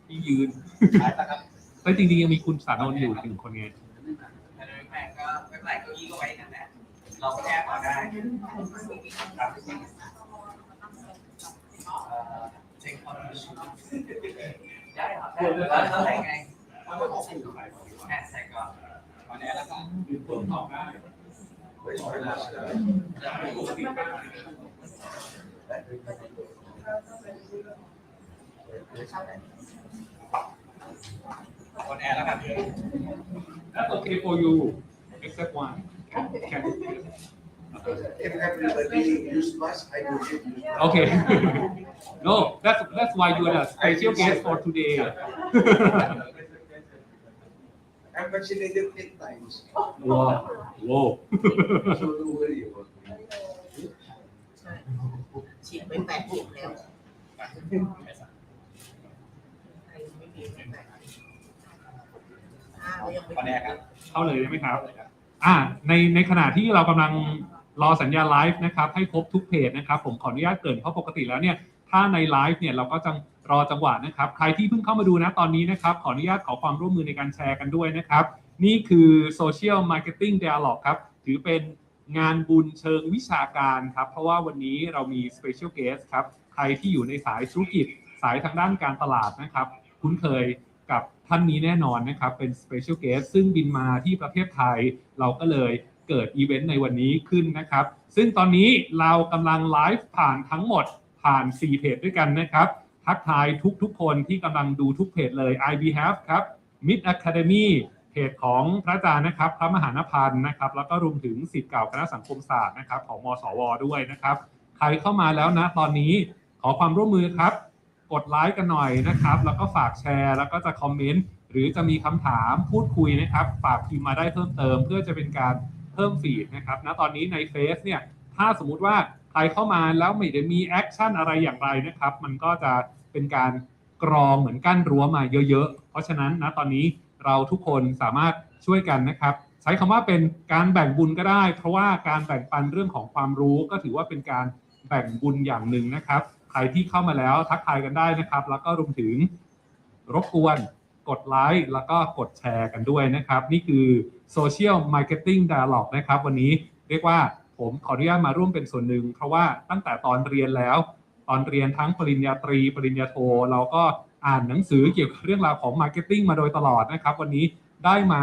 ที่ยืนแต่จริงๆยังมีคุณสานนท์อยู่ถึงคนไงแต่ก็ไม่เป็นไรเก้าอี้ก็ไว้นั่นแหละเราแก้พอได้เช็คความรู้สึกได้ครับแล้วใส่ไงใส่ก่อนวันนี้แล้วก็เปิดต่อได้วันนี้แล้วกัน That's okay for you except one can If everybody use mask, I will use mask. Okay. No, that's why you are a special guest for today. I'm vaccinated 8 times. Wow. Whoa. So don't worry about me. ฉีดไป8 เข็มแล้ววันนี้ครับ เข้าเลยได้ไหมครับในขณะที่เรากำลังรอสัญญาณไลฟ์นะครับให้ครบทุกเพจนะครับผมขออนุญาตเกริ่นเพราะปกติแล้วเนี่ยถ้าในไลฟ์เนี่ยเราก็จะรอจังหวะนะครับใครที่เพิ่งเข้ามาดูนะตอนนี้นะครับขออนุญาตขอความร่วมมือในการแชร์กันด้วยนะครับนี่คือ Social Marketing Dialogue ครับถือเป็นงานบุญเชิงวิชาการครับเพราะว่าวันนี้เรามี Special Guest ครับใครที่อยู่ในสายธุรกิจสายทางด้านการตลาดนะครับคุ้นเคยกับท่านนี้แน่นอนนะครับเป็น Special Guest ซึ่งบินมาที่ประเทศไทยเราก็เลยเกิดอีเวนต์ในวันนี้ขึ้นนะครับซึ่งตอนนี้เรากำลังไลฟ์ผ่านทั้งหมดผ่าน4เพจด้วยกันนะครับทักทายทุกคนที่กำลังดูทุกเพจเลย I Have ครับ Mid Academy เพจของพระอาจารย์นะครับพระมหานพันธ์นะครับแล้วก็รวมถึงศิษย์เก่าคณะสังคมศาสตร์นะครับของมสวด้วยนะครับใครเข้ามาแล้วนะตอนนี้ขอความร่วมมือครับกดไลค์กันหน่อยนะครับแล้วก็ฝากแชร์แล้วก็จะคอมเมนต์หรือจะมีคำถามพูดคุยนะครับฝากพิมพ์มาได้เพิ่มเติมเพื่อจะเป็นการเพิ่มฟีดนะครับณตอนนี้ในเฟซเนี่ยถ้าสมมุติว่าใครเข้ามาแล้วไม่ได้มีแอคชั่นอะไรอย่างไรนะครับมันก็จะเป็นการกรองเหมือนกั้นรั้วมาเยอะๆเพราะฉะนั้นณตอนนี้เราทุกคนสามารถช่วยกันนะครับใช้คำว่าเป็นการแบ่งบุญก็ได้เพราะว่าการแบ่งปันเรื่องของความรู้ก็ถือว่าเป็นการแบ่งบุญอย่างหนึ่งนะครับใครที่เข้ามาแล้วทักทายกันได้นะครับแล้วก็รวมถึงรบกวนกดไลค์แล้วก็กดแชร์กันด้วยนะครับนี่คือ Social Marketing Dialogue นะครับวันนี้เรียกว่าผมขออนุญาตมาร่วมเป็นส่วนหนึ่งเพราะว่าตั้งแต่ตอนเรียนแล้วตอนเรียนทั้งปริญญาตรีปริญญาโทเราก็อ่านหนังสือเกี่ยวกับเรื่องราวของ Marketing มาโดยตลอดนะครับวันนี้ได้มา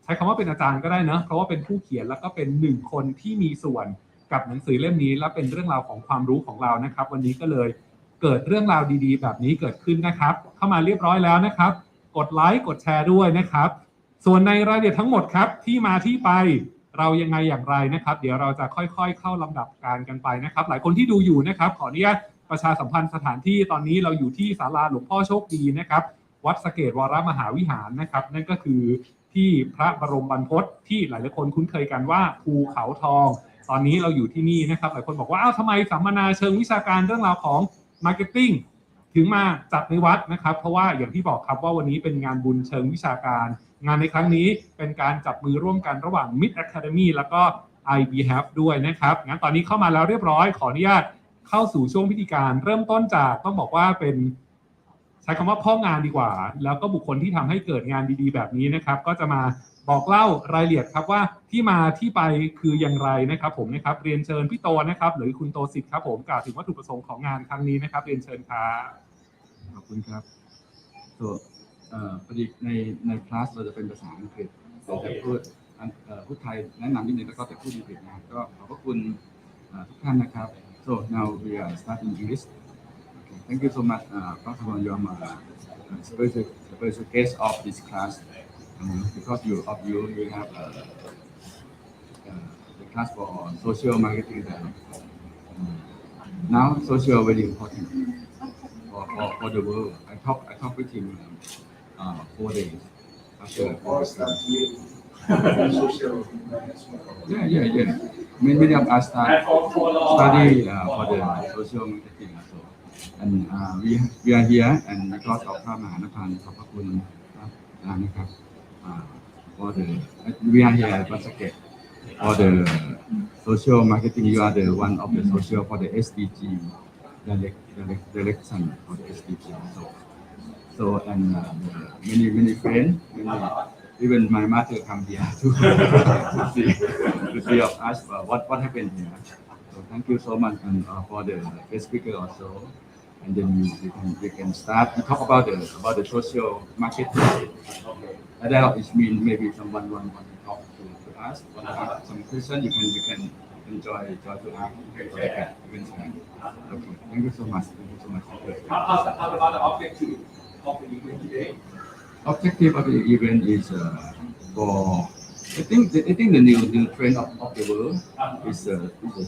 ใช้คำว่าเป็นอาจารย์ก็ได้นะเพราะว่าเป็นผู้เขียนแล้วก็เป็น1คนที่มีส่วนกับหนังสือเล่มนี้และเป็นเรื่องราวของความรู้ของเรานะครับวันนี้ก็เลยเกิดเรื่องราวดีๆแบบนี้เกิดขึ้นนะครับเข้ามาเรียบร้อยแล้วนะครับกดไลค์กดแชร์ด้วยนะครับส่วนในรายละเอียดทั้งหมดครับที่มาที่ไปเรายังไงอย่างไรนะครับเดี๋ยวเราจะค่อยๆเข้าลำดับการกันไปนะครับหลายคนที่ดูอยู่นะครับขออนุญาตประชาสัมพันธ์สถานที่ตอนนี้เราอยู่ที่ศาลาหลวงพ่อโชคดีนะครับวัดสะเกษวรมหาวิหารนะครับนั่นก็คือที่พระบรมบรรพตที่หลายๆคนคุ้นเคยกันว่าภูเขาทองตอนนี้เราอยู่ที่นี่นะครับหลายคนบอกว่าอ้าวทำไมสัมมนาเชิงวิชาการเรื่องราวของ Marketing ถึงมาจัดในวัดนะครับเพราะว่าอย่างที่บอกครับว่าวันนี้เป็นงานบุญเชิงวิชาการงานในครั้งนี้เป็นการจับมือร่วมกันระหว่าง Mid Academy แล้วก็ I Have ด้วยนะครับงั้นตอนนี้เข้ามาแล้วเรียบร้อยขออนุญาตเข้าสู่ช่วงพิธีการเริ่มต้นจากต้องบอกว่าเป็นใช้คำว่าพ่องานดีกว่าแล้วก็บุคคลที่ทำให้เกิดงานดีๆแบบนี้นะครับก็จะมาบอกเล่ารายละเอียดครับว่าที่มาที่ไปคืออย่างไรนะครับผมนะครับเรียนเชิญพี่โตนะครับหรือคุณโตสิทธิ์ครับผมกล่าวถึงวัตถุประสงค์ของงานครั้งนี้นะครับเรียนเชิญครับขอบคุณครับพอดีในคลาสเราจะเป็นภาษาอังกฤษเราจะพูดไทยแนะนำนิดนึงแล้วก็จะพูดอังกฤษนะก็ขอบพระคุณทุกท่านนะครับ so now we are starting English okay. Thank you so much First of all you are my special guest of this class because you have the class for social marketing now social very important for the world. I talk with him 4 days after. Social. Yeah. Many of us study for the social marketing also, and we are here and because of พระมหานพันธ์ขอบพระคุณนะครับfor the we are here at Basket for the social marketing. You are the one of the social for the SDG direction for the SDG. So So and many friends, even my mother come here to see of us what happened here. So thank you so much and for the guest speaker also. And then we can start to talk about the social marketing. And that is mean maybe someone want to talk to us, want to ask some question. You can enjoy to ask. Okay, thank you so much. Thank you so much. How about the objective of the event today? Objective of the event is for I think the new trend of the world is the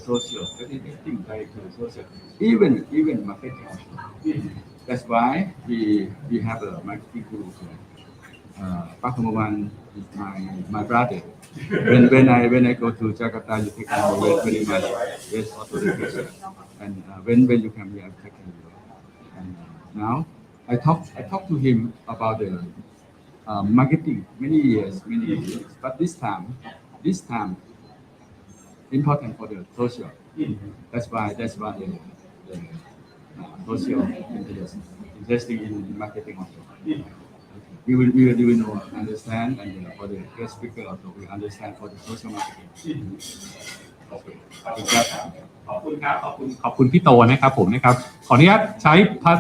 social. Everything tied to the social. Even marketing. That's why we have a marketing group. Pak Hemawan is my brother. When I go to Jakarta, you take me very much. Yes, also the picture. And when you come here, I take you. And now I talk to him about the marketing many years. But this time important for the social. That's why the social interesting in marketing also. We will know, understand, and for the guest speaker also we understand for the social marketing. Okay. ขอบคุณครับขอบคุณพี่โตนะครับผมนะครับขออนุญาตใช้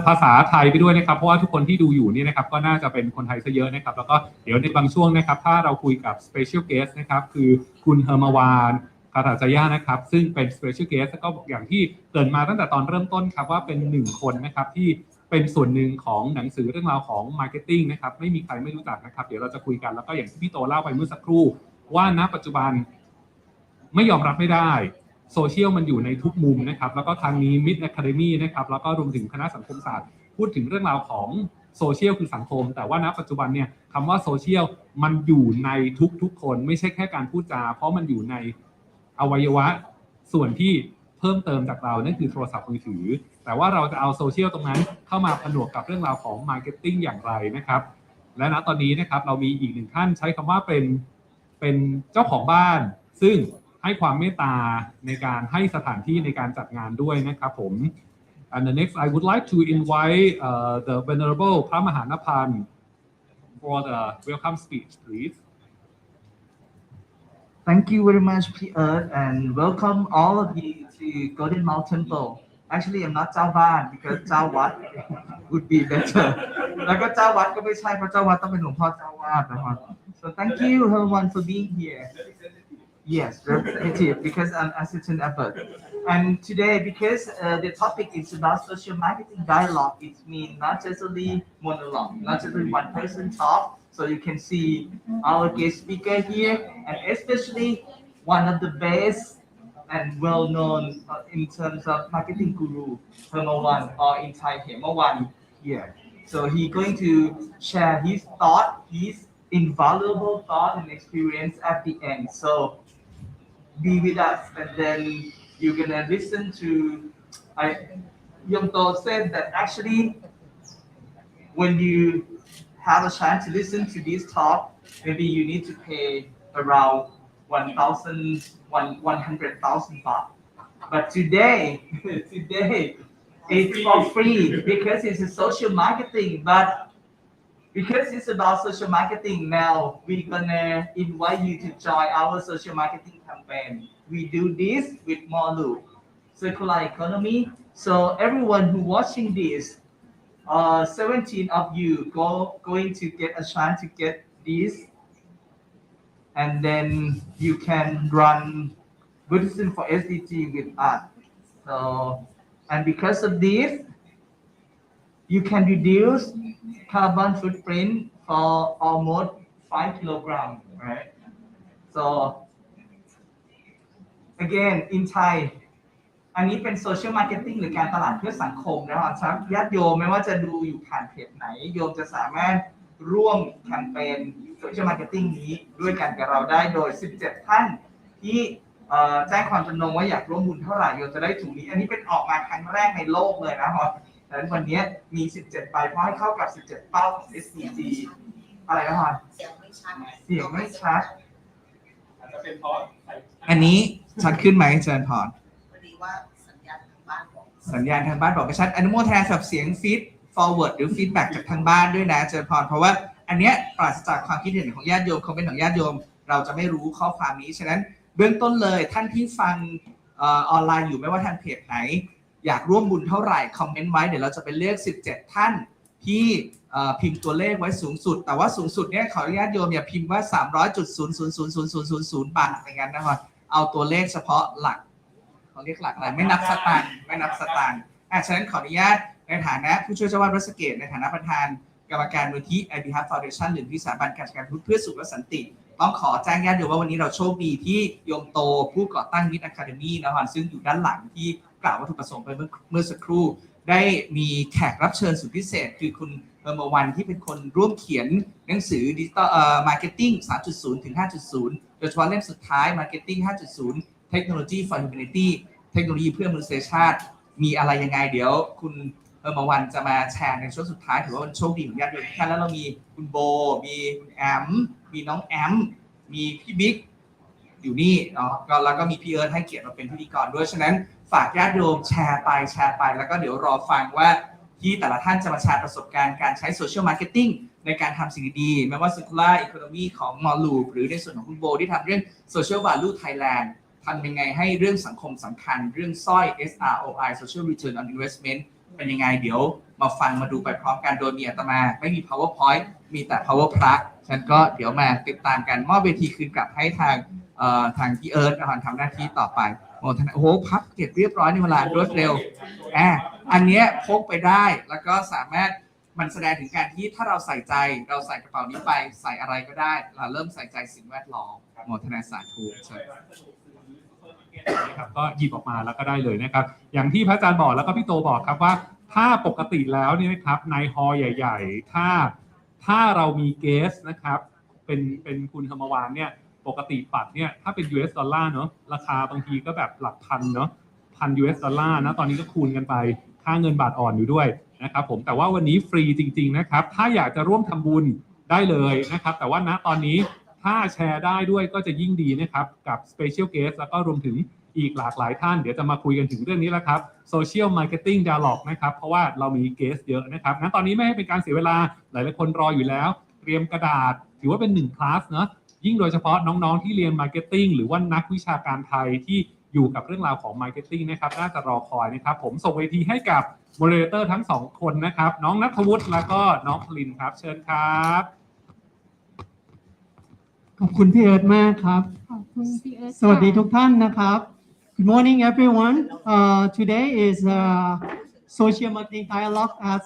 ภาษาไทยไปด้วยนะครับเพราะว่าทุกคนที่ดูอยู่นี่นะครับก็น่าจะเป็นคนไทยซะเยอะนะครับแล้วก็เดี๋ยวในบางช่วงนะครับถ้าเราคุยกับ special guest นะครับคือคุณเฮอร์มาวานคาถาจายานะครับซึ่งเป็น special guest ก็อย่างที่เกริ่นมาตั้งแต่ตอนเริ่มต้นครับว่าเป็น1คนนะครับที่เป็นส่วนหนึ่งของหนังสือเรื่องราวของ marketing นะครับไม่มีใครไม่รู้จักนะครับเดี๋ยวเราจะคุยกันแล้วก็อย่างที่พี่โตเล่าไปเมื่อสักครู่ว่าณปัจจุบันไม่ยอมรับไม่ได้โซเชียลมันอยู่ในทุกมุมนะครับแล้วก็ทางนี้ Mid Academy นะครับแล้วก็รวมถึงคณะสังคมศาสตร์พูดถึงเรื่องราวของโซเชียลคือสังคมแต่ว่าณปัจจุบันเนี่ยคำว่าโซเชียลมันอยู่ในทุกคนไม่ใช่แค่การพูดจาเพราะมันอยู่ในอวัยวะส่วนที่เพิ่มเติมจากเรานั่นคือโทรศัพท์มือถือแต่ว่าเราจะเอาโซเชียลตรงนั้นเข้ามาผนวกกับเรื่องราวของมาร์เก็ตติ้งอย่างไรนะครับและณตอนนี้นะครับเรามีอีกหนึ่งท่านใช้คำว่าเป็นเจ้าของบ้านซึ่งให้ความเมตตาในการให้สถานที่ในการจัดงานด้วยนะครับผม and the next I would like to invite the venerable พระมหานพันธ์ for the welcome speech please Thank you very much Pierre and welcome all of you to Golden Mount Temple actually I'm not เจ้าบ้าน because เจ้าวัด would be better แล้วก็เจ้าวัดก็ไม่ใช่เพราะเจ้าวัดต้องเป็นหลวงพ่อเจ้าวาดนะครับ so thank you everyone for being here Yes, representative because I'm assistant effort. And today, because the topic is about social marketing dialogue, it means not just only monologue, not just only one person talk. So you can see our guest speaker here, and especially one of the best and well-known in terms of marketing guru, Hemawan, or in Thai Hemawan here. So he's going to share his thought, his invaluable thought and experience at the end. So be with us, and then you're gonna listen to. Yongto said that actually, when you have a chance to listen to this talk, maybe you need to pay around 100,000 baht. But today it's for free because it's a social marketing. But because it's about social marketing now, we're gonna invite you to join our social marketing campaign. We do this with more loop, circular economy. So everyone who watching this, 17 of you going to get a chance to get this, and then you can run Buddhism for SDG with us. So, and because of this, you can reduce carbon footprint for almost 5 kilograms, right? So again, in Thai, อันนี้เป็น social marketing หรือการตลาดเพื่อสังคมนะครับญาติโยมไม่ว่าจะดูอยู่ผ่านเพจไหนโยมจะสามารถร่วมแคมเปญ social marketing นี้ด้วยกันกับเราได้โดย 17 ท่านที่แจ้งความจำนงว่าอยากร่วมบุญเท่าไหร่โยมจะได้ถุงนี้อันนี้เป็นออกมาครั้งแรกในโลกเลยนะครับดังนั้นวันนี้มี 17 ใบเพราะให้เข้ากับ 17 เป้าของ SDG อะไรนะครับเสียงไม่ชัดอาจจะเป็นเพราะอันนี้ชัดขึ้นไหมเชิญพรสัญญาณทางบ้านบอกไม่ชัดอนุโมทนากับเสียง forward หรือ feedback จากทางบ้านด้วยนะเจริญพรเพราะว่าอันเนี้ยปราศจากความคิดเห็นของญาติโยมคอมเมนต์ของญาติโยมเราจะไม่รู้ข้อความนี้ฉะนั้นเบื้องต้นเลยท่านที่ฟังออนไลน์อยู่ไม่ว่าทางเพจไหนอยากร่วมบุญเท่าไหร่คอมเมนต์ไว้เดี๋ยวเราจะไปเลือก17ท่านที่พิมพ์ตัวเลขไว้สูงสุดแต่ว่าสูงสุดเนี่ยขออนุญาตโยมอย่าพิมพ์ว่า 300.0000000 บาทอย่างนั้นนะครับเอาตัวเลขเฉพาะหลักเขาเรียกหลักอะไรไม่นับสตางค์ฉะนั้นขออนุญาตในฐานะผู้ช่วยเจ้าวาดวัดสะเกษในฐานะประธานกรรมการมูลที่ I Behalf Foundation หรือที่สถาบันการจัดการพุทธเพื่อสุขและสันติต้องขอแจ้งญาติโยมว่าวันนี้เราโชคดีที่โยมโตผู้ก่อตั้งมิตรอะคาเดมี่นะครับซึ่งอยู่ด้านหลังที่กล่าววัตถุประสงค์ไปเมื่อสักครู่ได้มีแขกรับเชิญสุดพิเศษคือคุณเมื่อวันที่เป็นคนร่วมเขียนหนังสือดิจิตอลMarketing 3.0 ถึง 5.0 โดยเฉพาะเล่มสุดท้าย Marketing 5.0 Technology for Humanity เทคโนโลยีเพื่อมนุษยชาติมีอะไรยังไงเดี๋ยวคุณเมื่อวันจะมาแชร์ในช่วงสุดท้ายถือว่าเป็นโชคดีของญาติโยมทุกท่านแล้วเรามีคุณโบมีคุณแอมมีน้องแอมมีพี่บิ๊กอยู่นี่เนาะแล้วก็มีพี่เอิร์ธให้เกียรติมาเป็นพิธีกรด้วยฉะนั้นฝากญาติโยมแชร์ไปแล้วก็เดี๋ยวรอฟังว่าที่แต่ละท่านจะมาแชร์ประสบการณ์การใช้โซเชียลมาร์เก็ตติ้งในการทำสิ่งดีๆไม่ว่า Circular Economy ของมอลูหรือในส่วนของคุณโบที่ทำเรื่อง Social Value Thailand ทำยังไงให้เรื่องสังคมสำคัญเรื่องสร้อย SROI Social Return on Investment เป็นยังไงเดี๋ยวมาฟังมาดูไปพร้อมกันโดยมีอาตมาไม่มี PowerPoint มีแต่ Power พระฉะนั้นก็เดี๋ยวมาติดตามกันมอบเวทีคืนกลับให้ทางพี่เอิร์ธทำหน้าที่ต่อไปโอ้โหพับเก็บเรียบร้อยในเวลารวดเร็วอันเนี้ยพกไปได้แล้วก็สามารถมันแสดงถึงการที่ถ้าเราใส่ใจเราใส่กระเป๋านี้ไปใส่อะไรก็ได้เราเริ่มใส่ใจสิ่งแวดล้อมโมทนาสาธุใช่นะครับก็หยิบออกมาแล้วก็ได้เลยนะครับอย่างที่พระอาจารย์บอกแล้วก็พี่โตบอกครับว่าถ้าปกติแล้วเนี่ยนะครับในฮอลล์ใหญ่ๆถ้าเรามีเกสนะครับเป็นคุณธรรมวานเนี่ยปกติปัดเนี่ยถ้าเป็น US ดอลลาร์เนาะราคาบางทีก็แบบหลักพันเนาะ1,000 US ดอลลาร์นะตอนนี้ก็คูณกันไปค่าเงินบาทอ่อนอยู่ด้วยนะครับผมแต่ว่าวันนี้ฟรีจริงๆนะครับถ้าอยากจะร่วมทำบุญได้เลยนะครับแต่ว่าณตอนนี้ถ้าแชร์ได้ด้วยก็จะยิ่งดีนะครับกับ Special Guest แล้วก็รวมถึงอีกหลากหลายท่านเดี๋ยวจะมาคุยกันถึงเรื่องนี้แล้วครับ Social Marketing Dialogue นะครับเพราะว่าเรามีเกสเยอะนะครับงั้นตอนนี้ไม่ให้เป็นการเสียเวลาหลายๆคนรออยู่แล้วเตรียมกระดาษถือว่าเป็น1คลาสเนาะยิ่งโดยเฉพาะน้องๆที่เรียน Marketing หรือว่านักวิชาการไทยที่อยู่กับเรื่องราวของ Marketing นะครับน่าจะรอคอยนะครับผมส่งเวทีให้กับ Moderator ทั้ง2คนนะครับน้องณัฐวุฒิแล้วก็น้องพลินครับเชิญครับขอบคุณพี่เอิร์ธมากครับสวัสดีทุกท่านนะครับ Good morning everyone today is social marketing dialogue as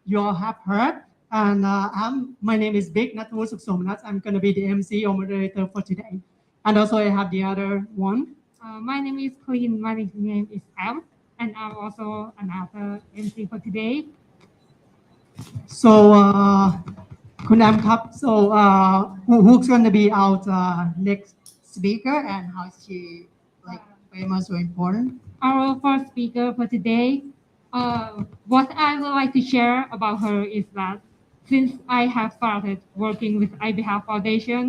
you all have heard and my name is Big Nathaวุฒิสุขสมนัส I'm going to be the MC or moderator for today and also I have the other one my name is Clean my name is Am and I'm also another MC for today soคุณแอมครับ so who's going to be our next speaker and how is she like famous or important our first speaker for today what I would like to share about her is that since I have started working with I Behalf Foundation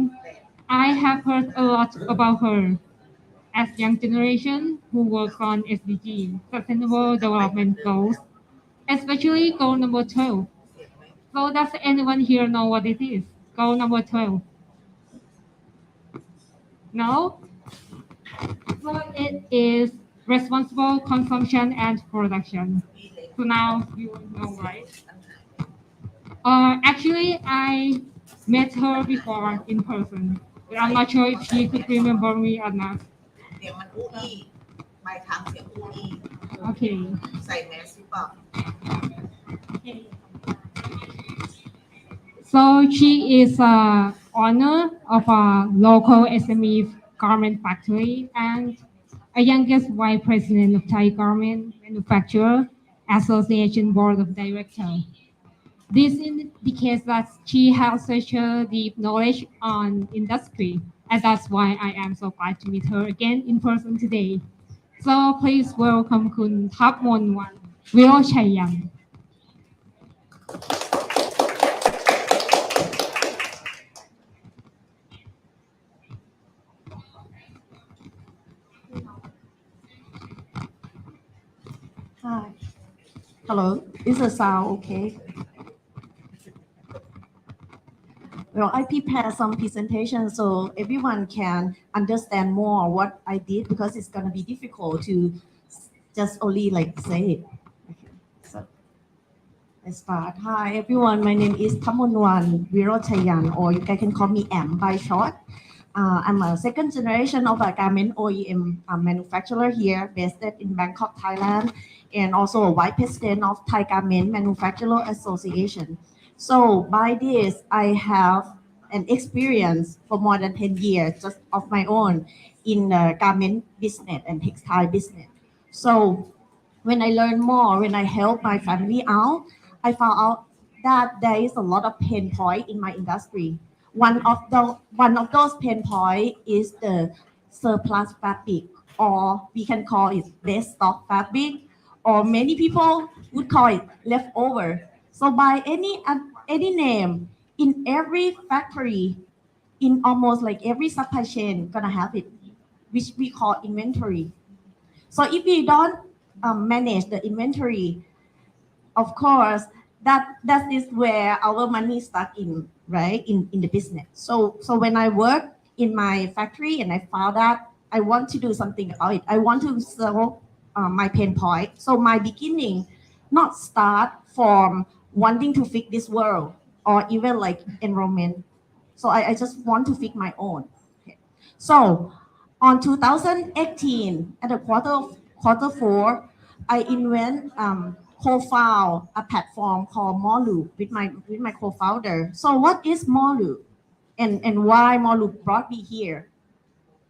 I have heard a lot about her as young generation who work on SDG Sustainable Development Goals especially goal number 12 So does anyone here know what it is? Goal number 12. No? So it is responsible consumption and production. So now you know, right? Actually, I met her before in person, but I'm not sure if she could remember me or not. เดี๋ยวมันอู้อี้ใบทางเสียงอู้อี้ Okay. ใส่แมสหรือเปล่า So she is owner of a local SME garment factory and a youngest vice president of Thai Garment Manufacturer Association Board of Directors. This indicates that she has such a deep knowledge on industry, and that's why I am so glad to meet her again in person today. So please welcome Kun Thapmonwan Wirochayan. Hi. Hello. Is the sound okay? Well, I prepared some presentation so everyone can understand more what I did because it's gonna be difficult to just only like say it. Okay, so let's start. Hi everyone, my name is Tamonwan Virochayan, or you guys can call me M by short. I'm a second generation of a garment OEM manufacturer here based in Bangkok, Thailand, and also a vice president of Thai Garment Manufacturer Association. So by this, I have an experience for more than 10 years just of my own in the garment business and textile business. So when I learn more, when I help my family out, I found out that there is a lot of pain point in my industry. One of those pain point is the surplus fabric, or we can call it dead stock fabric, or many people would call it leftover. So by any name, in every factory, in almost like every supply chain, gonna have it, which we call inventory. So if we don't manage the inventory, of course, that is where our money stuck in, right? In the business. So when I work in my factory and I found that I want to do something about it, I want to solve my pain point. So my beginning, not start from wanting to fix this world or even like enrollment. So I just want to fix my own. Okay. So on 2018, at the quarter four, I co-found a platform called Molu with my co-founder. So what is Molu, and why Molu brought me here?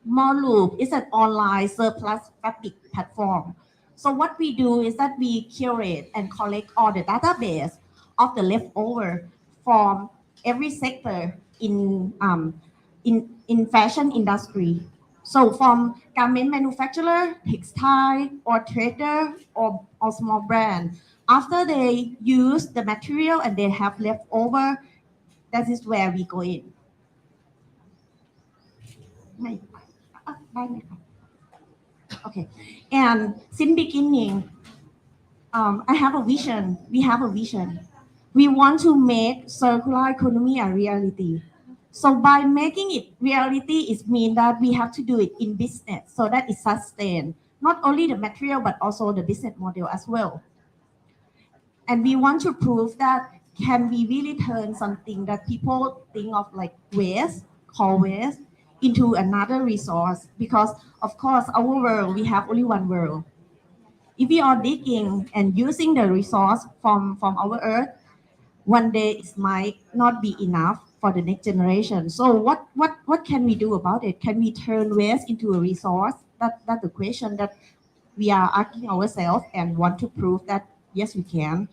Molu is an online surplus fabric platform. So what we do is that we curate and collect all the database of the leftover from every sector in fashion industry. So from garment manufacturer, textile, or trader, or small brand, after they use the material and they have leftover, that is where we go in. ได้ไหมคะ Okay. And since beginning, I have a vision. We have a vision. We want to make circular economy a reality. So by making it reality, it means that we have to do it in business so that it sustains not only the material but also the business model as well. And we want to prove that can we really turn something that people think of like waste, call waste, into another resource, because of course our world, we have only one world. If we are digging and using the resource from our earth, one day it might not be enough for the next generation. So what can we do about it? Can we turn waste into a resource? That's the question that we are asking ourselves and want to prove that yes, we can.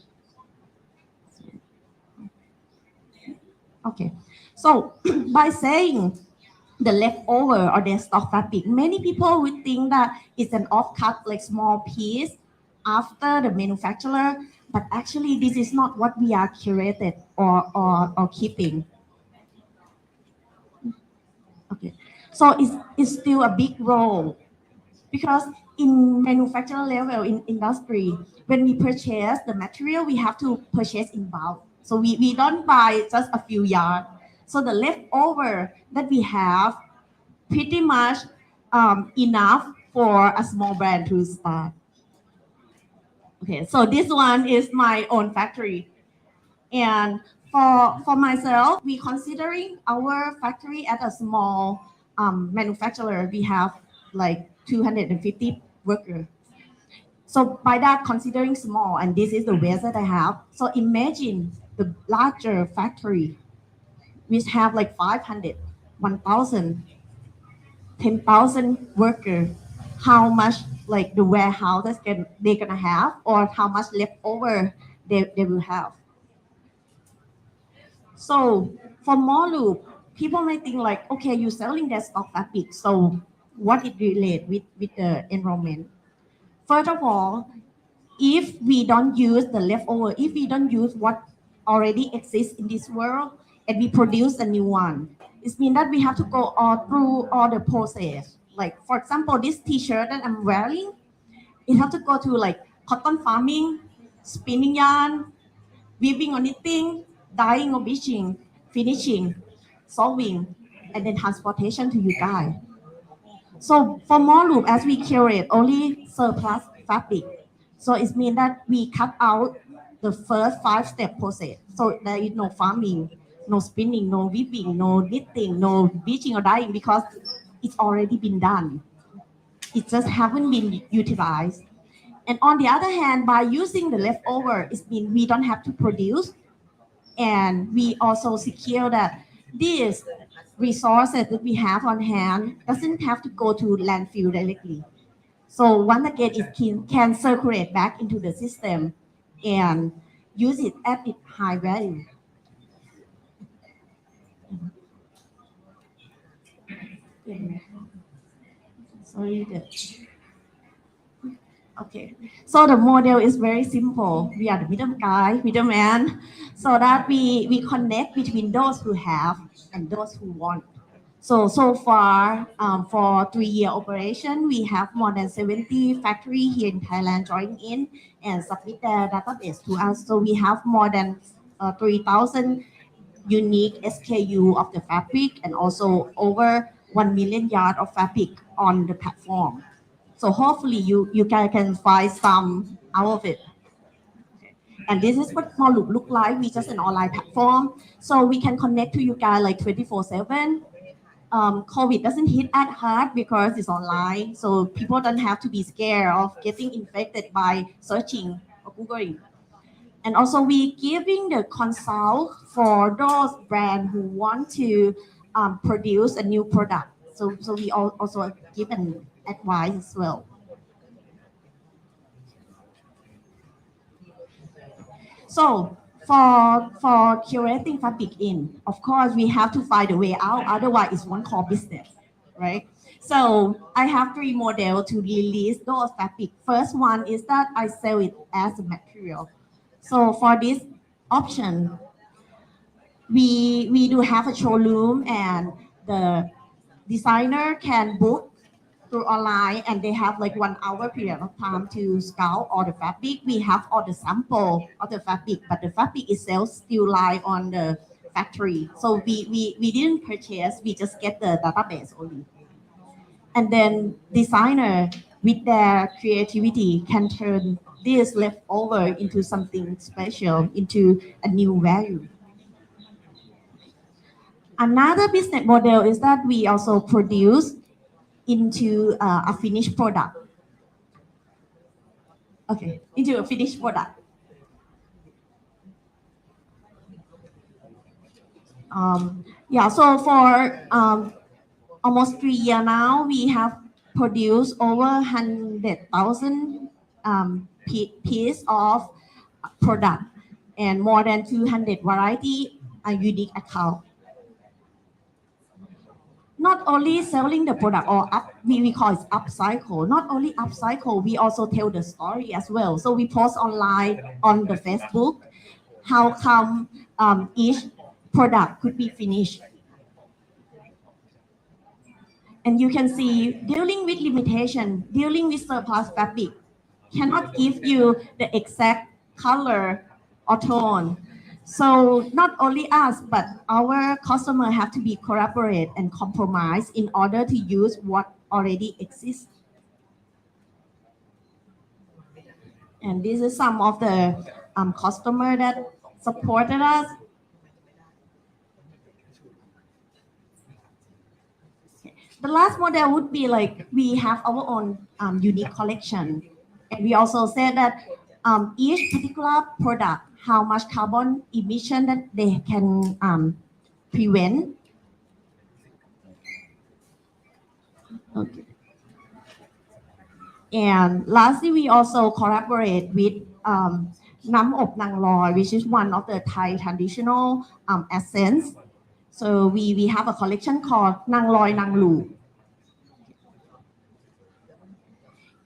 Okay, so by saying the leftover or the stock fabric, many people would think that it's an off-cut, like small piece after the manufacturer, but actually this is not what we are curated or keeping. Okay, so it's still a big role, because in manufacturer level, in industry, when we purchase the material, we have to purchase in bulk. So we don't buy just a few yards. So the leftover that we have pretty much enough for a small brand to start. Okay, so this one is my own factory. And for myself, we considering our factory as a small manufacturer. We have like 250 workers. So by that, considering small, and this is the waste that I have. So imagine the larger factory, which have like 500, 1,000, 10,000 workers. How much like the warehouse they're gonna have, or how much leftover they will have. So for Molu, people might think like, okay, you're selling that stock fabric, so what it relate with the enrollment? First of all, if we don't use the leftover, if we don't use what already exists in this world and we produce a new one, it means that we have to go through all the process. Like for example, this t-shirt that I'm wearing, it has to go to like cotton farming, spinning yarn, weaving or knitting, dyeing or bleaching, finishing, sewing, and then transportation to you guys. So for more loop, as we curate only surplus fabric, so it means that we cut out the first 5-step process. So there is no farming, no spinning, no weaving, no knitting, no bleaching or dyeing because it's already been done. It just haven't been utilized. And on the other hand, by using the leftover, it means we don't have to produce, and we also secure that these resources that we have on hand doesn't have to go to landfill directly. So once again, it can circulate back into the system and use it at its high value. Okay, so the model is very simple. We are the middleman, so that we connect between those who have and those who want. So far, for 3-year operation, we have more than 70 factories here in Thailand joining in and submit their database to us. So we have more than 3,000 unique SKU of the fabric and also over 1 million yards of fabric on the platform. So hopefully you guys can find some out of it. And this is what Small Loop look like. We just an online platform, so we can connect to you guys like 24/7. COVID doesn't hit as hard because it's online, so people don't have to be scared of getting infected by searching or Googling. And also we giving the consult for those brands who want to produce a new product. So we also give an advice as well. So for curating fabric in, of course, we have to find a way out. Otherwise, it's one core business, right? So I have 3 models to release those fabric. First one is that I sell it as a material. So for this option, we do have a showroom, and the designer can book through online, and they have like 1 hour period of time to scout all the fabric. We have all the sample of the fabric, but the fabric itself still lie on the factory. So we didn't purchase, we just get the database only. And then designer with their creativity can turn this leftover into something special, into a new value. Another business model is that we also produce into a finished product. Okay, into a finished product. Yeah, so for almost 3 years now, we have produced over 100,000 piece of product and more than 200 variety unique account. Not only selling the product or we call it upcycle. Not only upcycle, we also tell the story as well. So we post online on the Facebook how come each product could be finished. And you can see dealing with limitation, dealing with surplus fabric cannot give you the exact color or tone. So not only us, but our customer have to be collaborate and compromise in order to use what already exists. And this is some of the customer that supported us. The last model would be like we have our own unique collection. And we also said that each particular product, how much carbon emission that they can prevent. Okay. And lastly, we also collaborate with Nam Op Nang Loi, which is one of the Thai traditional essence. So we have a collection called Nang Loi Nang Lu.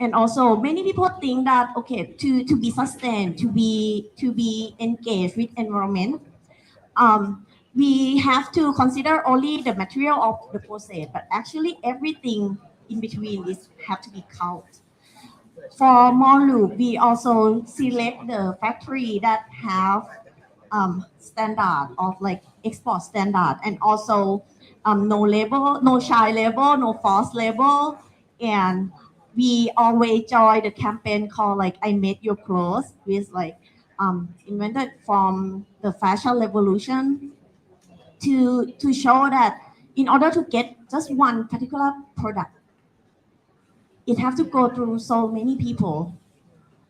And also many people think that, okay, to be sustained, to be engaged with environment, we have to consider only the material of the process, but actually everything in between is have to be counted. For more loop, we also select the factory that have standard of like export standard, and also no label, no shy label, no false label. And we always join the campaign called like I Made Your Clothes, which like invented from the fashion revolution to show that in order to get just one particular product, it have to go through so many people.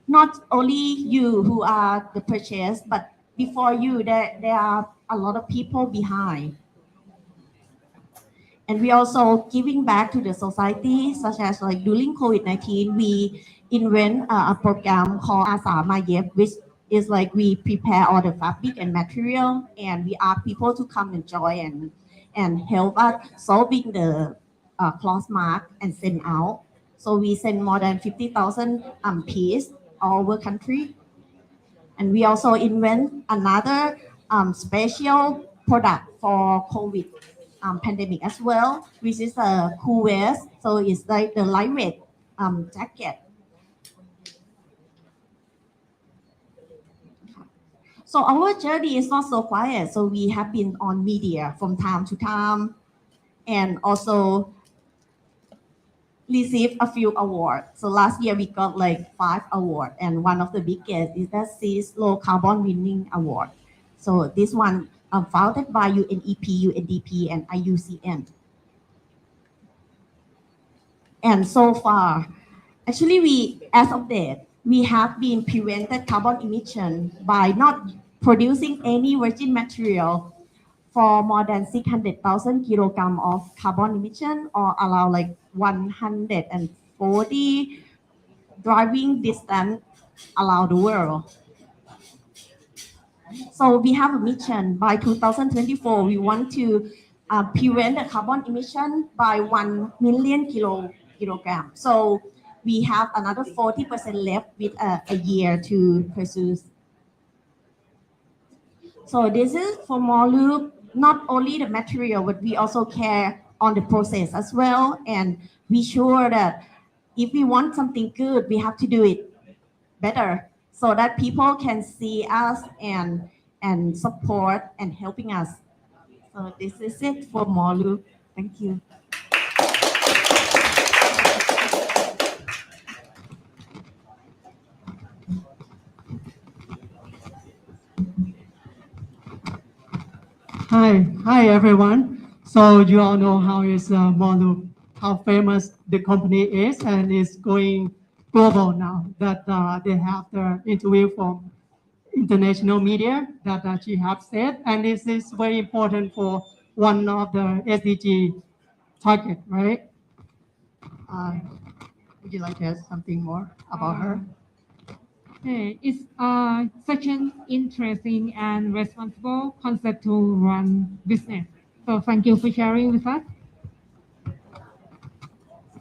Not only you who are the purchase, but before you, there are a lot of people behind. And we also giving back to the society, such as like during COVID-19, we invent a program called Asa Mayep, which is like we prepare all the fabric and material, and we ask people to come and join and help us solving the cloth mark and send out. So we send more than 50,000 pieces all over country. And we also invent another special product for COVID pandemic as well, which is a cool vest. So it's like the lightweight jacket. So our journey is not so quiet. So we have been on media from time to time, and also received a few awards. So last year we got like 5 awards, and one of the biggest is the CIS Low Carbon Winning Award. So this one founded by UNEP, UNDP, and IUCN. And so far, actually we, as of date, we have been prevented carbon emission by not producing any virgin material for more than 600,000 kilograms of carbon emission, or around like 140 driving distance around the world. So we have a mission by 2024. We want to prevent the carbon emission by 1 million kilograms. So we have another 40% left with a year to pursue. So this is for more loop, not only the material, but we also care on the process as well. And be sure that if we want something good, we have to do it better so that people can see us and support and helping us. So this is it for more loop. Thank you. Hi everyone. So you all know how is Molu, how famous the company is, and it's going global now. That they have the interview from international media that she have said, and this is very important for one of the SDG target, right? Would you like to add something more about her? Okay, it's such an interesting and responsible concept to run business. So thank you for sharing with us.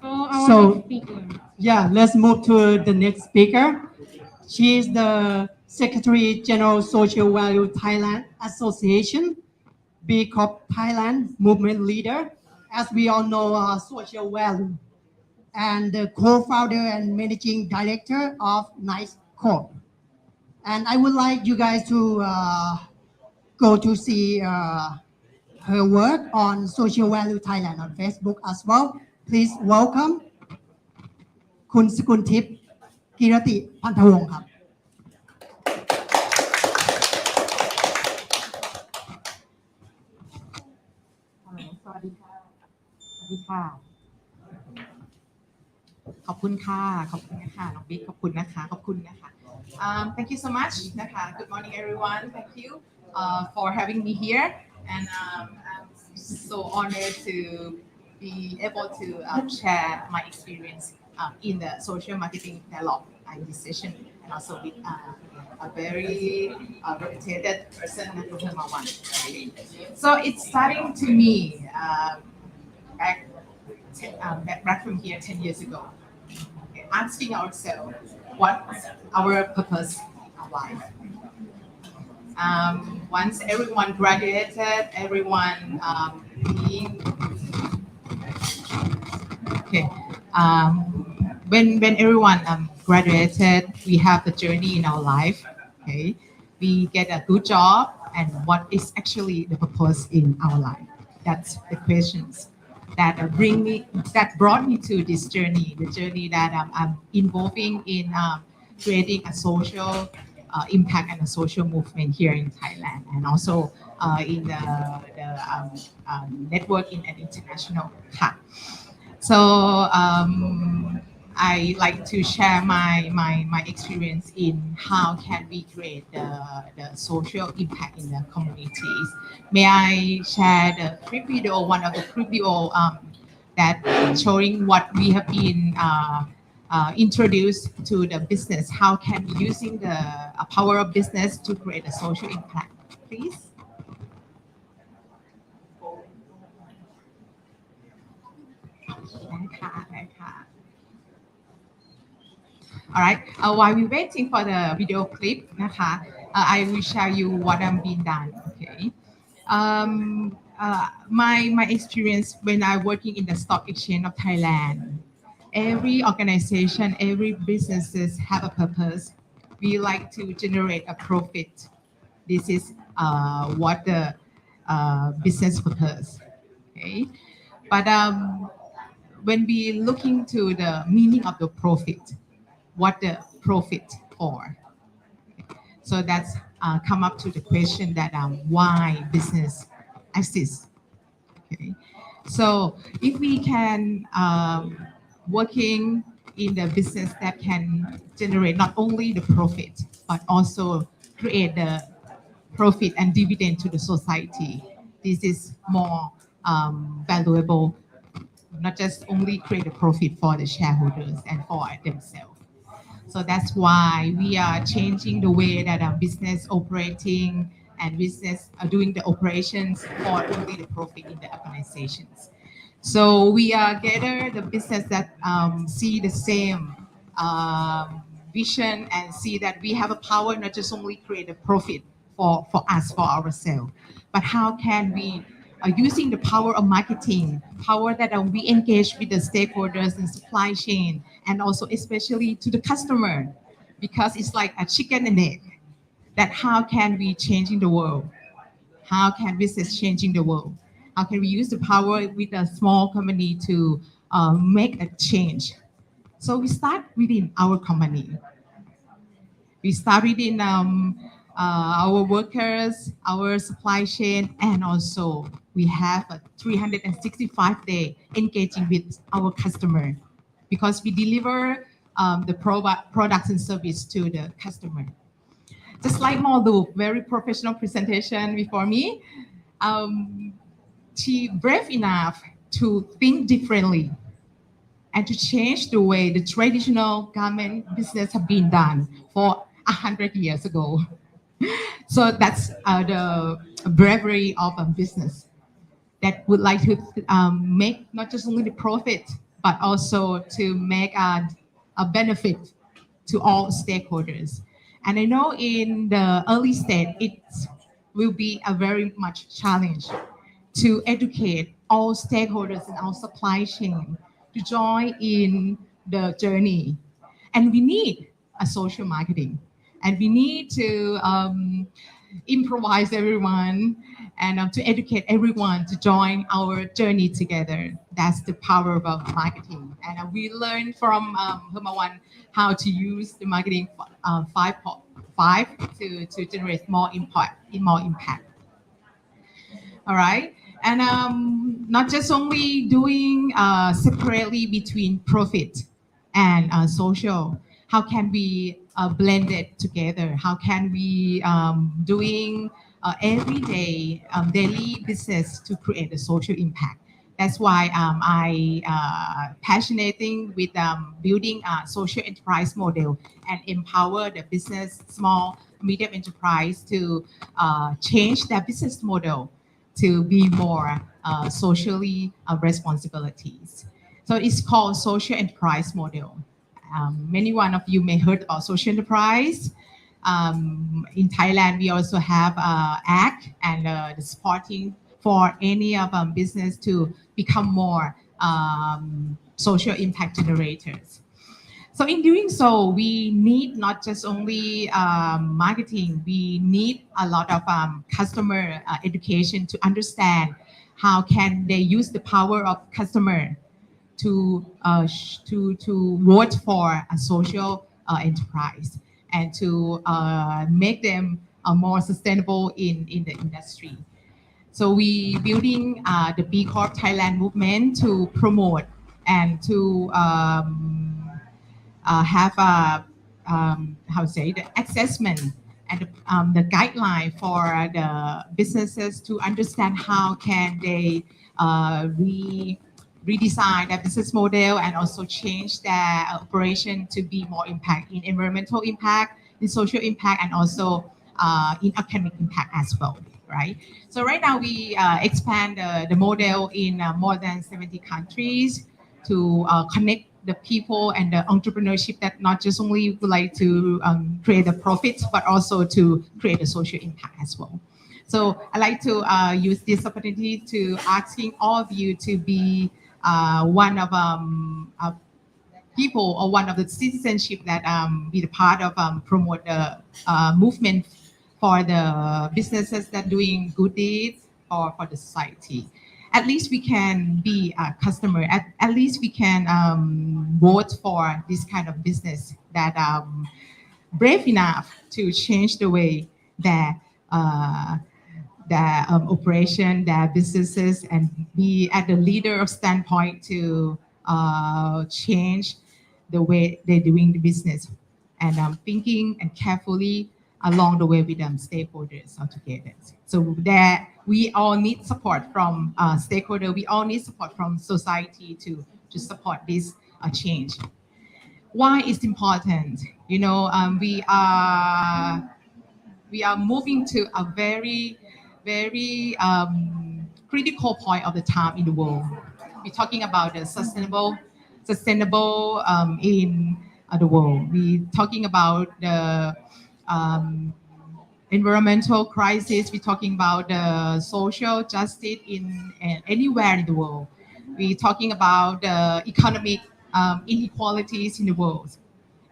So our next speaker. Yeah, let's move to the next speaker. She is the Secretary General Social Value Thailand Association, B Corp Thailand movement leader. As we all know, social value, and the co-founder and managing director of Nice Corp. And I would like you guys to go to see her work on Social Value Thailand on Facebook as well. Please welcome คุณสกุลทิพย์กิรติพันธวงศ์ครับ สวัสดีค่ะ สวัสดีค่ะ ขอบคุณค่ะ ขอบคุณนะคะน้องบิ๊กขอบคุณนะคะ ขอบคุณนะคะ Thank you so much นะคะ Good morning everyone Thank you for having me here and I'm so honored to be able to share my experience in the social marketing dialogue in this session and also with a very reputed person, Mawan. So it's starting to me back from here 10 years ago. Okay, asking ourselves what's our purpose in life. Once everyone graduated, everyone okay. When everyone graduated, we have the journey in our life. Okay, we get a good job, and what is actually the purpose in our life? That's the questions that brought me to this journey. The journey that I'm involving in creating a social impact and a social movement here in Thailand, and also in the network in an international cut. So I like to share my experience in how can we create the social impact in the communities. May I share the clip video, one of the clip video that showing what we have been introduced to the business. How can we using the power of business to create a social impact, please? All right. While we're waiting for the video clip, I will share you what I'm being done. Okay. My experience when I working in the stock exchange of Thailand. Every organization, every businesses have a purpose. We like to generate a profit. This is what the business purpose. Okay. But when we looking to the meaning of the profit, what the profit for? So that's come up to the question that why business exists. Okay, so if we can working in the business that can generate not only the profit but also create the profit and dividend to the society, this is more valuable. Not just only create a profit for the shareholders and for themselves. So that's why we are changing the way that our business operating and business are doing the operations for only the profit in the organizations. So we are gather the business that see the same vision and see that we have a power not just only create a profit for us, for ourselves, but how can we using the power of marketing, power that we engage with the stakeholders in supply chain, and also especially to the customer, because it's like a chicken and egg, that how can we change in the world? How can business changing the world? How can we use the power with a small company to make a change? So we start within our company. We start within our workers, our supply chain, and also we have a 365-day engaging with our customer, because we deliver the products and service to the customer. Just like Malu, very professional presentation before me. She brave enough to think differently and to change the way the traditional garment business have been done for 100 years ago. So that's the bravery of a business that would like to make not just only the profit, but also to make a benefit to all stakeholders. And I know in the early stage, it will be a very much challenge to educate all stakeholders in our supply chain to join in the journey. And we need a social marketing. And we need to improvise everyone and to educate everyone to join our journey together. That's the power of marketing. And we learned from Hermawan how to use the marketing 5 to generate more impact. All right. And not just only doing separately between profit and social. How can we blend it together? How can we doing everyday daily business to create a social impact? That's why I passionating with building a social enterprise model and empower the business, small, medium enterprise to change their business model to be more socially responsibilities. So it's called social enterprise model. Many one of you may heard about social enterprise. In Thailand, we also have ACT and the supporting for any of business to become more social impact generators. So in doing so, we need not just only marketing, we need a lot of customer education to understand how can they use the power of customer to vote for a social enterprise and to make them more sustainable in the industry. So we building the B Corp Thailand movement to promote and to have a how to say the assessment and the guideline for the businesses to understand how can they redesign their business model and also change their operation to be more impact in environmental impact, in social impact, and also in academic impact as well, right? So right now we expand the model in more than 70 countries to connect the people and the entrepreneurship that not just only would like to create a profit, but also to create a social impact as well. So I like to use this opportunity to asking all of you to be one of people or one of the citizenship that be the part of promote the movement for the businesses that doing good deeds or for the society. At least we can be a customer. At least we can vote for this kind of business that brave enough to change the way that their operation, their businesses, and be at the leader of standpoint to change the way they're doing the business, and thinking and carefully along the way with them stakeholders altogether. So that we all need support from stakeholder. We all need support from society to support this change. Why it's important? You know, we are moving to a very critical point of the time in the world. We're talking about the sustainable in the world. We're talking about the environmental crisis. We're talking about the social justice in anywhere in the world. We're talking about the economic inequalities in the world.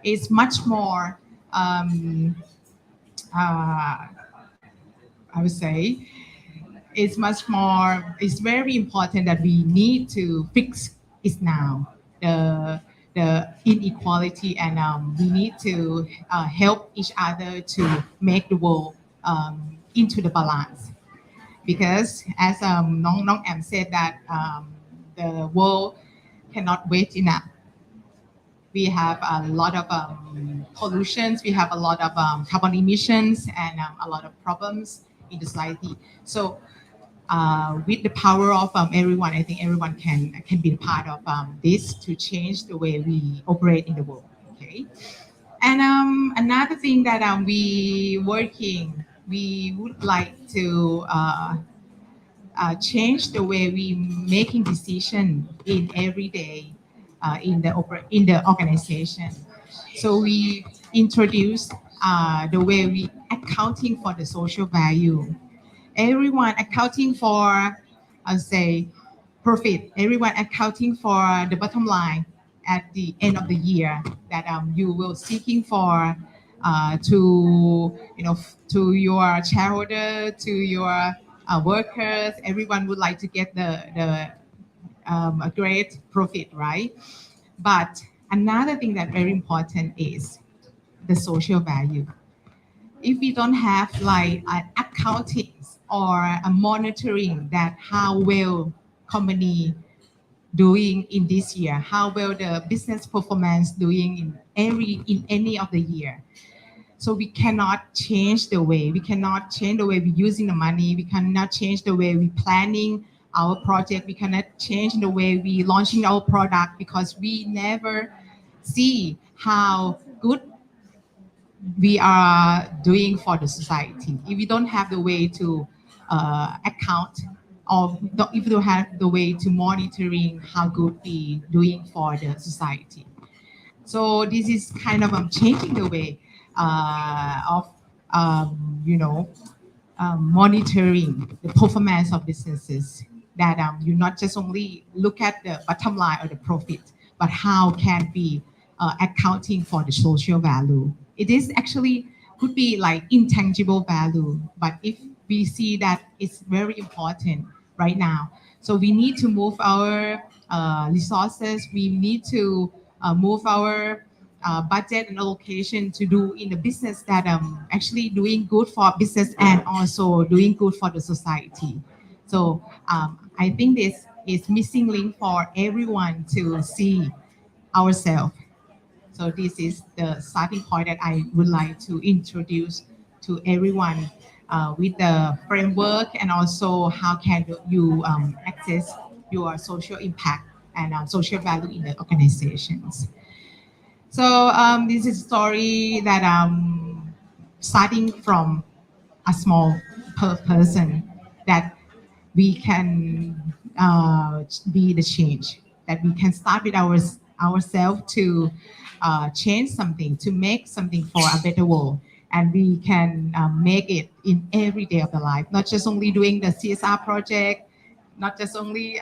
It's much more, I would say, it's much more, it's very important that we need to fix it now, the inequality, and we need to help each other to make the world into the balance. Because as Nong Am said that the world cannot wait enough. We have a lot of pollutions, we have a lot of carbon emissions, and a lot of problems in the society. So with the power of everyone, I think everyone can be part of this to change the way we operate in the world. Okay, and another thing that we would like to change the way we making decision in every day in the organization. So we introduce the way we accounting for the social value. Everyone accounting for, I'll say, profit. Everyone accounting for the bottom line at the end of the year that you will seeking for to your shareholder, to your workers. Everyone would like to get a great profit, right? But another thing that very important is the social value. If we don't have like accounting or a monitoring that how well company doing in this year, how well the business performance doing in any of the year. So we cannot change the way we're using the money. We cannot change the way we planning our project. We cannot change the way we launching our product because we never see how good we are doing for the society. If we don't have the way to account, or if we don't have the way to monitoring how good we doing for the society. So this is kind of changing the way of monitoring the performance of businesses, that you not just only look at the bottom line or the profit, but how can we accounting for the social value. It is actually could be like intangible value, but if we see that it's very important right now, so we need to move our resources. We need to move our budget and allocation to do in the business that actually doing good for business and also doing good for the society. So I think this is missing link for everyone to see ourselves. So this is the starting point that I would like to introduce to everyone with the framework and also how can you access your social impact and social value in the organizations. So this is a story that starting from a small person that we can be the change, that we can start with ourselves to change something, to make something for a better world. And we can make it in every day of the life, not just only doing the CSR project, not just only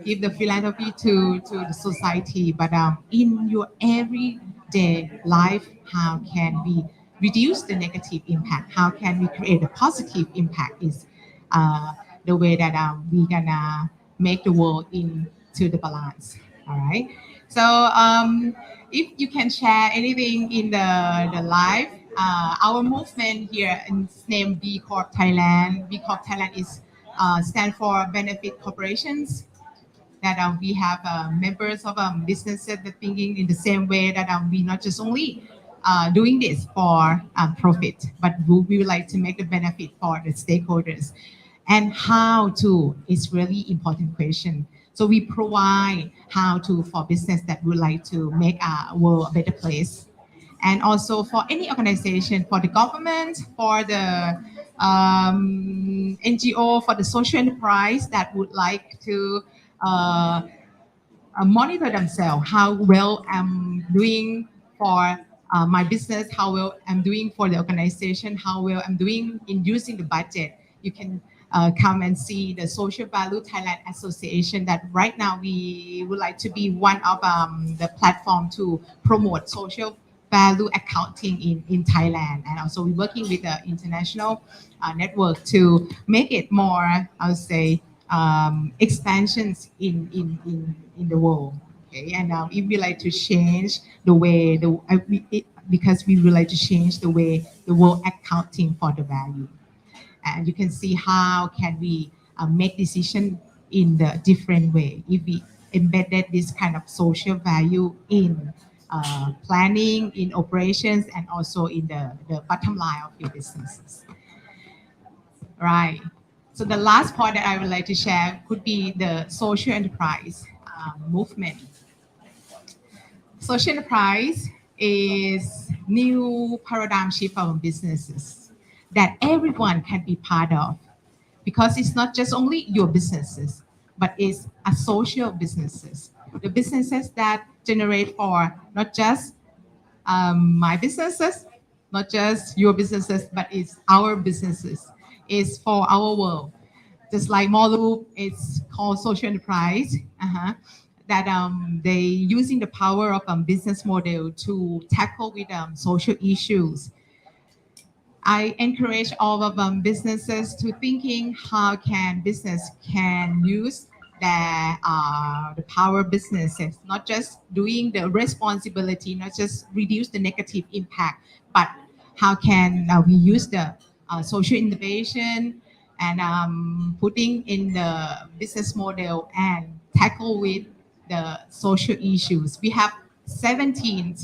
give the philanthropy to the society, but in your everyday life, how can we reduce the negative impact? How can we create a positive impact is the way that we gonna make the world into the balance. All right. So if you can share anything in the live, our movement here is named B Corp Thailand. B Corp Thailand is stand for Benefit Corporations. That we have members of businesses that thinking in the same way that we not just only doing this for profit, but we would like to make the benefit for the stakeholders. And how to is really important question. So we provide how to for business that would like to make our world a better place. And also for any organization, for the government, for the NGO, for the social enterprise that would like to monitor themselves, how well I'm doing for my business, how well I'm doing for the organization, how well I'm doing in using the budget. You can come and see the Social Value Thailand Association that right now we would like to be one of the platform to promote social value accounting in Thailand. And also we're working with the international network to make it more, I would say, expansions in the world. Okay, and if we like to change the way because we would like to change the way the world accounting for the value, and you can see how can we make decision in the different way if we embedded this kind of social value in planning, in operations, and also in the bottom line of your businesses. Right. So the last point that I would like to share could be the social enterprise movement. Social enterprise is new paradigm shift of businesses that everyone can be part of, because it's not just only your businesses, but it's a social businesses. The businesses that generate for not just my businesses, not just your businesses, but it's our businesses. It's for our world. Just like Molu, it's called social enterprise. That they using the power of business model to tackle with social issues. I encourage all of businesses to thinking how can business can use the power of businesses, not just doing the responsibility, not just reduce the negative impact, but how can we use the social innovation and putting in the business model and tackle with the social issues. We have 17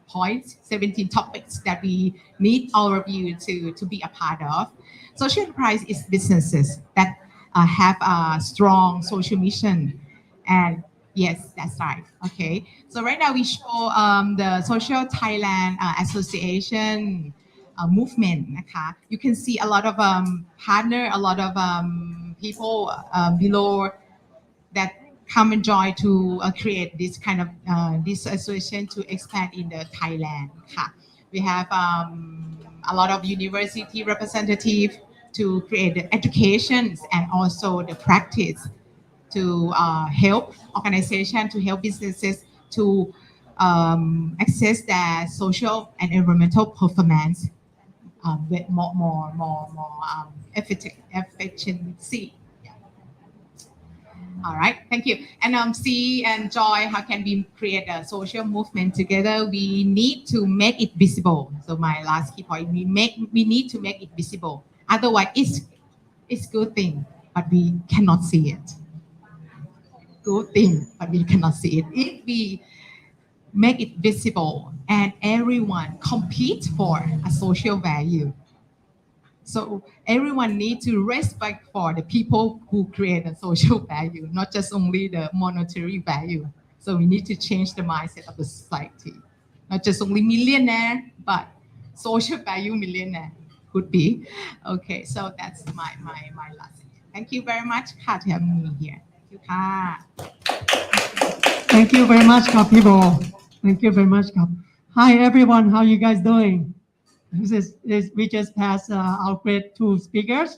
points, 17 topics that we need all of you to be a part of. Social enterprise is businesses that have a strong social mission. And yes, that's right. Okay. So right now we show the Social Thailand Association movement. You can see a lot of partner, a lot of people below that come and join to create this kind of this association to expand in the Thailand. We have a lot of university representative to create the educations and also the practice to help organization, to help businesses to access their social and environmental performance with more efficiency. All right, thank you. And C and Joy, how can we create a social movement together? We need to make it visible. So my last key point, we need to make it visible. Otherwise, it's good thing, but we cannot see it. Good thing, but we cannot see it. If we make it visible and everyone compete for a social value, so everyone needs to respect for the people who create a social value, not just only the monetary value. So we need to change the mindset of the society. Not just only millionaire, but social value millionaire could be. Okay, so that's my last thing. Thank you very much for having me here. Thank you. Thank you very much, people. Thank you very much. Hi, everyone. How you guys doing? We just passed our grade 2 speakers,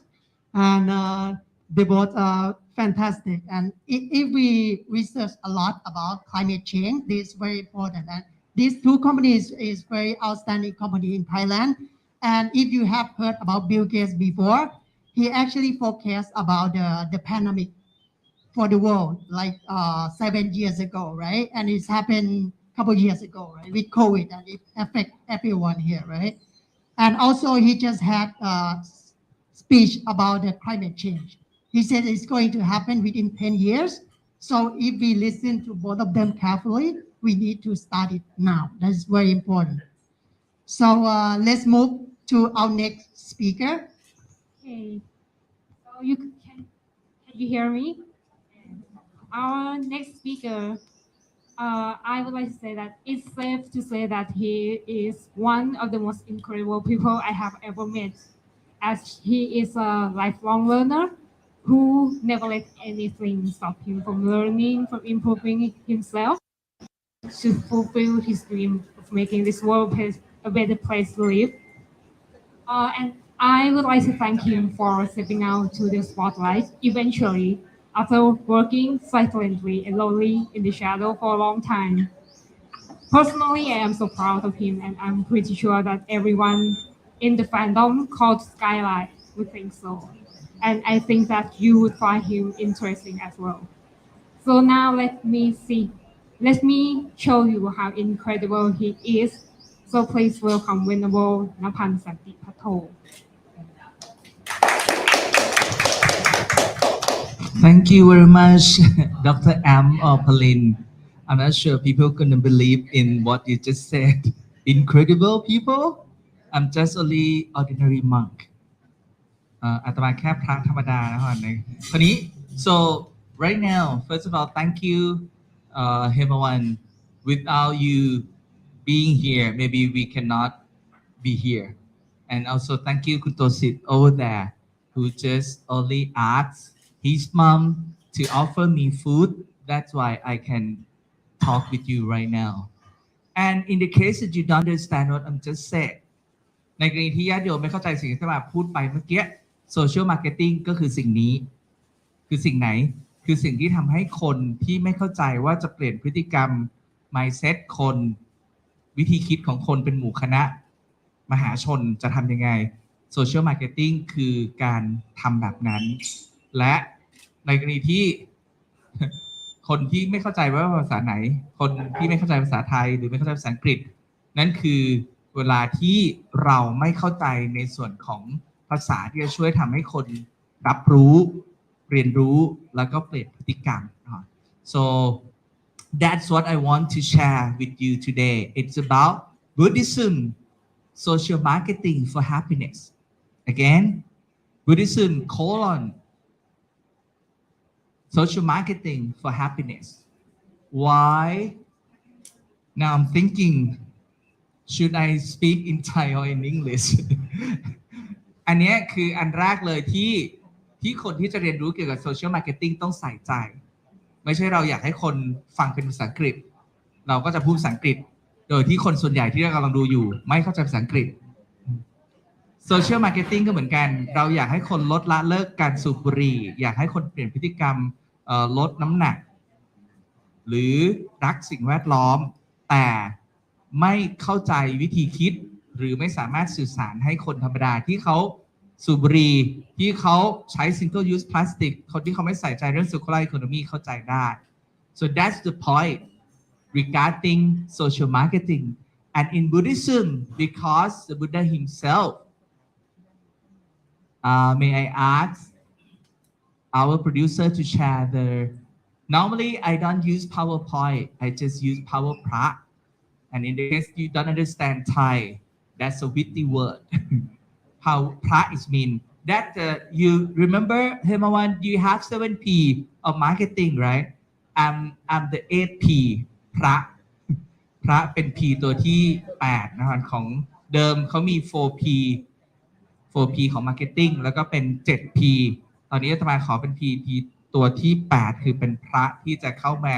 and they both are fantastic. And if we research a lot about climate change, this is very important. And these two companies is very outstanding company in Thailand. And if you have heard about Bill Gates before, he actually forecast about the pandemic for the world like 7 years ago, right? And it's happened a couple years ago, right? With COVID, and it affect everyone here, right? And also he just had a speech about the climate change. He said it's going to happen within 10 years. So if we listen to both of them carefully, we need to start it now. That's very important. So let's move to our next speaker. Okay, so can you hear me? Our next speaker, I would like to say that it's safe to say that he is one of the most incredible people I have ever met, as he is a lifelong learner who never let anything stop him from learning, from improving himself to fulfill his dream of making this world a better place to live. And I would like to thank him for stepping out to the spotlight eventually, after working silently and lonely in the shadow for a long time. Personally, I am so proud of him, and I'm pretty sure that everyone in the fandom called Skylight would think so. And I think that you would find him interesting as well. So now let me show you how incredible he is. So please welcome Venerable Napan Santi Pato. Thank you very much, Dr. Am or Palin. I'm not sure people gonna believe in what you just said. Incredible people? I'm just only ordinary monk. อาตมาแค่พระธรรมดานะครับคราวนี้ so right now first of all thank you everyone. Without you being here maybe we cannot be here, and also thank you Kutosit over there who just only asked his mom to offer me food. That's why I can talk with you right now. And in the case that you don't understand what I'm just said, ในกรณีที่ญาติโยมไม่เข้าใจสิ่งที่มาพูดไปเมื่อกี้ social marketing ก็คือสิ่งนี้คือสิ่งไหนคือสิ่งที่ทำให้คนที่ไม่เข้าใจว่าจะเปลี่ยนพฤติกรรม mindset คนวิธีคิดของคนเป็นหมู่คณะมหาชนจะทำยังไง social marketing คือการทำแบบนั้นและในกรณีที่คนที่ไม่เข้าใจว่าภาษาไหนคนที่ไม่เข้าใจภาษาไทยหรือไม่เข้าใจภาษาอังกฤษนั่นคือเวลาที่เราไม่เข้าใจในส่วนของภาษาที่จะช่วยทำให้คนรับรู้เรียนรู้แล้วก็เปลี่ยนพฤติกรรม so that's what I want to share with you today. It's about Buddhism social marketing for happiness. Again, Buddhism : social marketing for happiness. Why? Now I'm thinking, should I speak in Thai or in English? อันนี้คืออันแรกเลยที่คนที่จะเรียนรู้เกี่ยวกับ social marketing ต้องใส่ใจไม่ใช่เราอยากให้คนฟังเป็นภาษาอังกฤษเราก็จะพูดภาษาอังกฤษโดยที่คนส่วนใหญ่ที่เรากำลังดูอยู่ไม่เข้าใจภาษาอังกฤษ social marketing ก็เหมือนกันเราอยากให้คนลดละเลิกการสูบบุหรี่อยากให้คนเปลี่ยนพฤติกรรมลดน้ำหนัก หรือรักสิ่งแวดล้อม แต่ไม่เข้าใจวิธีคิด หรือไม่สามารถสื่อสารให้คนธรรมดาที่เขาสูบบุหรี่ที่เขาใช้ single use plastic คนที่เขาไม่ใส่ใจเรื่อง circular economy เข้าใจได้ so that's the point regarding social marketing and in Buddhism because the Buddha himself may I ask our producer to share the normally I don't use PowerPoint I just use PowerPoint and in the case you don't understand Thai that's a witty word how pra is mean that you remember Hemawan you have 7P of marketing right I'm the 8P พระเป็น P ตัวที่8นะครับของเดิมเขามี 4P ของ marketing แล้วก็เป็น 7P ตอนนี้อาตมาขอเป็น P ตัวที่8คือเป็นพระที่จะเข้ามา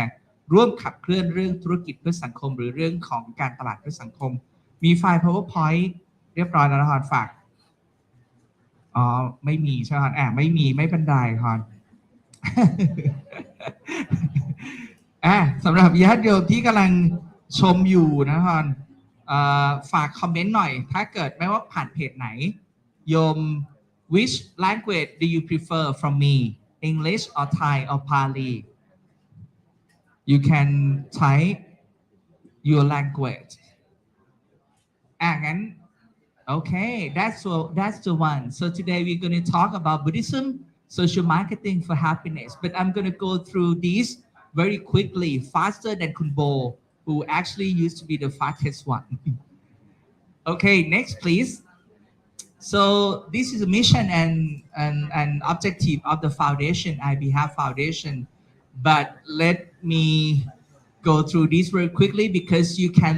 ร่วมขับเคลื่อนเรื่องธุรกิจเพื่อสังคมหรือเรื่องของการตลาดเพื่อสังคมมีไฟล์ PowerPoint เรียบร้อยแล้วนะครับฝากไม่มีใช่ไหมไม่มีไม่เป็นไรครับ สำหรับญาติโยมที่กำลังชมอยู่นะครับฝากคอมเมนต์หน่อยถ้าเกิดไม่ว่าผ่านเพจไหนโยม which language do you prefer from me English or Thai or Pali you can type your languageงั้นokay that's the one so today we're going to talk about Buddhism social marketing for happiness but I'm going to go through these very quickly faster than Kunbo who actually used to be the fastest one okay next please so this is a mission and objective of the foundation IBHAP Foundation but let me go through this very quickly because you can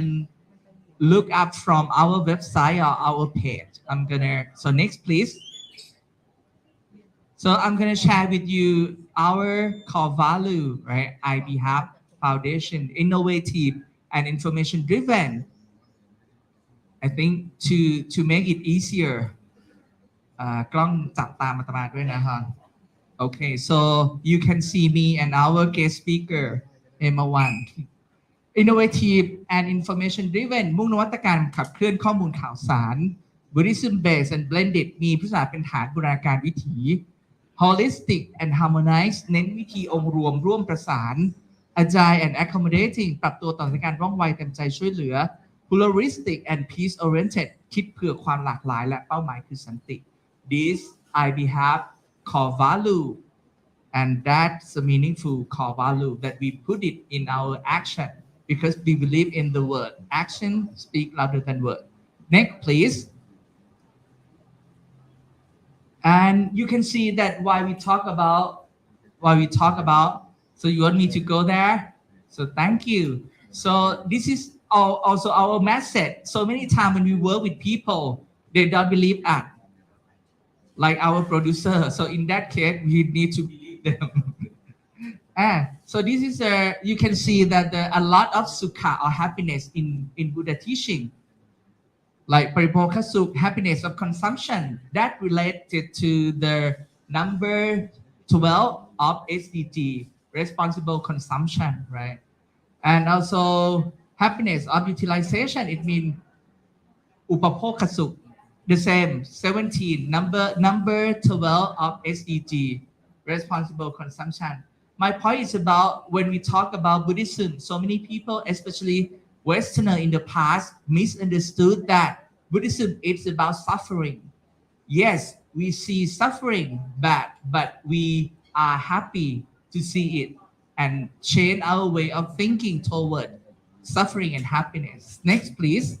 look up from our website or our page so next please so I'm gonna share with you our core value right IBHAP Foundation innovative and information driven I think to make it easier กล้องจับตามอาตมาด้วยนะฮะ okay so you can see me and our guest speaker Emma1 innovative and information driven มุ่งนวัตกรรมขับเคลื่อนข้อมูลข่าวสาร Buddhism based and blended มีพุทธศาสนาเป็นฐานบูรณาการวิถี holistic and harmonized เน้นวิธีองค์รวมร่วมประสาน agile and accommodating ปรับตัวต่อสถานการณ์ว่องไวเต็มใจช่วยเหลือ pluralistic and peace oriented คิดเผื่อความหลากหลายและเป้าหมายคือสันติ this IBHAP core value and that's a meaningful core value that we put it in our action because we believe in the word action speak louder than word next please and you can see that why we talk about so you want me to go there so thank you so this is also our message so many times when we work with people they don't believe us like our producer so in that case we need to believe them so this is you can see that there are a lot of sukha or happiness in Buddha teaching like paripokha sukha happiness of consumption that related to the number 12 of SDG responsible consumption right and also happiness of utilization it means upapokha sukha the same 17 number 12 of SDG responsible consumption my point is about when we talk about Buddhism so many people especially Westerner in the past misunderstood that Buddhism is about suffering yes we see suffering but we are happy to see it and change our way of thinking toward suffering and happiness next please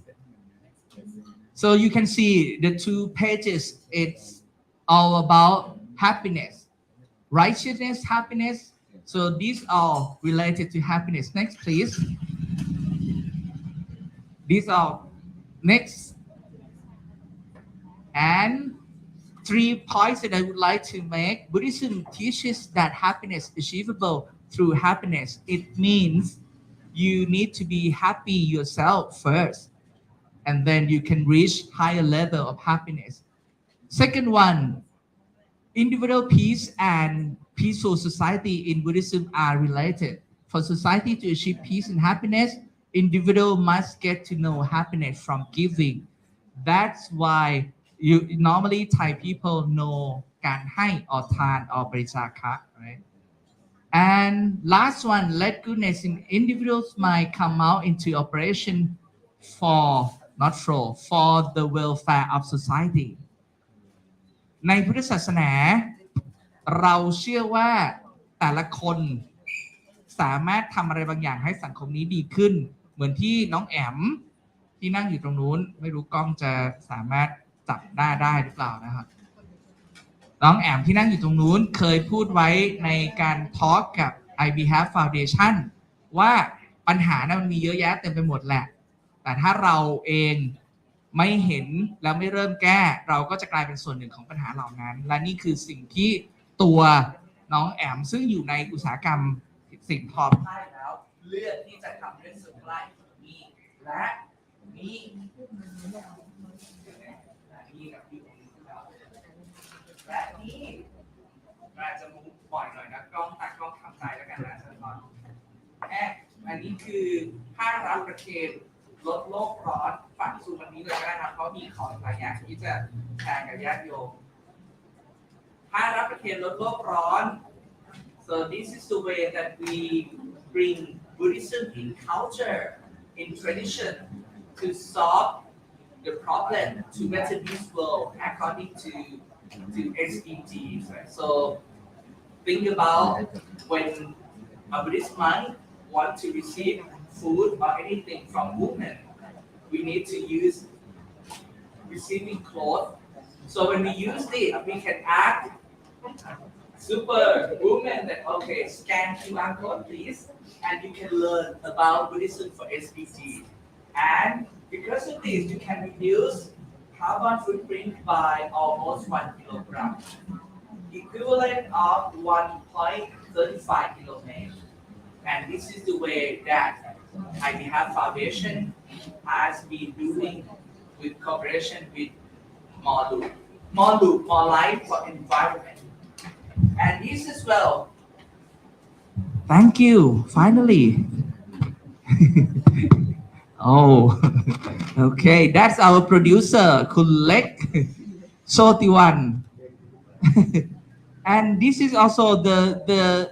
so you can see the 2 pages it's all about happiness righteousness happiness so these are related to happiness next please these are next and 3 points that I would like to make Buddhism teaches that happiness is achievable through happiness it means you need to be happy yourself first and then you can reach higher level of happiness second one individual peace and peaceful society in Buddhism are related For society to achieve peace and happiness, individual must get to know happiness from giving. That's why you normally Thai people know การให้ or ทาน or บริจาคะ right? And last one, let goodness in individuals might come out into operation for the welfare of society. ในพุทธศาสนาเราเชื่อว่าแต่ละคนสามารถทำอะไรบางอย่างให้สังคมนี้ดีขึ้นเหมือนที่น้องแอมที่นั่งอยู่ตรงนู้นไม่รู้กล้องจะสามารถจับหน้าได้หรือเปล่านะครับน้องแอมที่นั่งอยู่ตรงนู้นเคยพูดไว้ในการทอล์กกับ I Behalf Foundation ว่าปัญหานะมันมีเยอะแยะเต็มไปหมดแหละแต่ถ้าเราเองไม่เห็นแล้วไม่เริ่มแก้เราก็จะกลายเป็นส่วนหนึ่งของปัญหาเหล่านั้นและนี่คือสิ่งที่ตัวน้องแอมซึ่งอยู่ในอุตสาหกรรมสิ่งทอผ้าแล้วเลือกที่จะทำเรื่องสุขไล่นี้และนี่และนี่อาจจะมุกบ่อยหน่อยนะกล้องตัดกล้องทำใจแล้วกันนะท่านผู้ชมอันนี้คือผ้ารับประเคนลดโลกร้อนฝั่งสู่วันนี้เลยก็ได้ครับเพราะมีของหลายอย่างที่จะแชร์กับญาติโยมผ้ารับประเคนลดโลกร้อน so this is the way that we bring Buddhism in culture in tradition to solve the problem to better this world according to SDGs. Right? So think about when a Buddhist monk want to receive food or anything from women, we need to use receiving clothes. So when we use it, we can act super woman that okay, scan QR code please, and you can learn about Buddhism for SDG. And because of this, you can reduce carbon footprint by almost 1 kilogram, equivalent of 1.35 kilometers. And this is the way that I Behalf Foundation has been doing with cooperation with more life for environment. And this as well. Thank you. Finally. Oh, okay. That's our producer, Kulek Sotiwan. And this is also the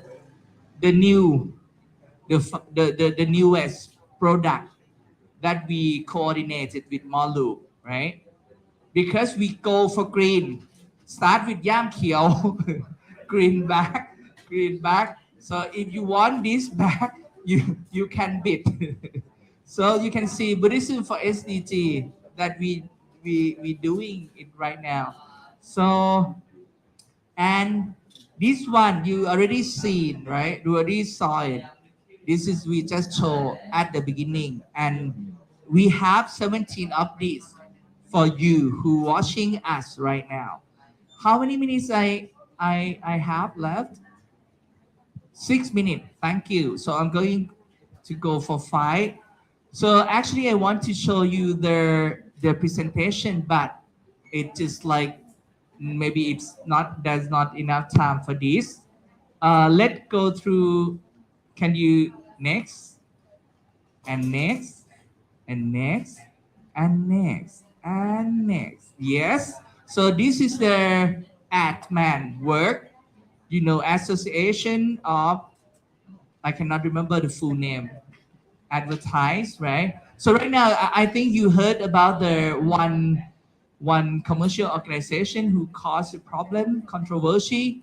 newest product that we coordinated with Molu, right? Because we go for green. Start with Yam Kiao, green back. So if you want this back, you can bid. So you can see Buddhism for SDG that we doing it right now. So and this one you already seen, right? You already saw it. This is we just show at the beginning, and we have 17 of these for you who watching us right now. How many minutes I have left? 6 minutes. Thank you. So I'm going to go for 5. So actually I want to show you their presentation, but it just like maybe there's not enough time for this. Let's go through. Can you next and next and next and next and next? Yes. So this is the AdMan work, Association of, I cannot remember the full name, advertise, right? So right now, I think you heard about the one commercial organization who caused a problem, controversy.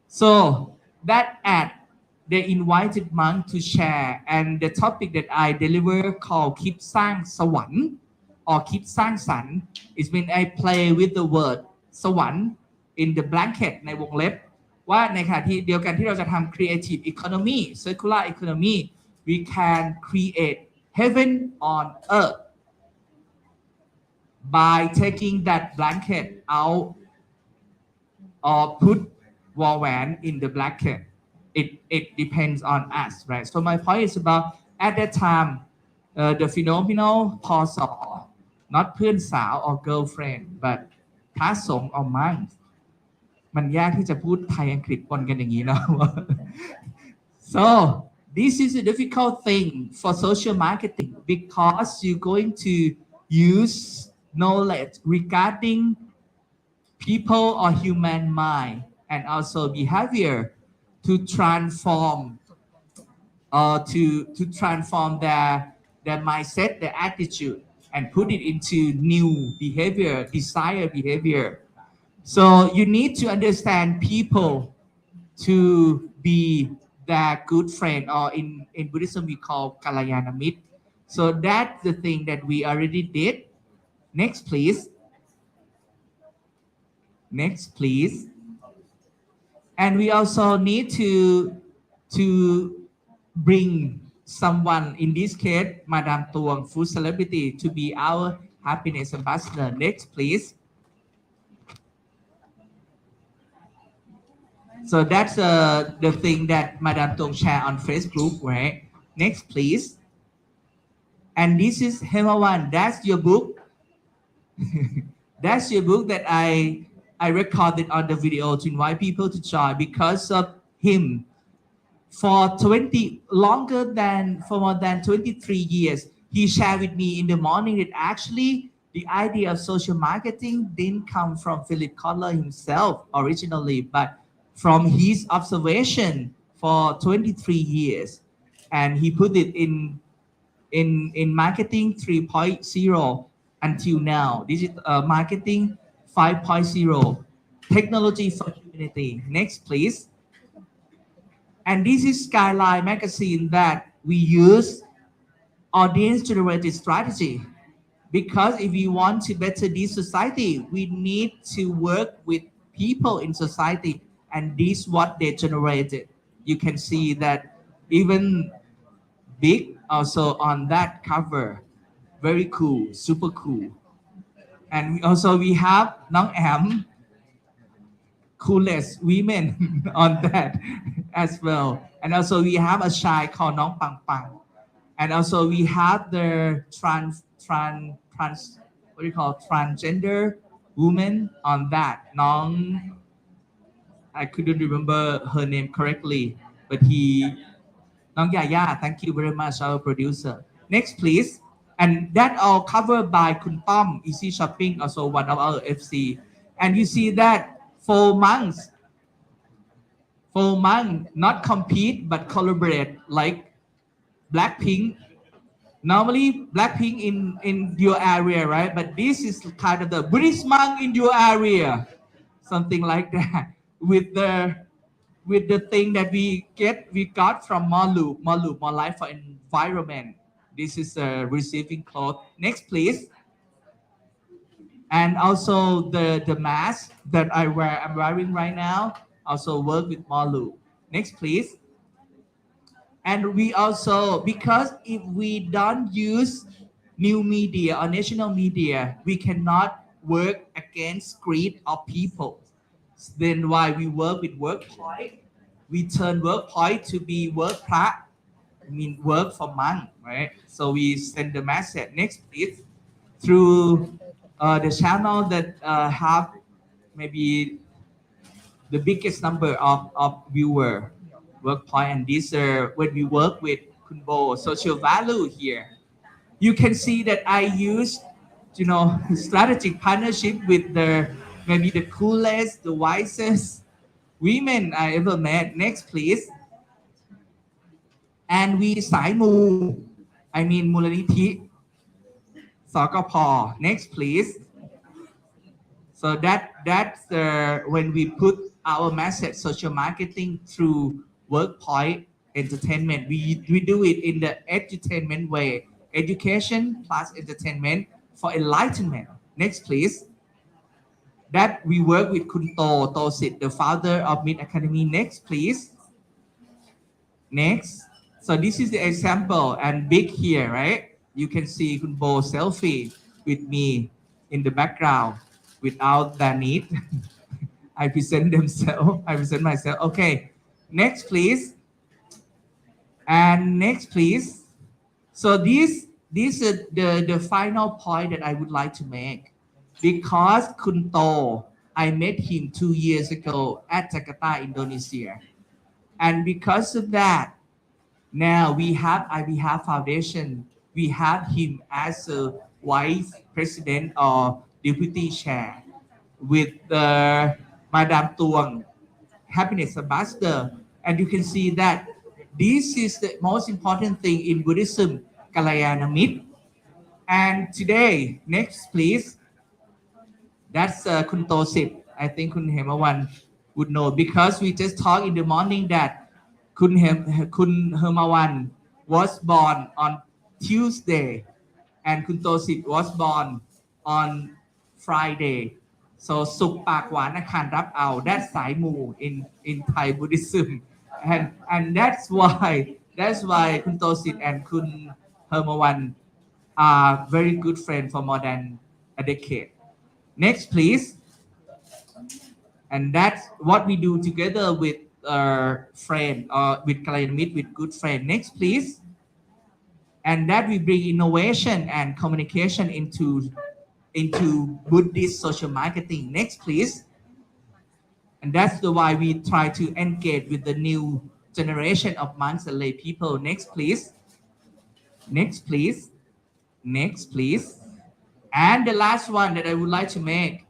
So that ad, they invited monk to share, and the topic that I deliver called คิดสร้างสวรรค์ or คิดสร้างสรรค์ is when I play with the word สวรรค์ in the blanket ในวงเล็บว่าในขณะที่เดียวกันที่เราจะทำ creative economy circular economy we can create heaven on earth by taking that blanket out or put wallแหวน in the blanket. It depends on us, right? So my point is about at that time the phenomenal พศ not เพื่อนสาว or girlfriend but พระสงฆ์ or monk มันยากที่จะพูดไทยอังกฤษปนกันอย่างนี้เนาะ So this is a difficult thing for social marketing because you're going to use knowledge regarding people or human mind and also behavior to transform to transform their mindset, their attitude, and put it into new behavior, desired behavior. So you need to understand people to be their good friend, or in Buddhism we call Kalayana Mit. So that's the thing that we already did. Next, please. Next, please. And we also need to bring someone, in this case, Madame Tuong, food celebrity, to be our happiness ambassador. Next, please. So that's the thing that Madame Tuong share on Facebook, right? Next, please. And this is Hemawan. That's your book. That's your book that I recorded on the video to invite people to join because of him. For more than 23 years, he shared with me in the morning that actually the idea of social marketing didn't come from Philip Kotler himself originally, but from his observation for 23 years. And he put it in marketing 3.0 until now. This is marketing 5.0, technology for humanity. Next, please. And this is Skyline magazine that we use audience generated strategy. Because if we want to better this society, we need to work with people in society, and this is what they generated. You can see that even big also on that cover. Very cool, super cool. And also we have Nong Am, coolest women on that as well. And also we have a shy called Nong Pang Pang. And also we have the what do you call, transgender woman on that. Nong, I couldn't remember her name correctly, but Nong Yaya, thank you very much, our producer. Next, please. And that all covered by Kun Tom, Easy Shopping, also one of our FC. And you see that 4 months, not compete, but collaborate like Blackpink. Normally, Blackpink in your area, right? But this is kind of the Buddhist monk in your area. Something like that. With the thing that we got from Malu, more life for environment. This is receiving cloth. Next, please. And also the mask that I'm wearing right now, also work with Malu. Next, please. And we also, because if we don't use new media or national media, we cannot work against greed of people. Then why we work with workpoint, we turn workpoint to be work for month, right? So we send the message. Next, please. Through the channel that have maybe the biggest number of viewer, workpoint, and these are when we work with Kunbo social value here. You can see that I use, strategic partnership with maybe the coolest, the wisest women I ever met. Next, please. And we สายมู I mean มูลนิธิ สกพ. Next, please. So that's when we put our message social marketing through workpoint entertainment. We do it in the edutainment way. Education plus entertainment for enlightenment. Next, please. That we work with Kun Tosit, the founder of Mid Academy. Next, please. Next. So this is the example, and big here, right? You can see Kun Bo selfie with me in the background without that need. I present myself. Okay. Next, please. And next, please. So this is the final point that I would like to make. Because Kun To, I met him 2 years ago at Jakarta, Indonesia. And because of that, Now we have IBHF Foundation. We have him as a vice president or deputy chair with Madame Tuang, happiness ambassador. And you can see that this is the most important thing in Buddhism, Kalyana Mitt. And today, next please, that's Kun Tosit. I think Kun Hemawan would know because we just talked in the morning that Kun Hemawan was born on Tuesday and Kun Tosit was born on Friday. So สุกปากหวานอาคารรับเอา that's สายมู in Thai Buddhism and that's why Kun Tosit and Kun Hemawan are very good friends for more than a decade. Next, please. And that's what we do together with our friend or with Kalyana with good friend. Next, please. And that we bring innovation and communication into Buddhist social marketing. Next, please. And that's the why we try to engage with the new generation of monks and lay people. Next, please. Next, please. Next, please. And the last one that I would like to make,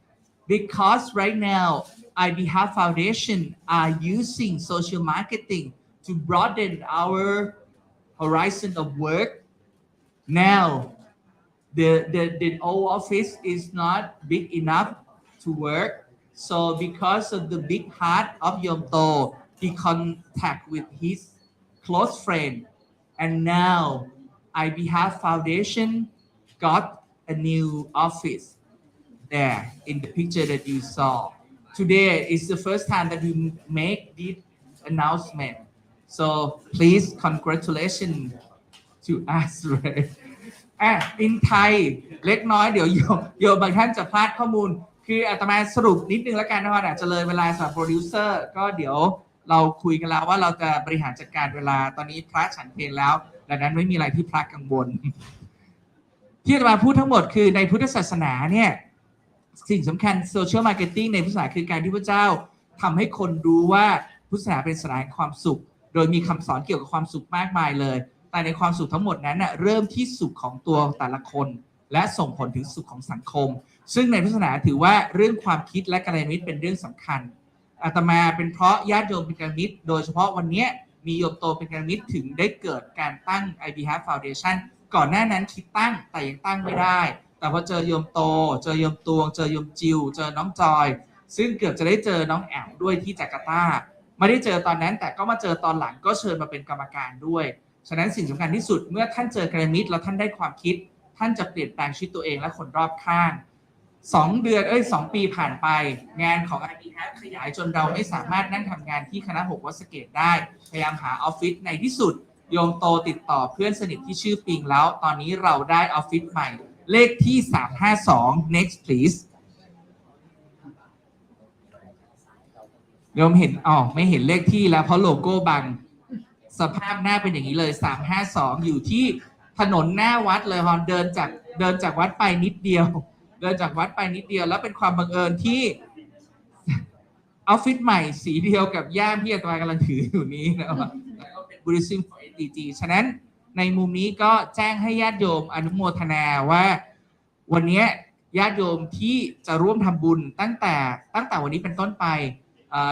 because right now IBHF Foundation are using social marketing to broaden our horizon of work. Now, the old office is not big enough to work. So because of the big heart of Yom To, he contact with his close friend. And now IBHF Foundation got a new office there in the picture that you saw. Today is the first time that we make this announcement. So please congratulations to us. In Thai เล็กน้อยเดี๋ยวโยมบางท่านจะพลาดข้อมูลคืออาตมาสรุปนิดนึงแล้วกันนะครับอาจจะเลยเวลาสำหรับโปรดิวเซอร์ก็เดี๋ยวเราคุยกันแล้วว่าเราจะบริหารจัดการเวลาตอนนี้พระฉันเพลแล้วดังนั้นไม่มีอะไรที่พระกังวลที่อาตมาพูดทั้งหมดคือในพุทธศาสนาเนี่ยสิ่งสำคัญโซเชียลมาร์เก็ตติ้งในพุทธศาสนาคือการที่พระเจ้าทำให้คนรู้ว่าพุทธศาสนาเป็นศาสนาแห่งความสุขโดยมีคำสอนเกี่ยวกับความสุขมากมายเลยแต่ในความสุขทั้งหมดนั้นเริ่มที่สุขของตัวแต่ละคนและส่งผลถึงสุขของสังคมซึ่งในพุทธศาสนาถือว่าเรื่องความคิดและกัลยาณมิตรเป็นเรื่องสำคัญอาตมาเป็นเพราะญาติโยมเป็นกัลยาณมิตรโดยเฉพาะวันนี้มีโยมโตเป็นกัลยาณมิตรถึงได้เกิดการตั้ง IBHF Foundation ก่อนหน้านั้นคิดตั้งแต่ยังตั้งไม่ได้แต่พอเจอโยมโตเจอโยมตวงเจอโยมจิวเจอน้องจอยซึ่งเกือบจะได้เจอน้องแอลด้วยที่จาการ์ตาไม่ได้เจอตอนนั้นแต่ก็มาเจอตอนหลังก็เชิญมาเป็นกรรมการด้วยฉะนั้นสิ่งสำคัญที่สุดเมื่อท่านเจอกัลยาณมิตรแล้วท่านได้ความคิดท่านจะเปลี่ยนแปลงชีวิตตัวเองและคนรอบข้าง2 ปีผ่านไปงานของ IBHF ขยายจนเราไม่สามารถนั่งทำงานที่คณะ6 วัดสะเกษได้พยายามหาออฟฟิศในที่สุดโยมโตติดต่อเพื่อนสนิทที่ชื่อปิงแล้วตอนนี้เราได้ออฟฟิศใหม่เลขที่352 next please โยมเห็นไม่เห็นเลขที่แล้วเพราะโลโก้บังสภาพหน้าเป็นอย่างนี้เลย352อยู่ที่ถนนหน้าวัดเลยฮอนเดินจากวัดไปนิดเดียวแล้วเป็นความบังเอิญที่ออฟฟิศใหม่สีเดียวกับย่ามที่อาตมากำลังถืออยู่นี้นะครับแล้วก็เป็น Buddhism for SDG ฉะนั้นในมุมนี้ก็แจ้งให้ญาติโยมอนุโมทนาว่าวันนี้ญาติโยมที่จะร่วมทำบุญตั้งแต่วันนี้เป็นต้นไป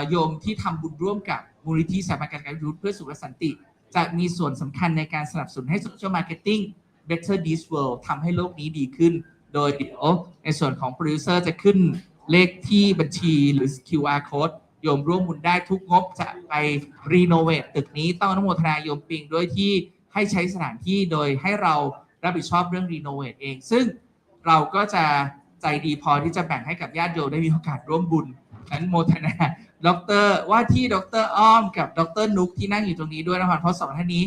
โยมที่ทำบุญร่วมกับมูลนิธิสถาบันการยุทธเพื่อสุขและสันติจะมีส่วนสำคัญในการสนับสนุนให้ Social Marketing Better This World ทำให้โลกนี้ดีขึ้นโดยเดี๋ยวในส่วนของโปรดิวเซอร์จะขึ้นเลขที่บัญชีหรือ QR Code โยมร่วมบุญได้ทุกงบจะไปรีโนเวทตึกนี้ต้องอนุโมทนาโยมปิงด้วยที่ให้ใช้สถานที่โดยให้เรารับผิดชอบเรื่องรีโนเวทเองซึ่งเราก็จะใจดีพอที่จะแบ่งให้กับญาติโยมได้มีโอกาสร่วมบุญนั้นโมทนาดร.ว่าที่ดร.อ้อมกับดร.นุกที่นั่งอยู่ตรงนี้ด้วยนะครับเพราะสองท่านนี้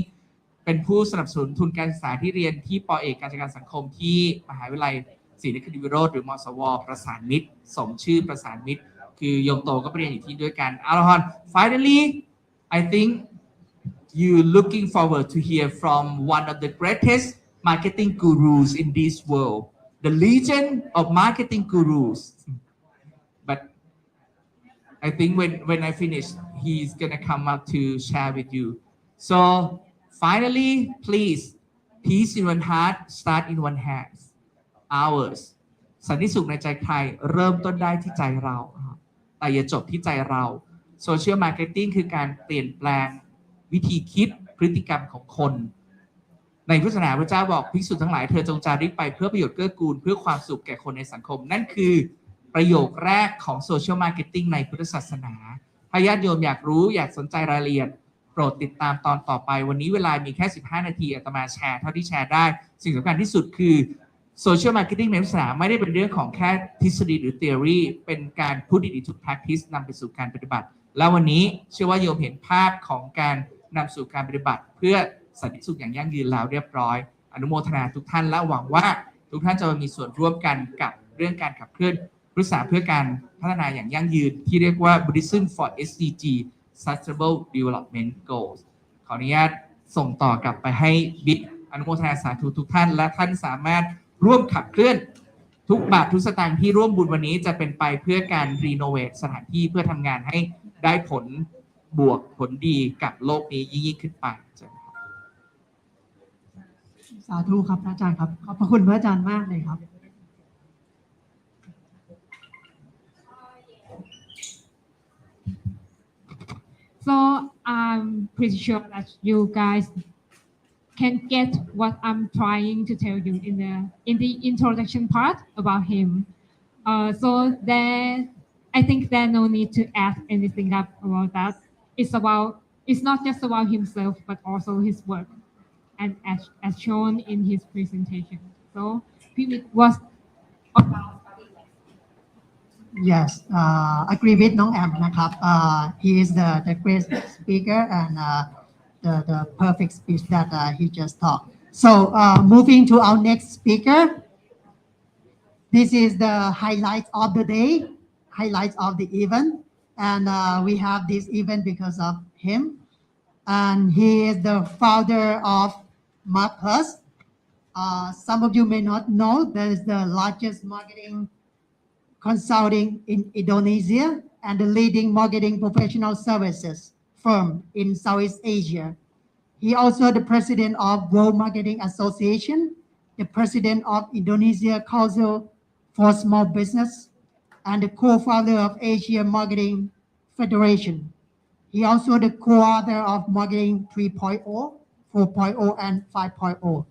เป็นผู้สนับสนุนทุนการศึกษาที่เรียนที่ป.เอกการจัดการสังคมที่มหาวิทยาลัยศรีนครินทรวิโรธหรือมศว.ประสานมิตรสมชื่อประสานมิตรคือโยมโตก็ไปเรียนอยู่ที่ด้วยกันอาลฮอน finally I think you looking forward to hear from one of the greatest marketing gurus in this world the legend of marketing gurus but I think when I finish he's gonna come up to share with you so Finally, please, peace in one heart, start in one hand. Ours. สันติสุขในใจใครเริ่มต้นได้ที่ใจเราแต่อย่าจบที่ใจเรา Social Marketing คือการเปลี่ยนแปลงวิธีคิดพฤติกรรมของคน ในพุทธศาสนาพระเจ้าบอกภิกษุทั้งหลายเธอจงจาริกไปเพื่อประโยชน์เกื้อกูลเพื่อความสุขแก่คนในสังคม นั่นคือประโยคแรกของ Social Marketing ในพุทธศาสนาถ้าญาติโยมอยากรู้อยากสนใจรายละเอียดโปรดติดตามตอนต่อไปวันนี้เวลามีแค่15นาทีอาตมาแชร์เท่าที่แชร์ได้สิ่งสำคัญที่สุดคือ Social Marketing ในพุทธศาสนาไม่ได้เป็นเรื่องของแค่ทฤษฎีหรือ theory เป็นการ put it into practice นำไปสู่การปฏิบัติแล้ววันนี้เชื่อว่าโยมเห็นภาพของการนำสู่การปฏิบัติเพื่อสันติสุขอย่างยั่งยืนแล้วเรียบร้อยอนุโมทนาทุกท่านและหวังว่าทุกท่านจะมีส่วนร่วมกันกับเรื่องการขับเคลื่อนพุทธศาสนาเพื่อการพัฒนาอย่างยั่งยืนที่เรียกว่า Buddhism for SDG Sustainable Development Goals ขออนุญาตส่งต่อกลับไปให้บิ๊กอนุโมทนาสาธุทุกท่านและท่านสามารถร่วมขับเคลื่อนทุกบาททุกสตางค์ที่ร่วมบุญวันนี้จะเป็นไปเพื่อการรีโนเวทสถานที่เพื่อทำงานให้ได้ผลบวกผลดีกับโลกนี้ยิ่งขึ้นไปสาธุครับพระอาจารย์ครับขอบพระคุณพระอาจารย์มากเลยครับ So I'm pretty sure that you guys can get what I'm trying to tell you in the introduction part about him. So there, I think there's no need to add anything up about that. It's not just about himself, but also his work, and as shown in his presentation. So it was about. Yes, agree with น้องแอมนะครับ he is the great speaker and the perfect speech that he just talked. So moving to our next speaker, this is the highlight of the day, highlights of the event, and we have this event because of him, and he is the founder of Marcus. Some of you may not know that is the largest marketing consulting in Indonesia and the leading marketing professional services firm in Southeast Asia. He also the president of World Marketing Association, the president of Indonesia Council for Small Business, and the co-founder of Asia Marketing Federation. He also the co-author of Marketing 3.0, 4.0, and 5.0,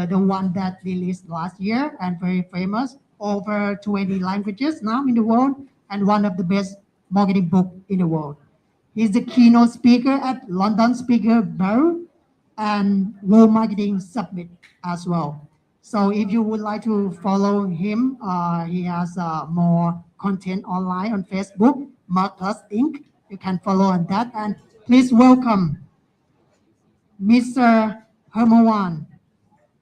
the one that released last year and very famous. Over 20 languages now in the world, and one of the best marketing book in the world. He's the keynote speaker at London Speaker Bureau and World Marketing Summit as well. So if you would like to follow him, he has more content online on Facebook, Marcus Inc. You can follow on that. And please welcome Mr. Hermawan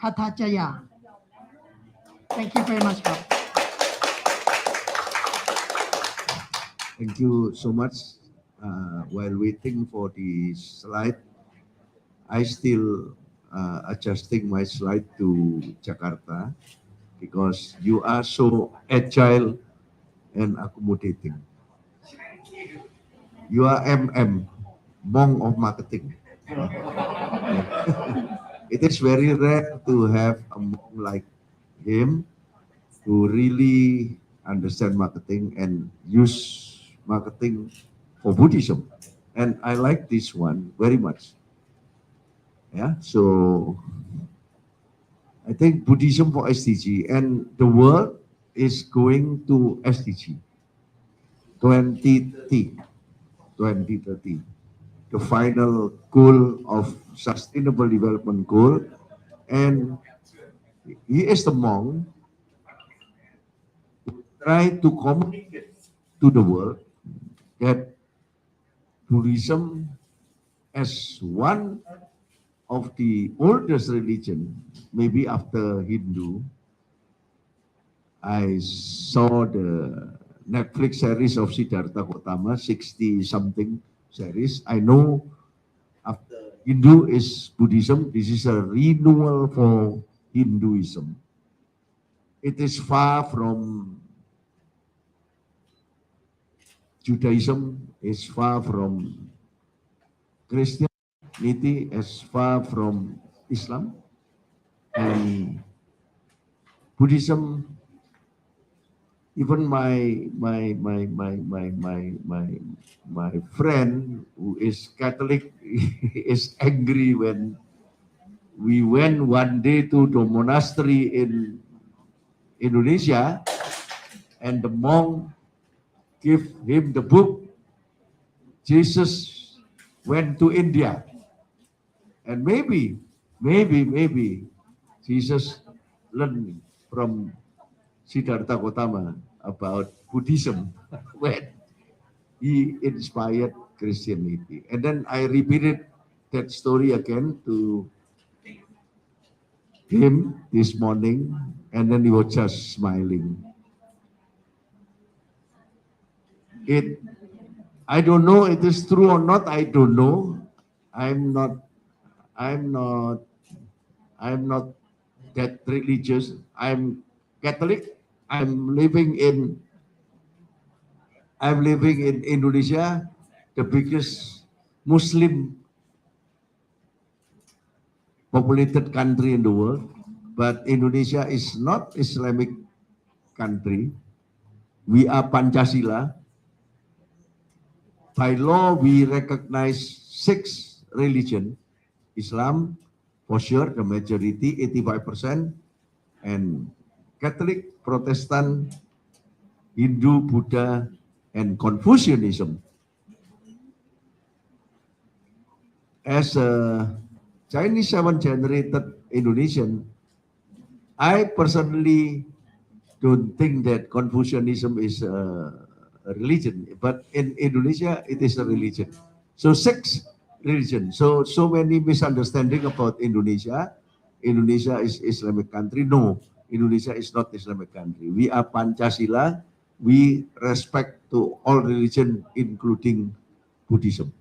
Katajaya. Thank you very much. Thank you so much. While waiting for the slide, I still adjusting my slide to Jakarta because you are so agile and accommodating. You are monk of marketing. It is very rare to have a monk like him to really understand marketing and use marketing for Buddhism. And I like this one very much. Yeah, so I think Buddhism for SDG, and the world is going to SDG 2030, the final goal of sustainable development goal. And he is the monk who try to communicate to the world that Buddhism, as one of the oldest religion, maybe after Hindu. I saw the Netflix series of Siddhartha Gautama, 60-something series. I know after Hindu is Buddhism, this is a renewal for Hinduism. It is far from Judaism, is far from Christian. Christianity as far from Islam, and Buddhism. Even my friend who is Catholic is angry when we went one day to the monastery in Indonesia, and the monk gave him the book. Jesus went to India, and maybe Jesus learned from Siddhartha Gautama about Buddhism when he inspired Christianity. And then I repeated that story again to him this morning, and then he was just smiling. I don't know it is true or not. I don't know. I'm not that religious. I'm Catholic. I'm living in Indonesia, the biggest Muslim populated country in the world. But Indonesia is not Islamic country. We are Pancasila. By law, we recognize 6 religions. Islam, for sure, the majority, 85%, and Catholic, Protestant, Hindu, Buddha, and Confucianism. As a Chinese 7th-generated Indonesian, I personally don't think that Confucianism is a religion, but in Indonesia, it is a religion. So 6 religions. So many misunderstanding about Indonesia. Indonesia is Islamic country. No, Indonesia is not Islamic country. We are Pancasila. We respect to all religion, including Buddhism.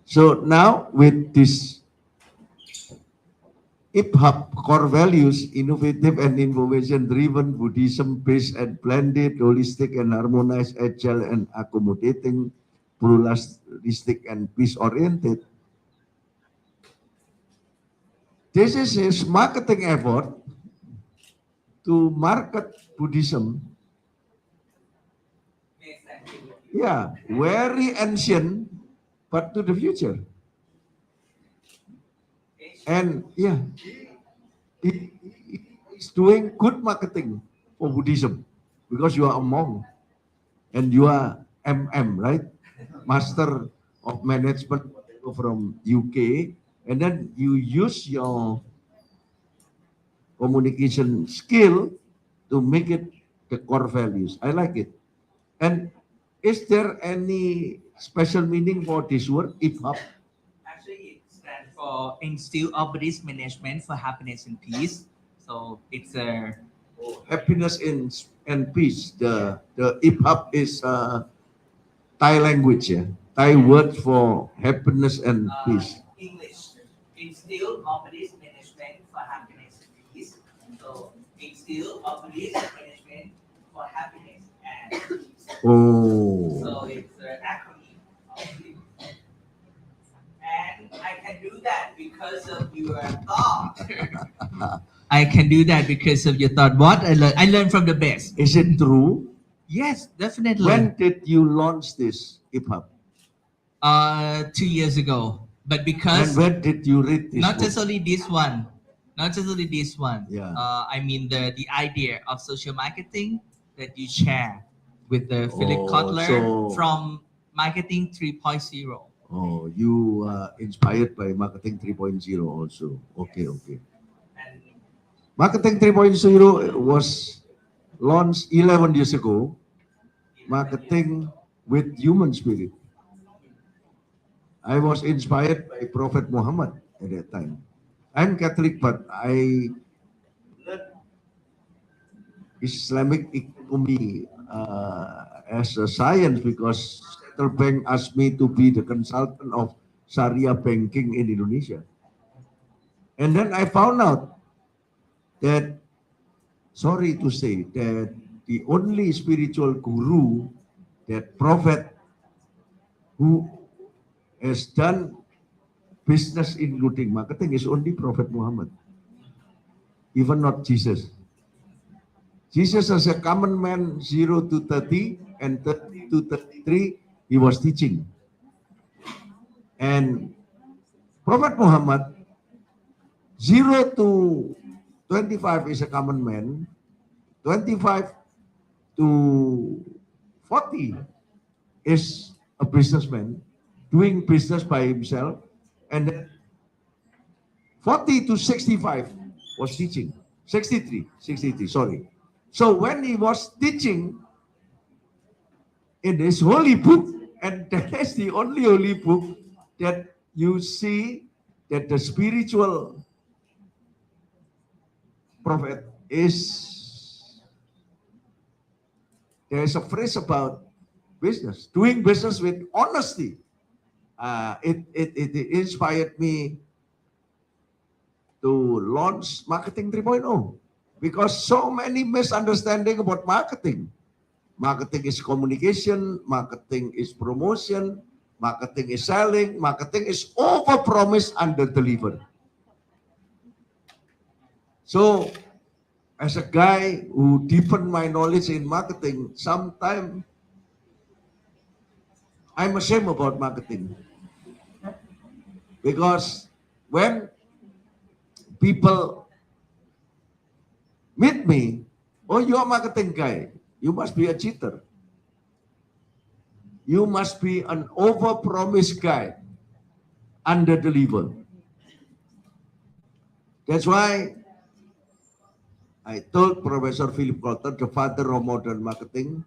So now with this IPHAP core values, innovative and information-driven Buddhism based and blended, holistic and harmonized, agile and accommodating, pluralistic and peace-oriented. This is his marketing effort to market Buddhism. Yeah, very ancient, but to the future. And yeah, he's doing good marketing for Buddhism because you are a monk and you are MM, right? Master of Management from UK, and then you use your communication skill to make it the core values. I like it. And is there any special meaning for this word, IPHAP? Actually, it stands for Institute of Buddhist Management for Happiness and Peace. So it's a Happiness and peace. The IPHAP is Thai language, yeah. Thai word for happiness and peace. English. Institute of Buddhist Management for Happiness and Peace. So Institute of Buddhist Management for Happiness and Peace. Oh. So it's an acronym of it. And I can do that because of your thought. I can do that because of your thought. What I learned from the best. Is it true? Yes, definitely. When did you launch this IPHAP? 2 years ago. But because And when did you read this not book? just only this one, not just only this one. Yeah. I mean the idea of social marketing that you share with the Philip Oh, Kotler so- from Marketing 3.0. Oh, you are inspired by Marketing 3.0 also. Okay, okay. And Marketing 3.0 was launched 11 years ago. Marketing with human spirit. I was inspired by Prophet Muhammad at that time. I'm Catholic, but I learned Islamic economy as a science because Central Bank asked me to be the consultant of Sharia banking in Indonesia. And then I found out that, sorry to say, that the only spiritual guru, that prophet who has done business including marketing is only Prophet Muhammad, even not Jesus. Jesus as a common man, 0 to 30 and 30 to 33, he was teaching. And Prophet Muhammad, 0 to 25 is a common man, 25 to 40 is a businessman doing business by himself, and then 40 to 65 was teaching. 63, sorry. So when he was teaching in his holy book, and that is the only holy book that you see that the spiritual prophet is, there is a phrase about business, doing business with honesty. It inspired me to launch Marketing 3.0 because so many misunderstanding about marketing. Marketing is communication, marketing is promotion, marketing is selling, marketing is over-promise, under-deliver. So, as a guy who deepened my knowledge in marketing, sometimes I'm ashamed about marketing. Because when people meet me, oh, you're a marketing guy, you must be a cheater. You must be an over-promise guy, under-deliver. That's why I told Professor Philip Kotler, the father of modern marketing,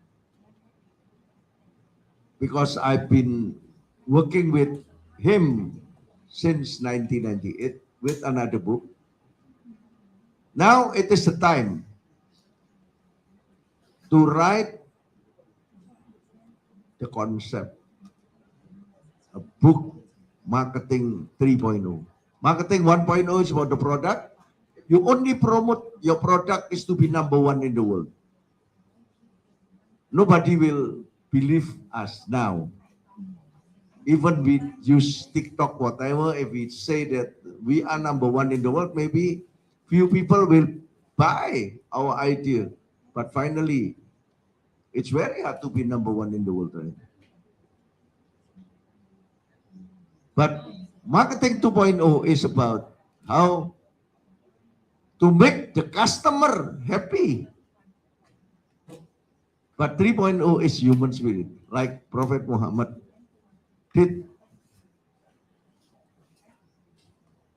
because I've been working with him since 1998 with another book. Now it is the time to write the concept, a book, Marketing 3.0. Marketing 1.0 is about the product. You only promote your product is to be number one in the world. Nobody will believe us now. Even we use TikTok, whatever, if we say that we are number one in the world, maybe few people will buy our idea. But finally, it's very hard to be number one in the world. Right? But Marketing 2.0 is about how to make the customer happy. But 3.0 is human spirit, like Prophet Muhammad did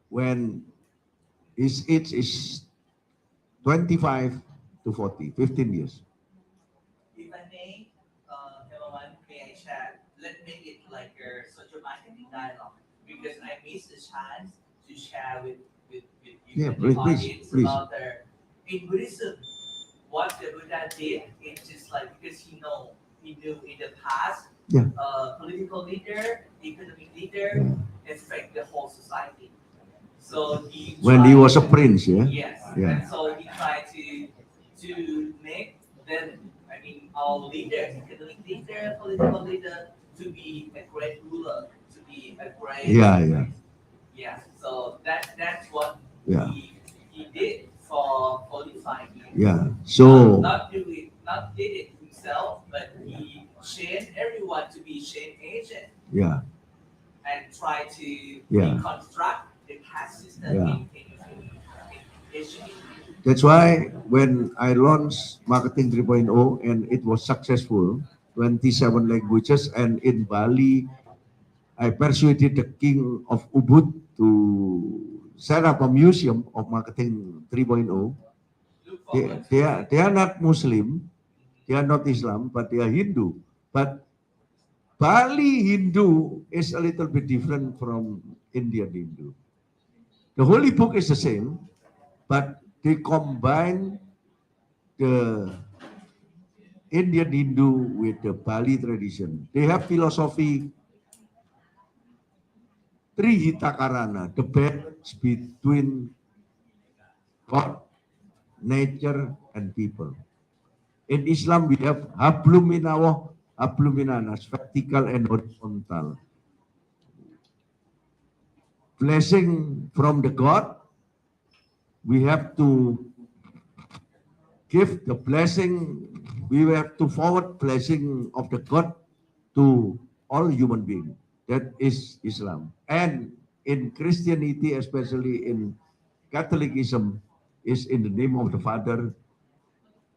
when his age is 25 to 40, 15 years. If I may, everyone, may I share? Let's make it like a social marketing dialogue because I missed the chance to share with you Yeah, and please, the please, audience please. about in Buddhism, what the Buddha did. It's just like because he knew in the past, Yeah. Political leader, economic leader, affect the whole society. So When he was a prince, yeah? Yes. Yeah. And so he tried to make them, I mean, our leader, economic leader, political leader, to be a great ruler, to be a great. Yeah. Yeah. So that's what Yeah. he did for 45 years. Yeah. So Not did it himself, but he trained everyone to be change agent yeah. and try to Yeah. reconstruct the caste system Yeah. in Asia. That's why when I launched Marketing 3.0 and it was successful, 27 languages, and in Bali, I persuaded the king of Ubud to set up a museum of Marketing 3.0. They are not Muslim, they are not Islam, but they are Hindu. But Bali Hindu is a little bit different from Indian Hindu. The holy book is the same, but they combine the Indian Hindu with the Bali tradition. They have philosophy Trihitakarana, the balance between God, nature, and people. In Islam, we have hablum minallah, hablum minanas, vertical and horizontal. blessing from the God. We have to give the blessing. We have to forward blessing of the God to all human beings. That is Islam. And in Christianity, especially in Catholicism, is in the name of the Father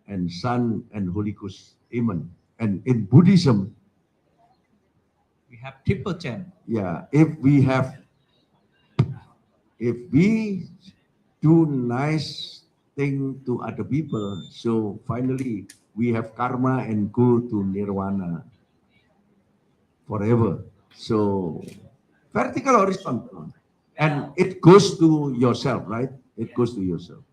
and Son and Holy Ghost. Amen. And in Buddhism, We have triple chain. yeah, if we do nice thing to other people, so finally we have karma and go to nirvana forever. So vertical, horizontal, and it goes to yourself, right? It goes to yourself.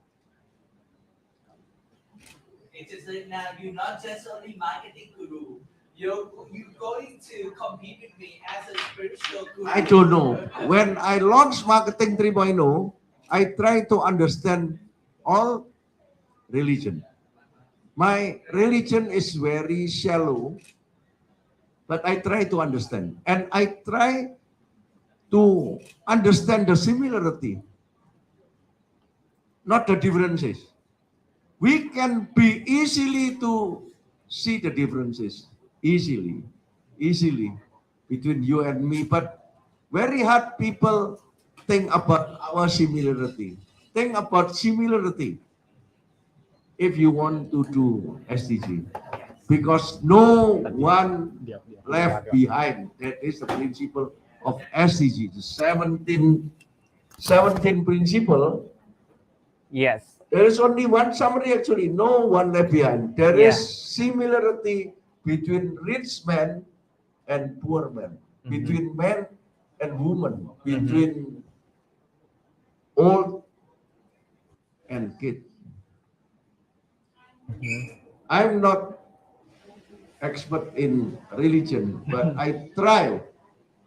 It's just like now you're not just only marketing guru. You're going to compete with me as a spiritual guru. I don't know. When I launched Marketing 3.0, I try to understand all religion. My religion is very shallow, but I try to understand. And I try to understand the similarity, not the differences. We can be easily to see the differences, easily between you and me, but very hard people think about our similarity. Think about similarity if you want to do SDG, because no one left behind. That is the principle of SDG, the 17 principle. Yes. There is only one summary actually, no one left behind. There is similarity between rich man and poor man, between man and woman, between old and kid. I'm not expert in religion, but I try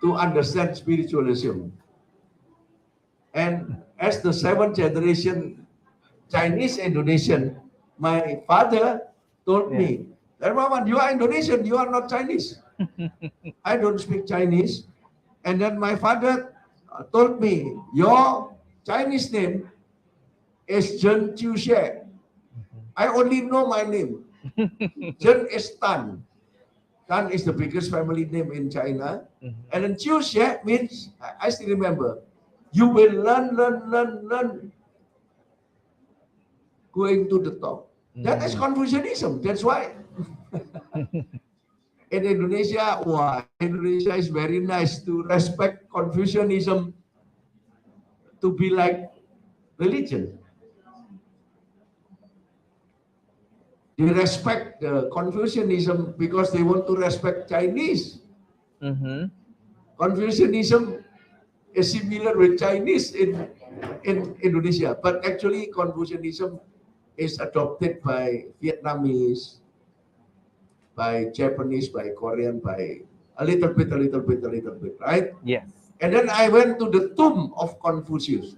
to understand spiritualism. And as the 7th generation Chinese Indonesian, my father told me, Darmawan, you are Indonesian, you are not Chinese. I don't speak Chinese. And then my father told me, your Chinese name is Chen Chiu Xie. I only know my name. Chen is Tan. Tan is the biggest family name in China. And then Chiu Xie means, I still remember, you will learn, going to the top. That is Confucianism. That's why. In Indonesia, Indonesia is very nice to respect Confucianism to be like religion. They respect Confucianism because they want to respect Chinese. Confucianism is similar with Chinese in Indonesia, but actually Confucianism is adopted by Vietnamese, by Japanese, by Korean, by a little bit, right? Yes. And then I went to the tomb of Confucius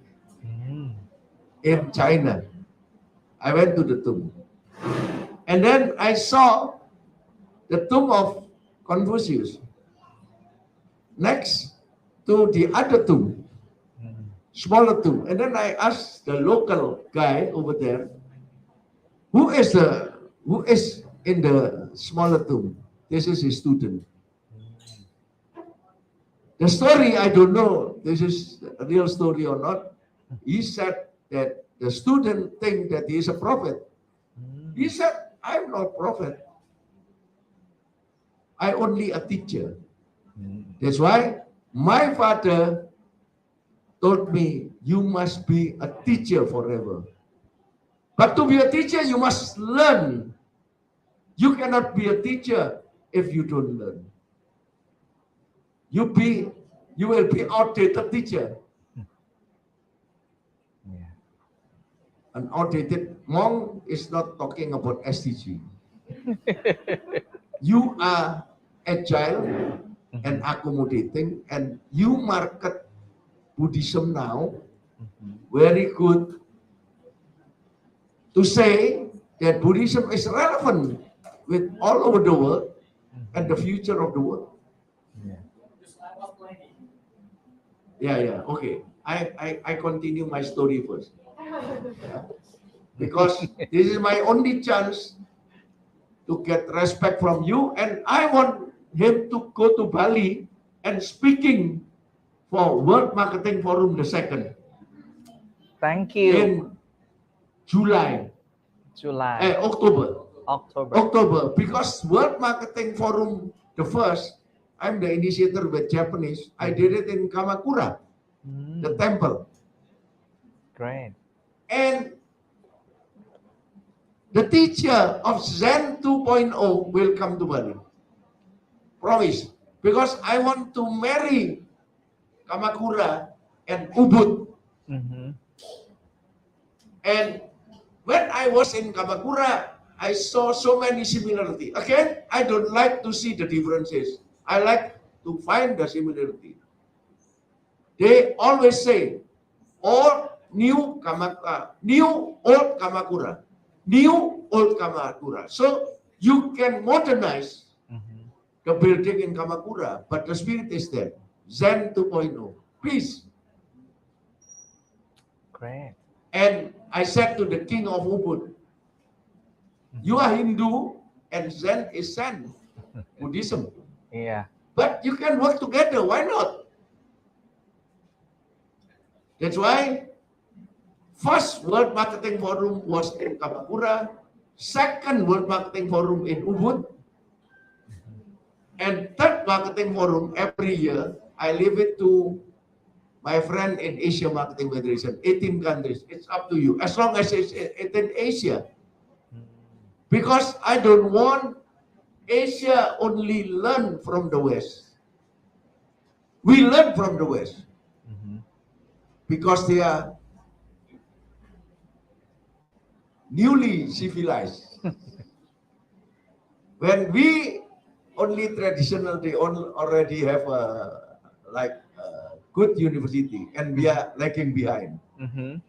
in China. I went to the tomb. And then I saw the tomb of Confucius next to the other tomb, smaller tomb. And then I asked the local guy over there, who is in the smaller tomb? This is his student. The story, I don't know, this is a real story or not. He said that the student think that he is a prophet. He said, I'm not prophet. I only a teacher. That's why my father told me, you must be a teacher forever. But to be a teacher, you must learn. You cannot be a teacher if you don't learn. You will be outdated teacher. An outdated monk is not talking about SDG. You are agile and accommodating, and you market Buddhism now very good to say that Buddhism is relevant with all over the world and the future of the world. Yeah, okay. I continue my story first. Because this is my only chance to get respect from you, and I want him to go to Bali and speaking for World Marketing Forum the second Thank you. in July, July, October, October. because World Marketing Forum the first, I'm the initiator with Japanese. I did it in Kamakura, the temple, Great. and the teacher of Zen 2.0 will come to Bali. Promise. Because I want to marry Kamakura and Ubud. And when I was in Kamakura, I saw so many similarity. Again, I don't like to see the differences. I like to find the similarity. They always say, old, new, old Kamakura. New, old Kamakura. So you can modernize the building in Kamakura, but the spirit is there. Zen 2.0. Please. Great. And I said to the king of Ubud, you are Hindu and Zen is Zen, Buddhism. Yeah. But you can work together. Why not? That's why first World Marketing Forum was in Kamakura, second World Marketing Forum in Ubud, and third Marketing Forum every year. I leave it to my friend in Asia Marketing Federation, 18 countries. It's up to you, as long as it's in Asia. Because I don't want Asia only learn from the West. We learn from the West. Because they are newly civilized. When we only traditional, they already have a good university, and we are lagging behind.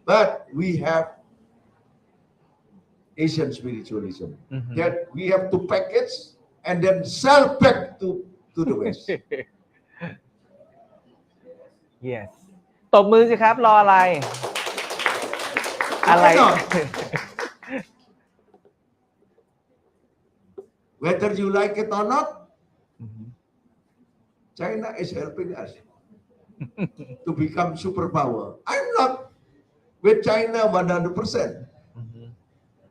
But we have Asian spiritualism that we have to package and then sell back to the West. Yes. ตบมือสิครับ รออะไร อะไร Why not? Whether you like it or not, China is helping us to become superpower. I'm not with China 100%,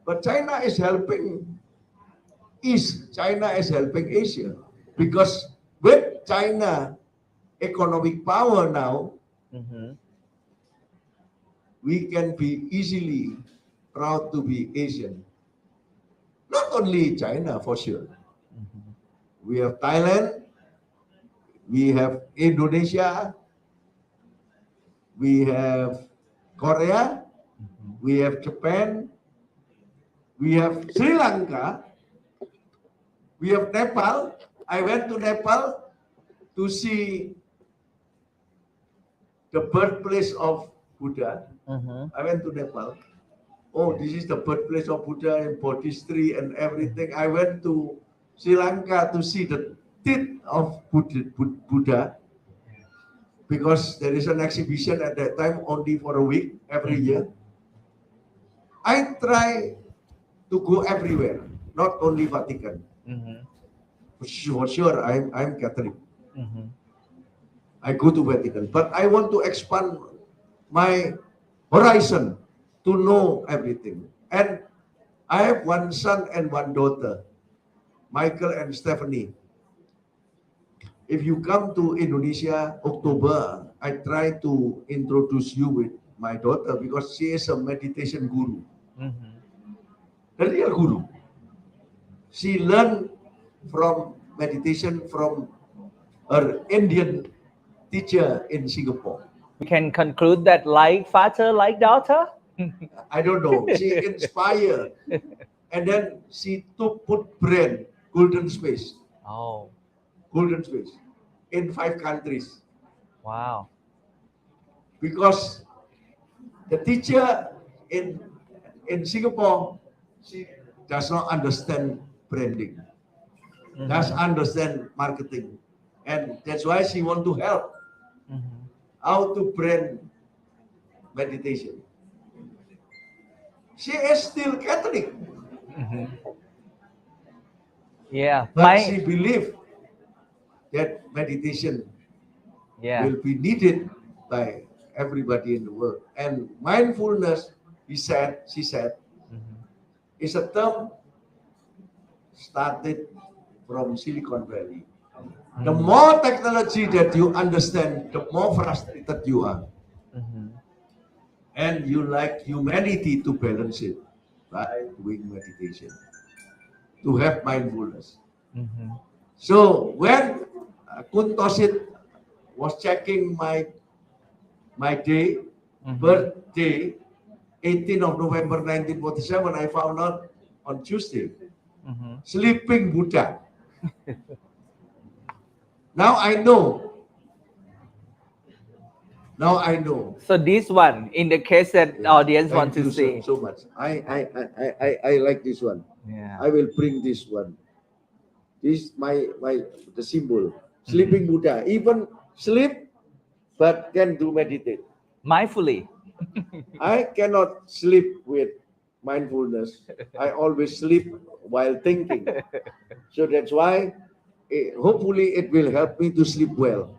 but China is helping East. China is helping Asia, because with China economic power now, we can be easily proud to be Asian. Not only China, for sure. We have Thailand, we have Indonesia, we have Korea, we have Japan, we have Sri Lanka, we have Nepal. I went to Nepal to see the birthplace of Buddha. I went to Nepal. Oh, this is the birthplace of Buddha and Bodhisattva and everything. I went to Sri Lanka to see the teeth of Buddha, because there is an exhibition at that time only for a week every year. I try to go everywhere, not only Vatican. For sure, I'm Catholic. I go to Vatican, but I want to expand my horizon to know everything. And I have one son and one daughter, Michael and Stephanie. If you come to Indonesia, October, I try to introduce you with my daughter, because she is a meditation guru. The real guru. She learned from meditation from her Indian teacher in Singapore. We can conclude that like father, like daughter. I don't know. She inspired, and then she put brand Golden Space. Oh, Golden Space in 5 countries. wow. Because the teacher in Singapore, she does not understand branding, does understand marketing, and that's why she want to help how to brand meditation. She is still Catholic, Yeah. but she believes that meditation Yeah. will be needed by everybody in the world. And mindfulness, she said, is a term started from Silicon Valley. The more technology that you understand, the more frustrated you are. And you like humanity to balance it by doing meditation, to have mindfulness. So when Kun Tosit was checking my day, birthday, 18th of November 1947, I found out on Tuesday, sleeping Buddha. Now I know. So this one, in the case that audience want to see. So much. I like this one. Yeah. I will bring this one. This the symbol. Sleeping Buddha. Even sleep, but can do meditate. Mindfully. I cannot sleep with mindfulness. I always sleep while thinking. So that's why, hopefully, it will help me to sleep well.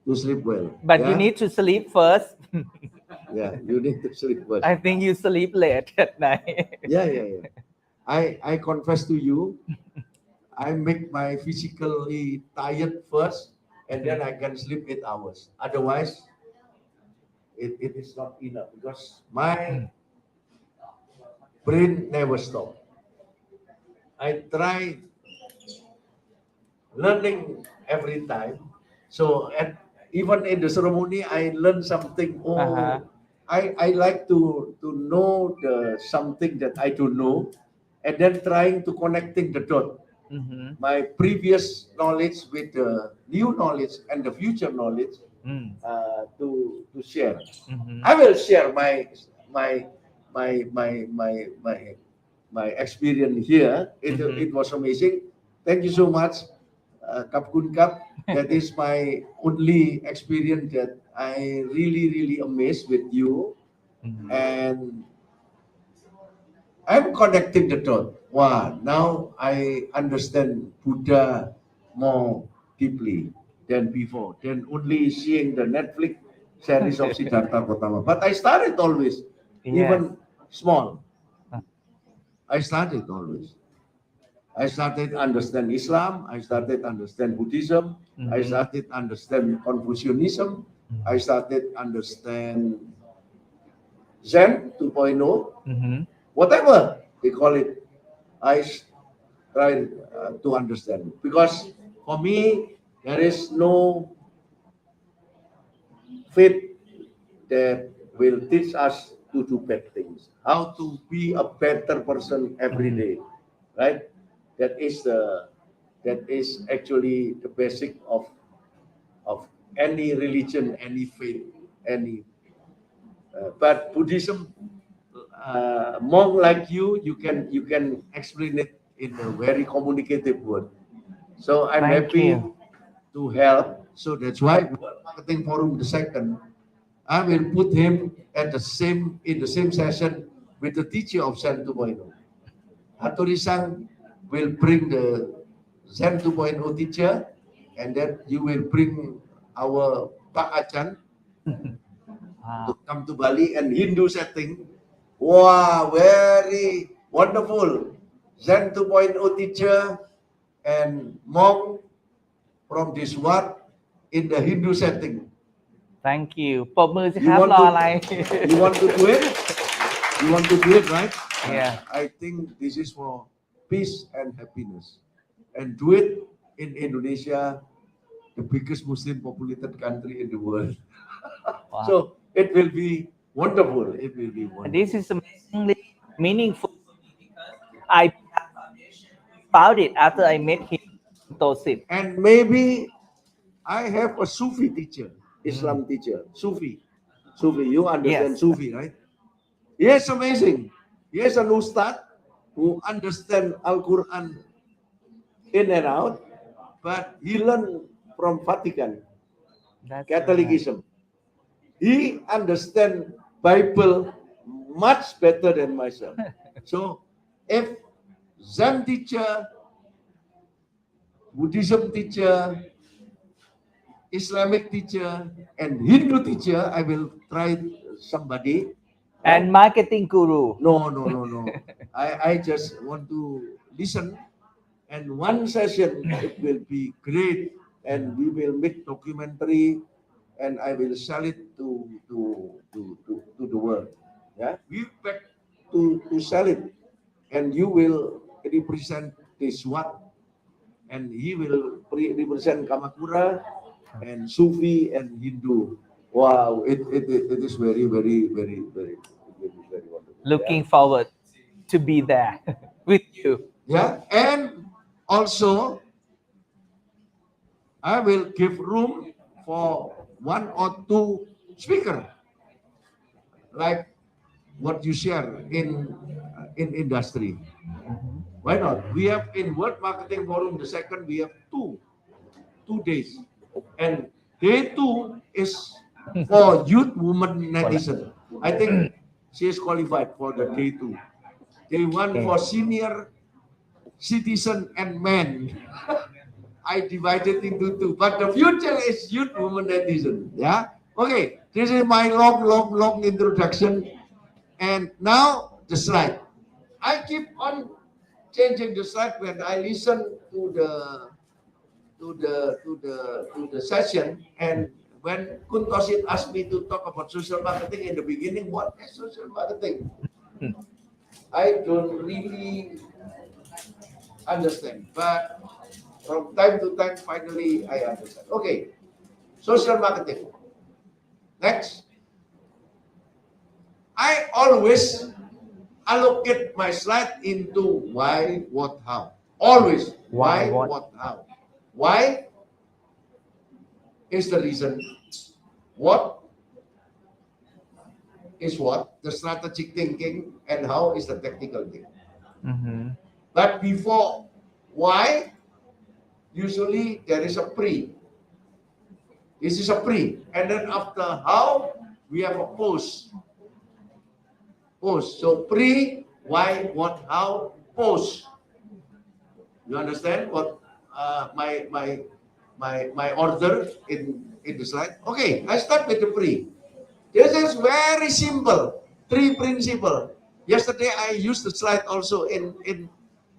To sleep well. But you need to sleep first. Yeah, you need to sleep first. I think you sleep late at night. Yeah. I confess to you, I make my physically tired first, and then I can sleep 8 hours. Otherwise, it is not enough because my brain never stops. I try learning every time. So even in the ceremony, I learn something. I like to know something that I don't know, and then trying to connecting the dot. My previous knowledge with the new knowledge and the future knowledge to share. I will share my experience here. It was amazing. Thank you so much, Kap Kun Kap. That is my only experience that I really amazed with you, and I'm connecting the dot. Wow, now I understand Buddha more deeply than before, than only seeing the Netflix series of Siddhartha Gautama. But I started always, even small. I started always. I started understand Islam. I started understand Buddhism. I started understand Confucianism. I started understand Zen 2.0. Whatever they call it, I try to understand. Because for me, there is no faith that will teach us to do bad things. How to be a better person every day, right? That is actually the basic of any religion, any faith, any. But Buddhism, monk like you can explain it in a very communicative word. So I'm happy to help. So that's why World Marketing Forum the second, I will put him in the same session with the teacher of Zen 2.0. Hattori-san will bring the Zen 2.0 teacher, and then you will bring our Pak Achan to come to Bali and Hindu setting. Wow, very wonderful. Zen 2.0 teacher and monk from this world in the Hindu setting. Thank you ปรบมือสิครับรออะไร You want to do it? You want to do it, right? Yeah. I think this is for peace and happiness. And do it in Indonesia, the biggest Muslim populated country in the world. Wow. So it will be wonderful. It will be wonderful. This is amazingly meaningful for me because I found it after I met him in Tosit. And maybe I have a Sufi teacher, Islam teacher, Sufi. You understand Yes. Sufi, right? Yes, amazing. Yes, an Ustad who understand Al-Quran in and out, but he learned from Vatican, That's Catholicism. He understands Bible much better than myself. So if Zen teacher, Buddhism teacher, Islamic teacher, and Hindu teacher, I will try somebody. And marketing guru. No. I just want to listen, and one session it will be great, and we will make documentary, and I will sell it to the world. Yeah, we back to sell it, and you will represent this one, and he will represent Kamakura and Sufi and Hindu. Wow, it is very wonderful. Looking forward to be there with you. Yeah, and also I will give room for one or two speaker, like what you share in industry. Why not? We have in World Marketing Forum the second, we have two days, and day 2 is for youth, women, netizen. I think she is qualified for the day 2. Day 1 for senior citizen and men. I divided into 2, but the future is youth, women, netizen. Yeah. Okay. This is my long introduction, and now the slide. I keep on changing the slide when I listen to the session, and when Kuntosit asked me to talk about social marketing in the beginning, what is social marketing? I don't really understand, but from time to time, finally I understand. Okay, social marketing. Next, I always allocate my slide into why, what, how. Always why, what, how. Why is the reason. What is what? The strategic thinking, and how is the technical thinking. But before why, usually there is a pre. This is a pre. And then after how, we have a post. Post. So pre, why, what, how, post. You understand what my order in the slide? Okay, I start with the pre. This is very simple. 3 principles. Yesterday I used the slide also in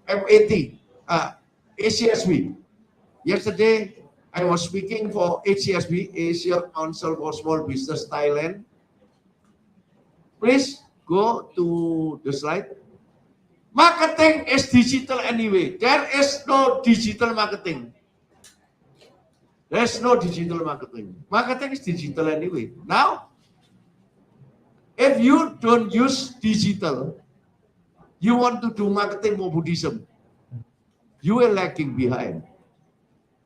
MAT, ACSB. Yesterday I was speaking for ACSB, Asia Council for Small Business Thailand. Please go to the slide. Marketing is digital anyway. There is no digital marketing. There's no digital marketing. Marketing is digital anyway. Now, if you don't use digital, you want to do marketing for Buddhism, you are lagging behind.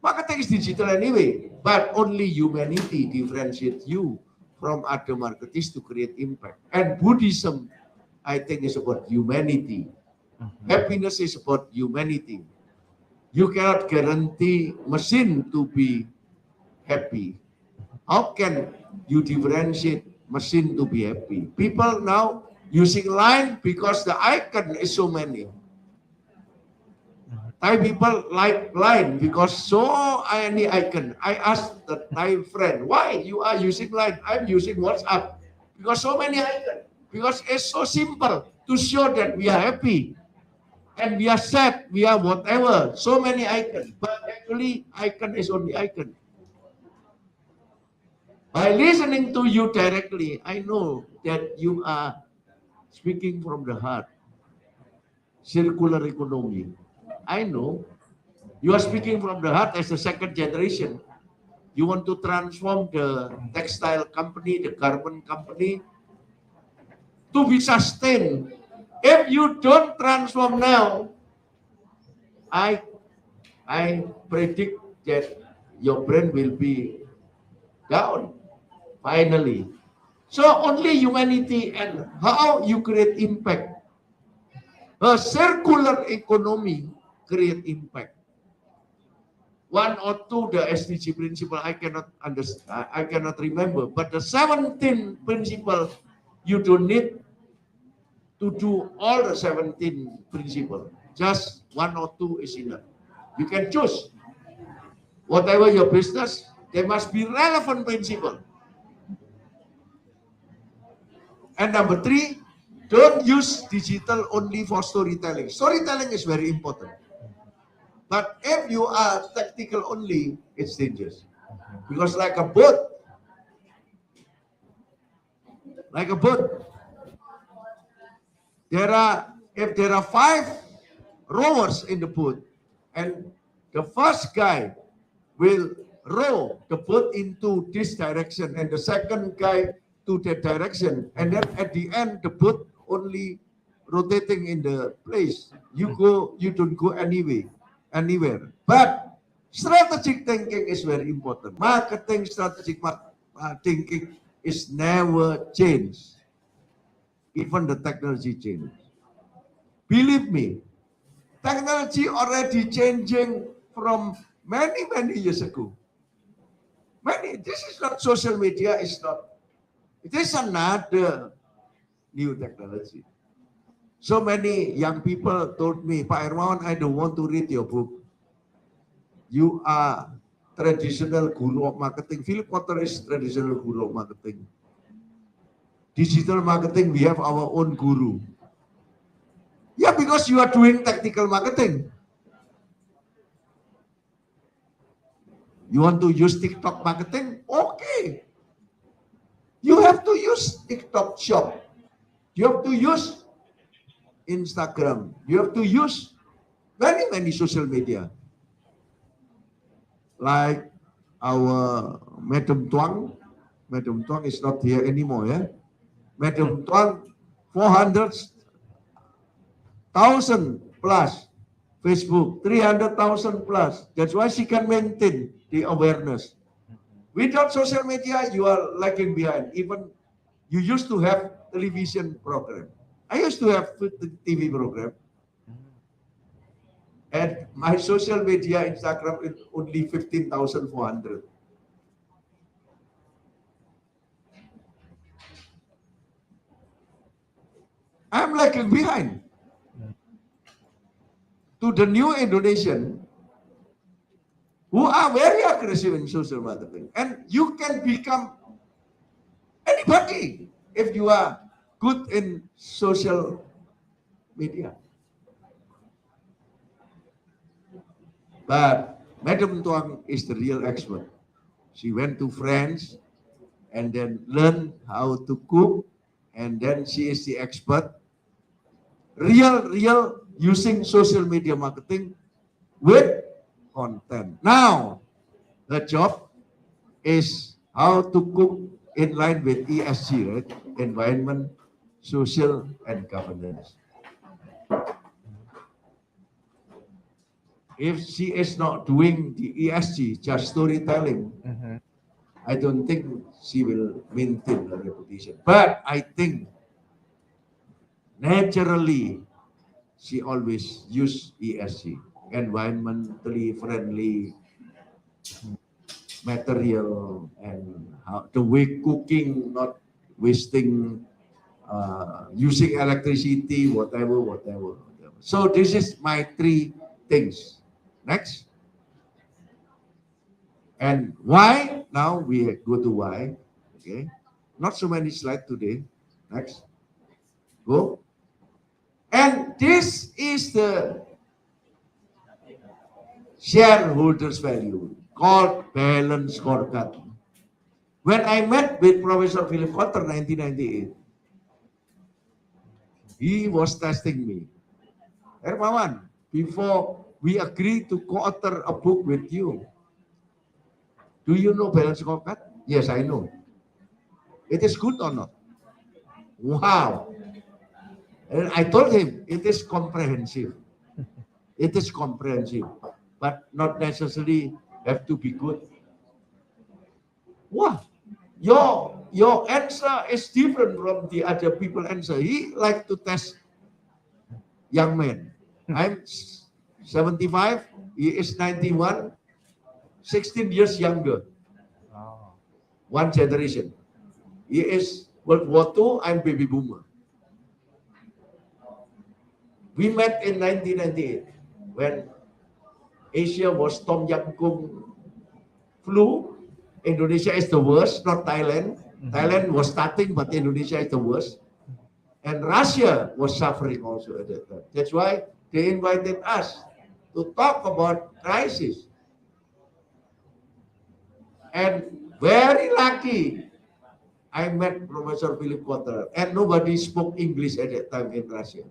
Marketing is digital anyway, but only humanity differentiates you from other marketers to create impact. And Buddhism, I think, is about humanity. Happiness is about humanity. You cannot guarantee machine to be happy. How can you differentiate machine to be happy? People now using line because the icon is so many. Thai people like line because so many icon. I asked the Thai friend, why you are using line? I'm using WhatsApp because so many icon. Because it's so simple to show that we are happy and we are sad, we are whatever. So many icons, but actually icon is only icon. By listening to you directly, I know that you are speaking from the heart. Circular economy. I know you are speaking from the heart as the second generation. You want to transform the textile company, the garment company to be sustained. If you don't transform now, I predict that your brain will be down finally. So only humanity and how you create impact. A circular economy create impact. one or two the SDG principle I cannot understand, I cannot remember, but the 17 principle you don't need to do all the 17 principle. Just one or two is enough. You can choose. Whatever your business, there must be relevant principle. And number 3, don't use digital only for storytelling. Storytelling is very important. But if you are tactical only, it's dangerous. Because like a boat, if there are 5 rowers in the boat, and the first guy will row the boat into this direction, and the second guy to that direction, and then at the end the boat only rotating in the place. You don't go anywhere. But strategic thinking is very important. Marketing strategic thinking is never changed. Even the technology change. Believe me, technology already changing from many years ago. This is not social media, it's not. It is another new technology. So many young people told me, Pak Hermawan, I don't want to read your book. You are traditional guru of marketing. Philip Kotler is traditional guru of marketing. Digital marketing, we have our own guru. Yeah, because you are doing tactical marketing. You want to use TikTok marketing? Okay. You have to use TikTok Shop. You have to use Instagram. You have to use many social media. Like our Madam Tuang. Madam Tuang is not here anymore, yeah? Madam Tuang, 400,000 plus. Facebook, 300,000 plus. That's why she can maintain the awareness. Without social media, you are lagging behind. Even you used to have television program. I used to have TV program. And my social media, Instagram, is only 15,400. I'm lagging behind. To the new Indonesian who are very aggressive in social marketing. And you can become anybody if you are good in social media. But Madam Tuang is the real expert. She went to France and then learned how to cook, and then she is the expert. Real using social media marketing with content. Now, the job is how to cook in line with ESG, right? Environment, social, and governance. If she is not doing the ESG, just storytelling, I don't think she will maintain her reputation. But I think naturally, she always use ESG, environmentally friendly material, and how the way cooking, not wasting, using electricity, whatever. So this is my 3 things. Next. And why? Now we go to why. Okay. Not so many slides today. Next. Go. And this is the shareholders value called Balance Scorecard. When I met with Professor Philip Kotler in 1998, he was testing me. Hermawan, before we agree to co-author a book with you, do you know Balance Scorecard? Yes, I know. It is good or not? Wow. And I told him it is comprehensive. It is comprehensive, but not necessarily have to be good. Wow. Your answer is different from the other people answer. He like to test young men. I'm 75, he is 91. 16 years younger. Oh. One generation. He is World War II, I'm baby boomer. We met in 1998 when Asia was Tom Yam Goong flu. Indonesia is the worst, not Thailand. Thailand was starting, but Indonesia is the worst. And Russia was suffering also at that time. That's why they invited us to talk about crisis. And very lucky, I met Professor Philip Kotler, and nobody spoke English at that time in Russia.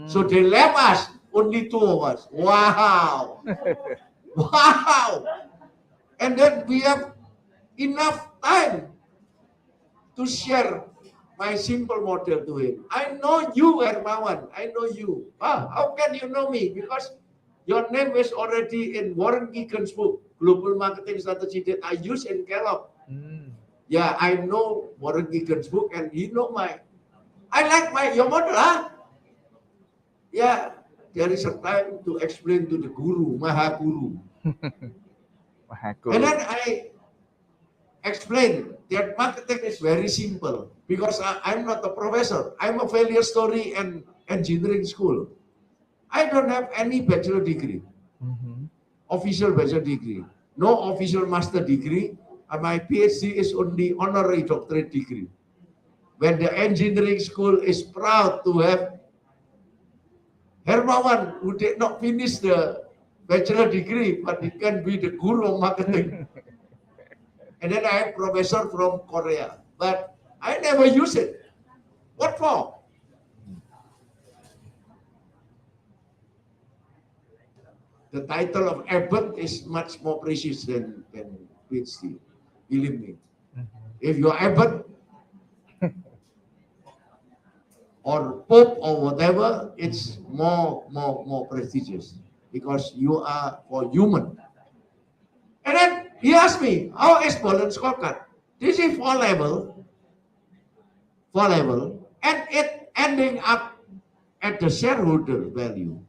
So they left us, only two of us. Wow! Wow! And then we have enough time to share my simple model to him. I know you, Hermawan. I know you. How can you know me? Because your name is already in Warren Egan's book, Global Marketing Strategy that I use in Kellogg. Yeah, I know Warren Egan's book, and he know my. I like your model, huh? Yeah, there is a time to explain to the guru, Mahaguru. And then I explain that marketing is very simple because I'm not a professor. I'm a failure story and engineering school. I don't have any bachelor degree, official bachelor degree, no official master degree. And my PhD is only honorary doctorate degree. When the engineering school is proud to have Hermawan, who did not finish the bachelor degree, but he can be the guru of marketing. And then I have professor from Korea, but I never use it. What for? The title of abbot is much more precious than PhD. Believe me. If you're abbot or pope or whatever, it's more prestigious because you are for human. And then he asked me, how is Balance Scorecard? This is 4 level, and it ending up at the shareholder value.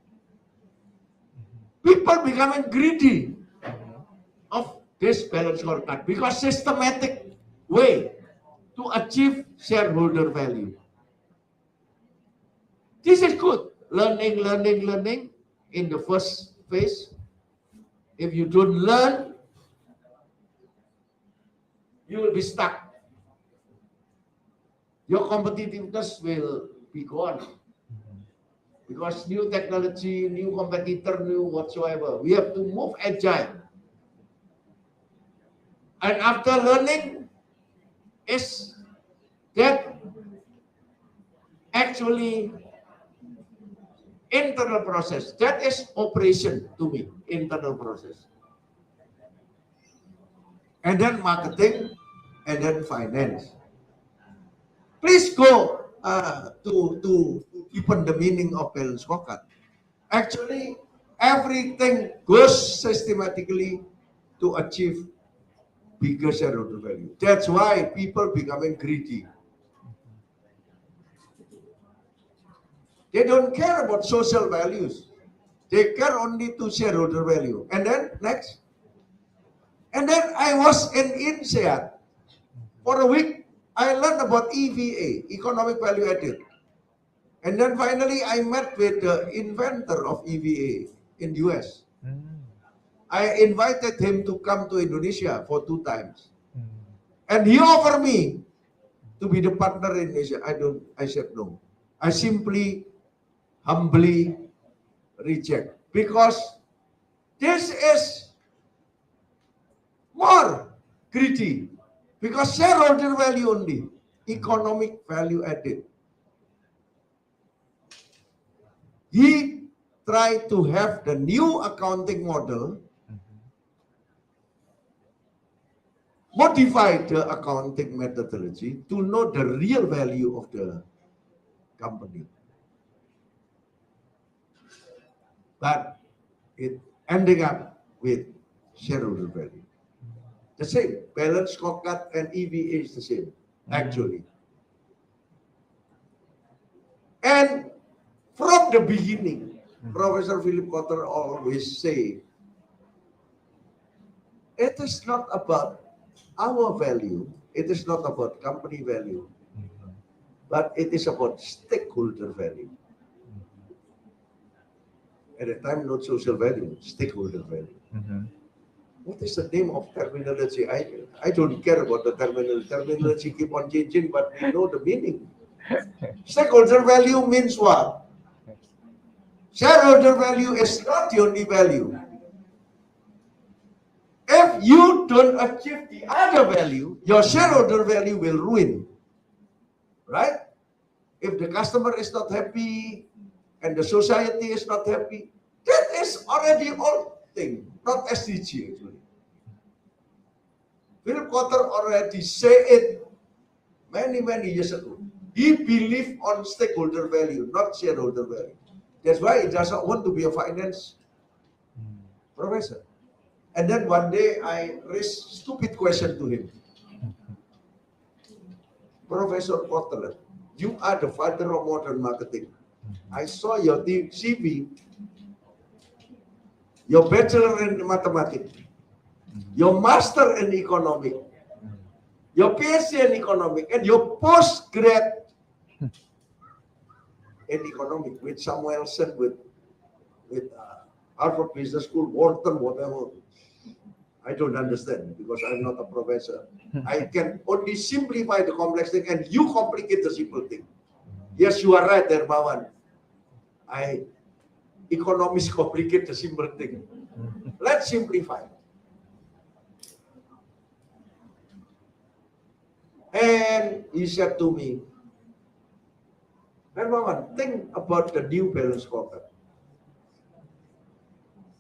People becoming greedy of this Balance Scorecard because systematic way to achieve shareholder value. This is good. Learning in the first phase. If you don't learn, you will be stuck. Your competitiveness will be gone. Because new technology, new competitor, new whatsoever. We have to move agile. And after learning, is that actually internal process. That is operation to me, internal process. And then marketing, and then finance. Please go to deepen the meaning of Balance Scorecard. Actually, everything goes systematically to achieve bigger shareholder value. That's why people becoming greedy. They don't care about social values. They care only to shareholder value. And then next. And then I was in INSEAD for a week. I learned about EVA, economic value added. And then finally I met with the inventor of EVA in US. I invited him to come to Indonesia for 2 times. And he offered me to be the partner in Asia. I said no. I simply humbly reject because this is more greedy because shareholder value only, economic value added. He tried to have the new accounting model, modify the accounting methodology to know the real value of the company. But it ending up with shareholder value. The same. Balance Scorecard and EVA is the same, actually. And from the beginning, Professor Philip Kotler always say, It is not about our value. It is not about company value, but it is about stakeholder value. At the time, not social value, stakeholder value. What is the name of terminology? I don't care about the terminology. Terminology keep on changing, but we know the meaning. Stakeholder value means what? Shareholder value is not the only value. If you don't achieve the other value, your shareholder value will ruin. Right? If the customer is not happy and the society is not happy, that is already old thing, not SDG actually. Philip Kotler already said it many years ago. He believed on stakeholder value, not shareholder value. That's why he does not want to be a finance professor. And then one day I raised stupid question to him. Professor Kotler, you are the father of modern marketing. I saw your CV, your bachelor in mathematics, your master in economics, your PhD in economics, and your postgrad in economics with Samuelson, with Harvard Business School, Wharton, whatever. I don't understand because I'm not a professor. I can only simplify the complex thing, and you complicate the simple thing. Yes, you are right, Dermawan. Economists complicate the simple thing. Let's simplify. And he said to me, Dermawan, think about the new Balance Scorecard.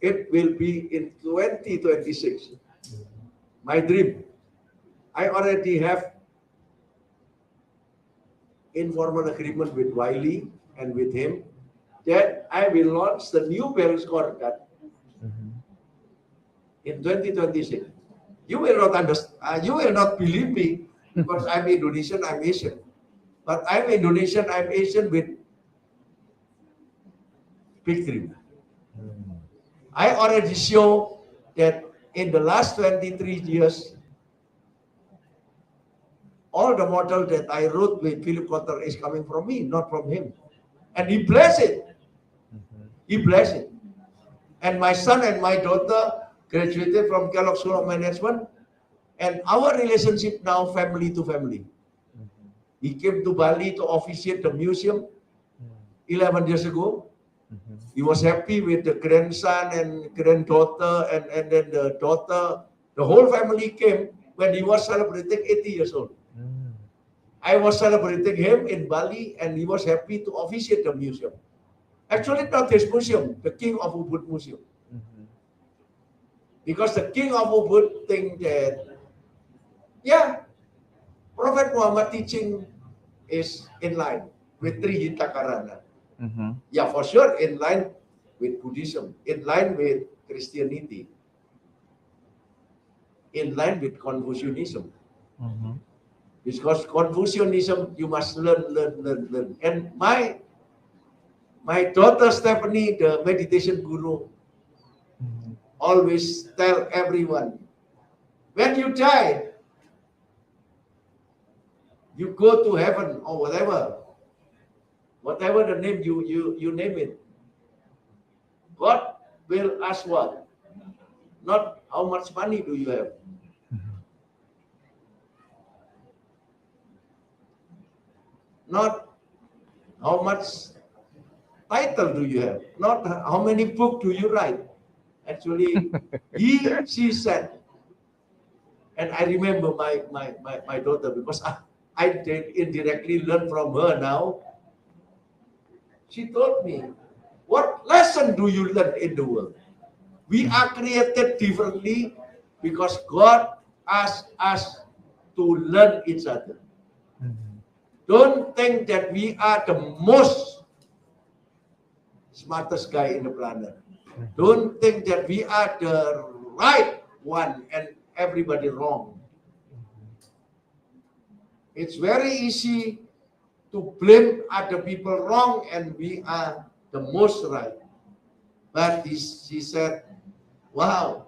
It will be in 2026. My dream. I already have informal agreement with Wiley and with him that I will launch the new Balance Scorecard in 2026. You will not understand. You will not believe me because I'm Indonesian. I'm Asian, but I'm Indonesian. I'm Asian with big dream. I already show that in the last 23 years, all the model that I wrote with Philip Kotler is coming from me, not from him. And he blessed it. He blessed it. And my son and my daughter graduated from Kellogg School of Management. And our relationship now, family to family. He came to Bali to officiate the museum 11 years ago. He was happy with the grandson and granddaughter, and then the daughter. The whole family came when he was celebrating 80 years old. I was celebrating him in Bali, and he was happy to officiate the museum. Actually, not his museum, the King of Ubud Museum. Because the King of Ubud think that, yeah, Prophet Muhammad teaching is in line with Trihita Karana. Yeah, for sure, in line with Buddhism, in line with Christianity, in line with Confucianism. Because Confucianism, you must learn. And my daughter Stephanie, the meditation guru, always tell everyone, when you die, you go to heaven or whatever the name you name it. God will ask what? Not how much money do you have. Not how much title do you have. Not how many books do you write. Actually, she said, and I remember my daughter because I did indirectly learn from her now. She told me, what lesson do you learn in the world? We are created differently because God asked us to learn each other. Don't think that we are the most smartest guy in the planet. Don't think that we are the right one and everybody wrong. It's very easy to blame other people wrong and we are the most right. But she said, wow,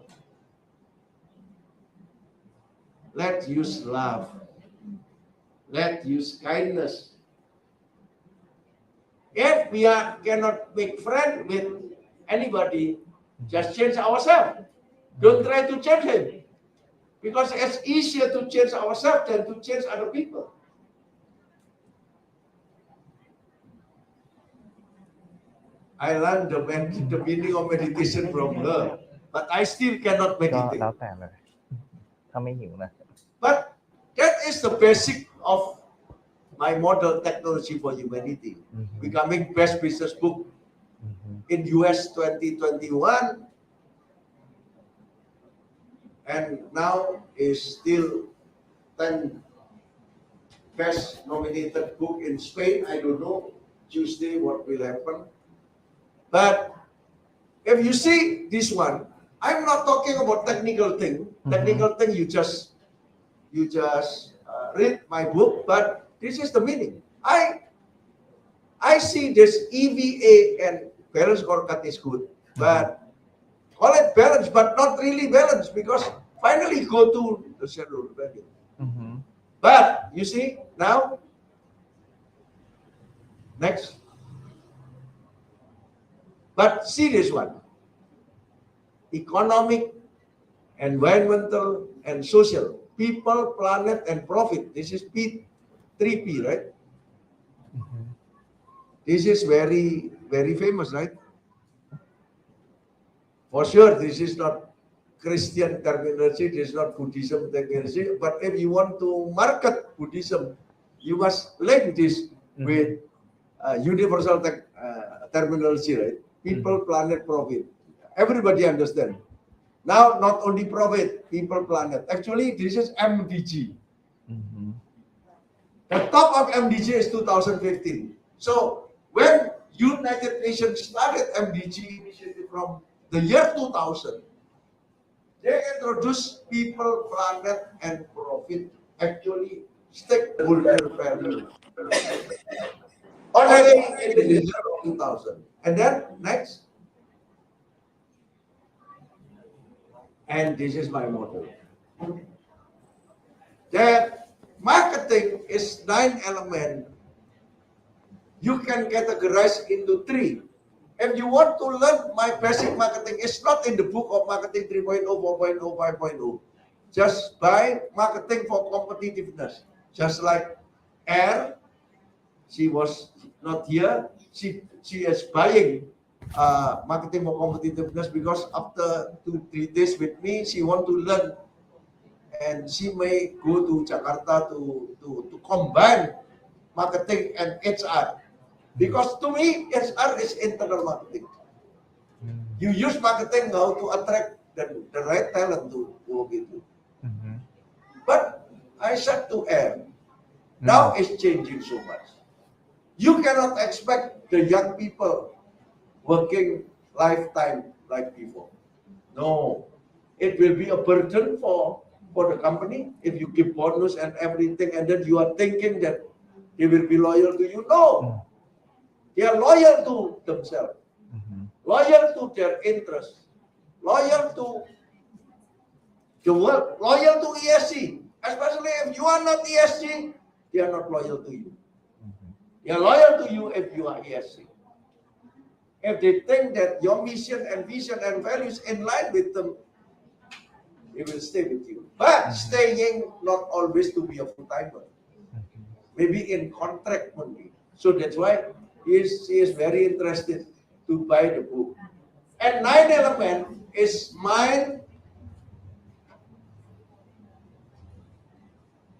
Let's use love. Let's use kindness. If we cannot make friends with anybody, just change ourselves. Don't try to change him. Because it's easier to change ourselves than to change other people. I learned the meaning of meditation from her, but I still cannot ก็ meditate. แล้วแต่เลย ถ้าไม่หิวนะ But that is the basic of my model technology for humanity. Becoming best business book in US 2021, and now is still 10 best nominated book in Spain. I don't know Tuesday what will happen. But if you see this one, I'm not talking about technical thing. Technical thing you just read my book, but this is the meaning. I see this EVA and balance scorecard is good, but call it balance, but not really balance because finally go to the shareholder value. But you see now, next. But see this one. Economic, environmental, and social. People, planet, and profit. This is P, 3P, right? This is very, very famous, right? For sure, this is not Christian terminology, this is not Buddhism terminology, but if you want to market Buddhism, you must link this with universal terminology, right? People, planet, profit. Everybody understand. Now, not only profit, people, planet. Actually, this is MDG. The top of MDG is 2015. So, when United Nations started MDG initiative from the year 2000, they introduced people, planet, and profit. Actually, stakeholder value. Already in the year 2000. And then, next. And this is my motto. That marketing is 9 elements. You can categorize into 3. If you want to learn my basic marketing, it's not in the book of marketing 3.0, 4.0, 5.0. Just buy marketing for competitiveness. Just like Air, she was not here. She is buying marketing for competitiveness because after 2-3 days with me, she want to learn, and she may go to Jakarta to combine marketing and HR. Because to me, HR is internal marketing. You use marketing now to attract the right talent to work with you. But I said to Air, now it's changing so much. You cannot expect the young people working lifetime like before. No, it will be a burden for the company if you give bonus and everything, and then you are thinking that they will be loyal to you. No, they are loyal to themselves, loyal to their interests, loyal to the world, loyal to ESG. Especially if you are not ESG, they are not loyal to you. They are loyal to you if you are ESG. If they think that your mission and vision and values in line with them, they will stay with you. But staying not always to be a full-timer. Maybe in contract only. So that's why she is very interested to buy the book. And 9 elements is mind,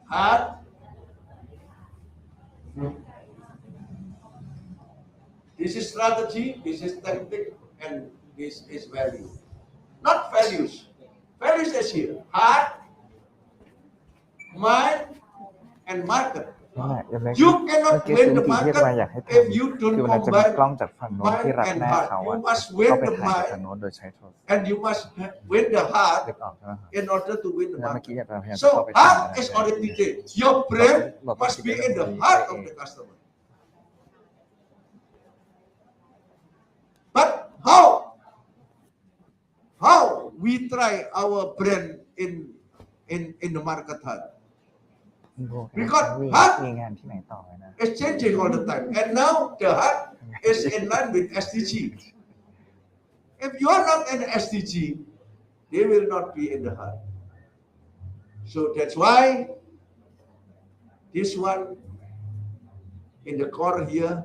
heart, this is strategy, this is tactic, and this is value. Not values. Values is here. Heart, mind, and market. นั่นแหละยังไม่ You เมื่อ cannot กี้ win คุณ the ทีเรียกมาอยากให้ market ทำ if you คือ don't เวลาจะมีกล้อง combine จากฝั่งโน้นที่ mind รับ and หน้า heart. เขา You อะ must ก็ win ไป the ถ่ายจาก mind ทางโน้นโดยใช้โทรศัพท์ and you must win the heart นึกออกใช่ไหมครับ in order to win the แล้วเมื่อ market. กี้อยากจะพยายามจะ So เข้าไปถ่าย heart is already there. Your brain must be in the heart of the customer. But how we try our brain in in the market heart. Because heart is changing all the time. And now the heart is in line with SDG. If you are not in SDG, they will not be in the heart. So that's why this one in the core here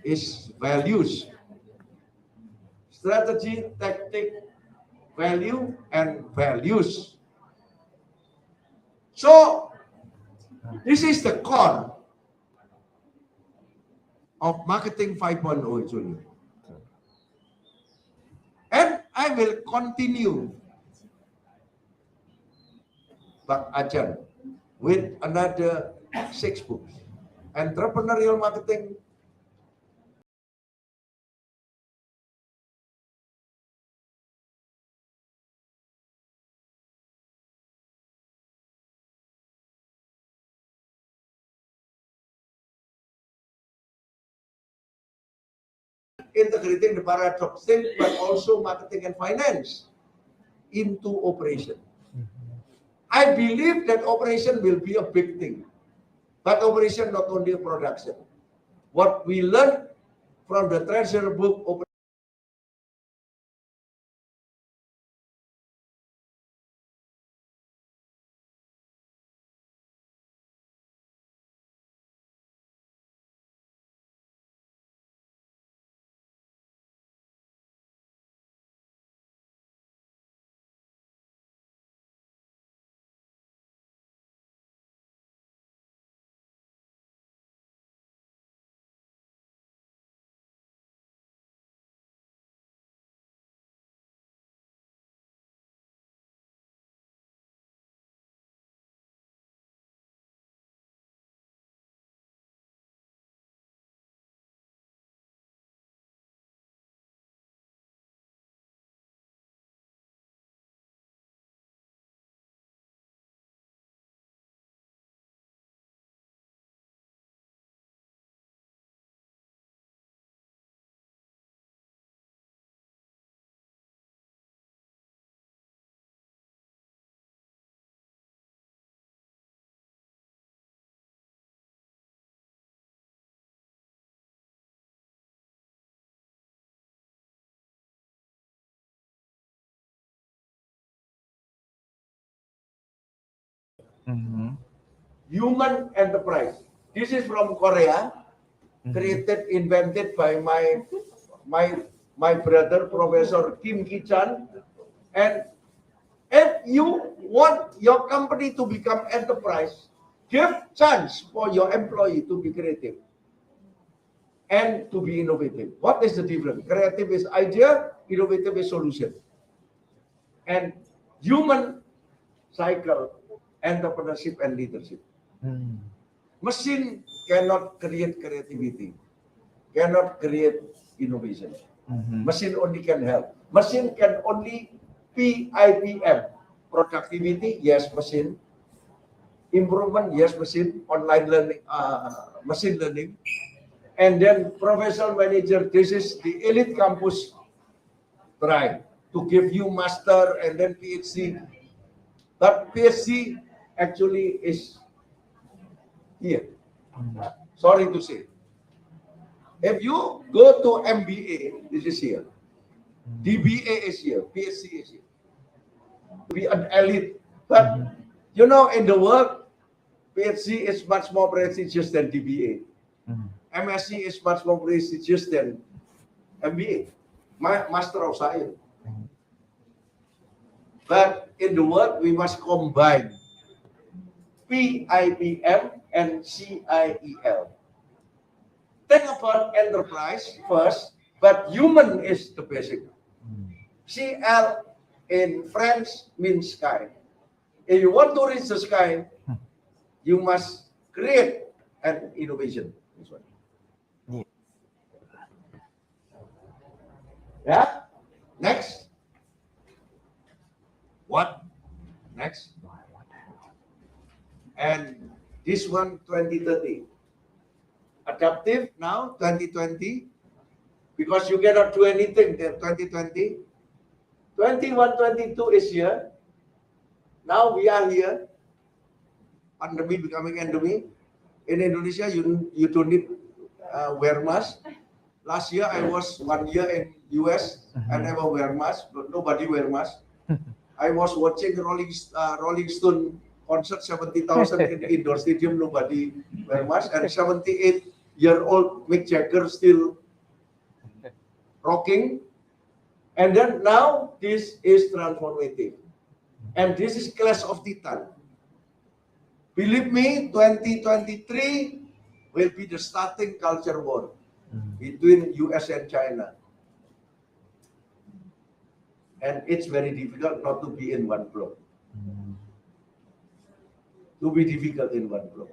is values. Strategy, tactic, value, and values. So this is the core of marketing 5.0 actually. And I will continue Pak Ajan with another 6 books. Entrepreneurial marketing, integrating the paradox thing, but also marketing and finance into operation. I believe that operation will be a big thing, but operation not only a production. What we learned from the treasure book human enterprise. This is from Korea, created, invented by my brother, Professor Kim Ki-chan. And if you want your company to become enterprise, give chance for your employee to be creative and to be innovative. What is the difference? Creative is idea, innovative is solution. And human cycle, entrepreneurship and leadership. Machine cannot create creativity, cannot create innovation. Machine only can help. Machine can only PIPM. Productivity, yes, machine. Improvement, yes, machine. Online learning, machine learning. And then professional manager, this is the elite campus try to give you master and then PhD. But PhD actually is here. Sorry to say. If you go to MBA, this is here. DBA is here. PhD is here. Be an elite. But you know, in the world, PhD is much more prestigious than DBA. MSc is much more prestigious than MBA, Master of Science. But in the world, we must combine PIPM and CIEL. Think about enterprise first, but human is the basic. CL in French means sky. If you want to reach the sky, you must create an innovation. This one. Yeah. Next. What? Next. And this one 2030. Adaptive now 2020 because you cannot do anything there 2020. 21, 22 is here. Now we are here. Pandemic becoming endemic. In Indonesia, you don't need wear mask. Last year I was 1 year in US and never wear mask, but nobody wear mask. I was watching Rolling Stone concert 70,000 in indoor stadium, nobody wear mask, and 78-year-old Mick Jagger still rocking. And then now this is transformative, and this is Clash of Titan. Believe me, 2023 will be the starting culture war between US and China. And it's very difficult not to be in one block. To be difficult in one block.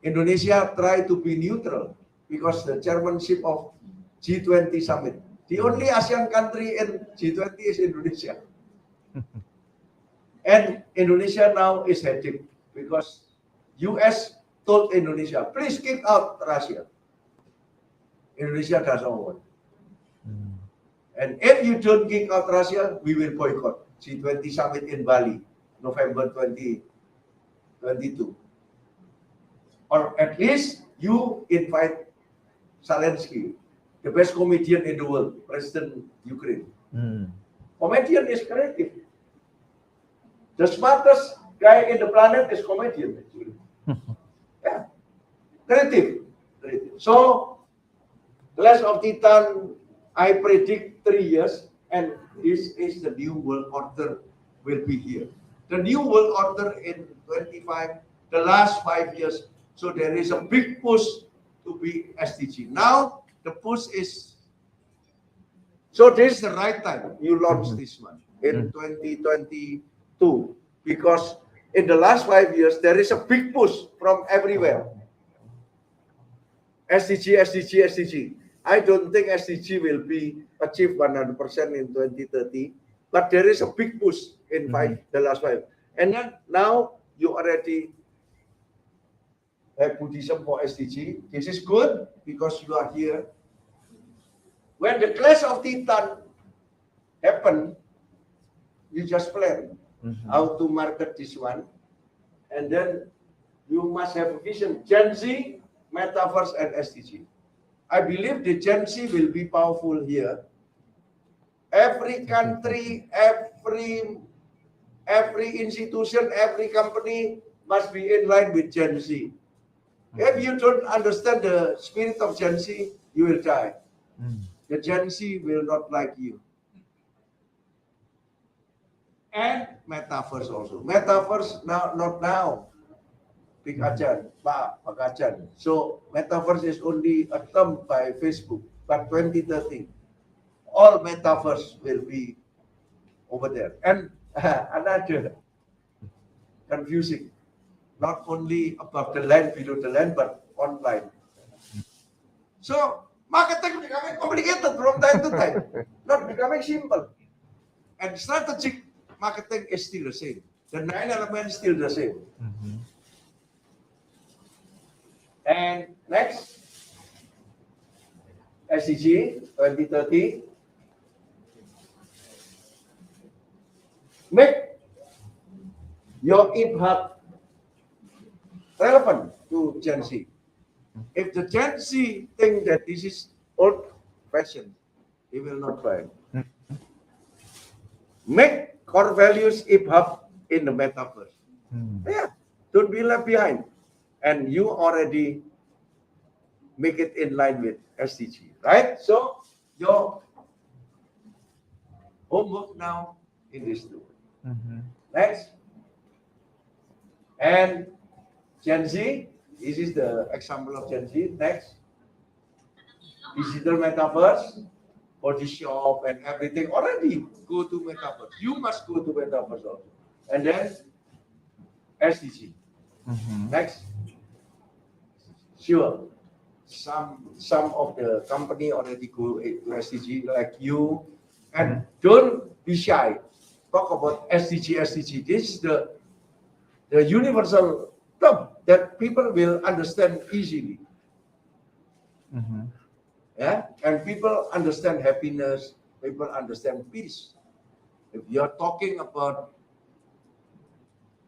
Indonesia tried to be neutral because the chairmanship of G20 summit. The only ASEAN country in G20 is Indonesia. And Indonesia now is heading because US told Indonesia, please kick out Russia. Indonesia doesn't want. And if you don't kick out Russia, we will boycott G20 summit in Bali, November 2022. Or at least you invite Zelensky, the best comedian in the world, President Ukraine. Comedian is creative. The smartest guy in the planet is comedian, actually. Yeah, creative. So, Clash of Titan, I predict 3 years, and this is the new world order will be here. The new world order in 25, the last 5 years. So there is a big push to be SDG. Now the push is, so this is the right time you launch this one in 2022, because in the last 5 years there is a big push from everywhere. SDG, SDG, SDG. I don't think SDG will be achieved 100% in 2030, but there is a big push in the last 5. And then now you already have Buddhism for SDG. This is good because you are here. When the Clash of Titan happened, you just plan how to market this one, and then you must have a vision. Gen Z, Metaverse, and SDG. I believe the Gen Z will be powerful here. Every country, every institution, every company must be in line with Gen Z. If you don't understand the spirit of Gen Z, you will die. The Gen Z will not like you. And Metaverse also. Metaverse now, not now. Big Ajan, Pak Ajan. So Metaverse is only a term by Facebook, but 2030, all Metaverse will be over there. And another confusing, not only above the land, below the land, but online. So marketing becoming complicated from time to time, not becoming simple. And strategic marketing is still the same. The 9 elements still the same. And next, SDG 2030. Make your impact relevant to Gen Z. If the Gen Z think that this is old-fashioned, he will not buy it. Make core values hip-hop in the metaverse. Yeah, don't be left behind. And you already make it in line with SDG, right? So your homework now in this two. Next. And Gen Z, this is the example of Gen Z. Next. Digital metaverse, body shop and everything already go to metaverse. You must go to metaverse also. And then SDG. Next. Sure. Some of the company already go to SDG like you, and don't be shy. Talk about SDG, SDG. This is the universal term that people will understand easily. Yeah, and people understand happiness. People understand peace. If you are talking about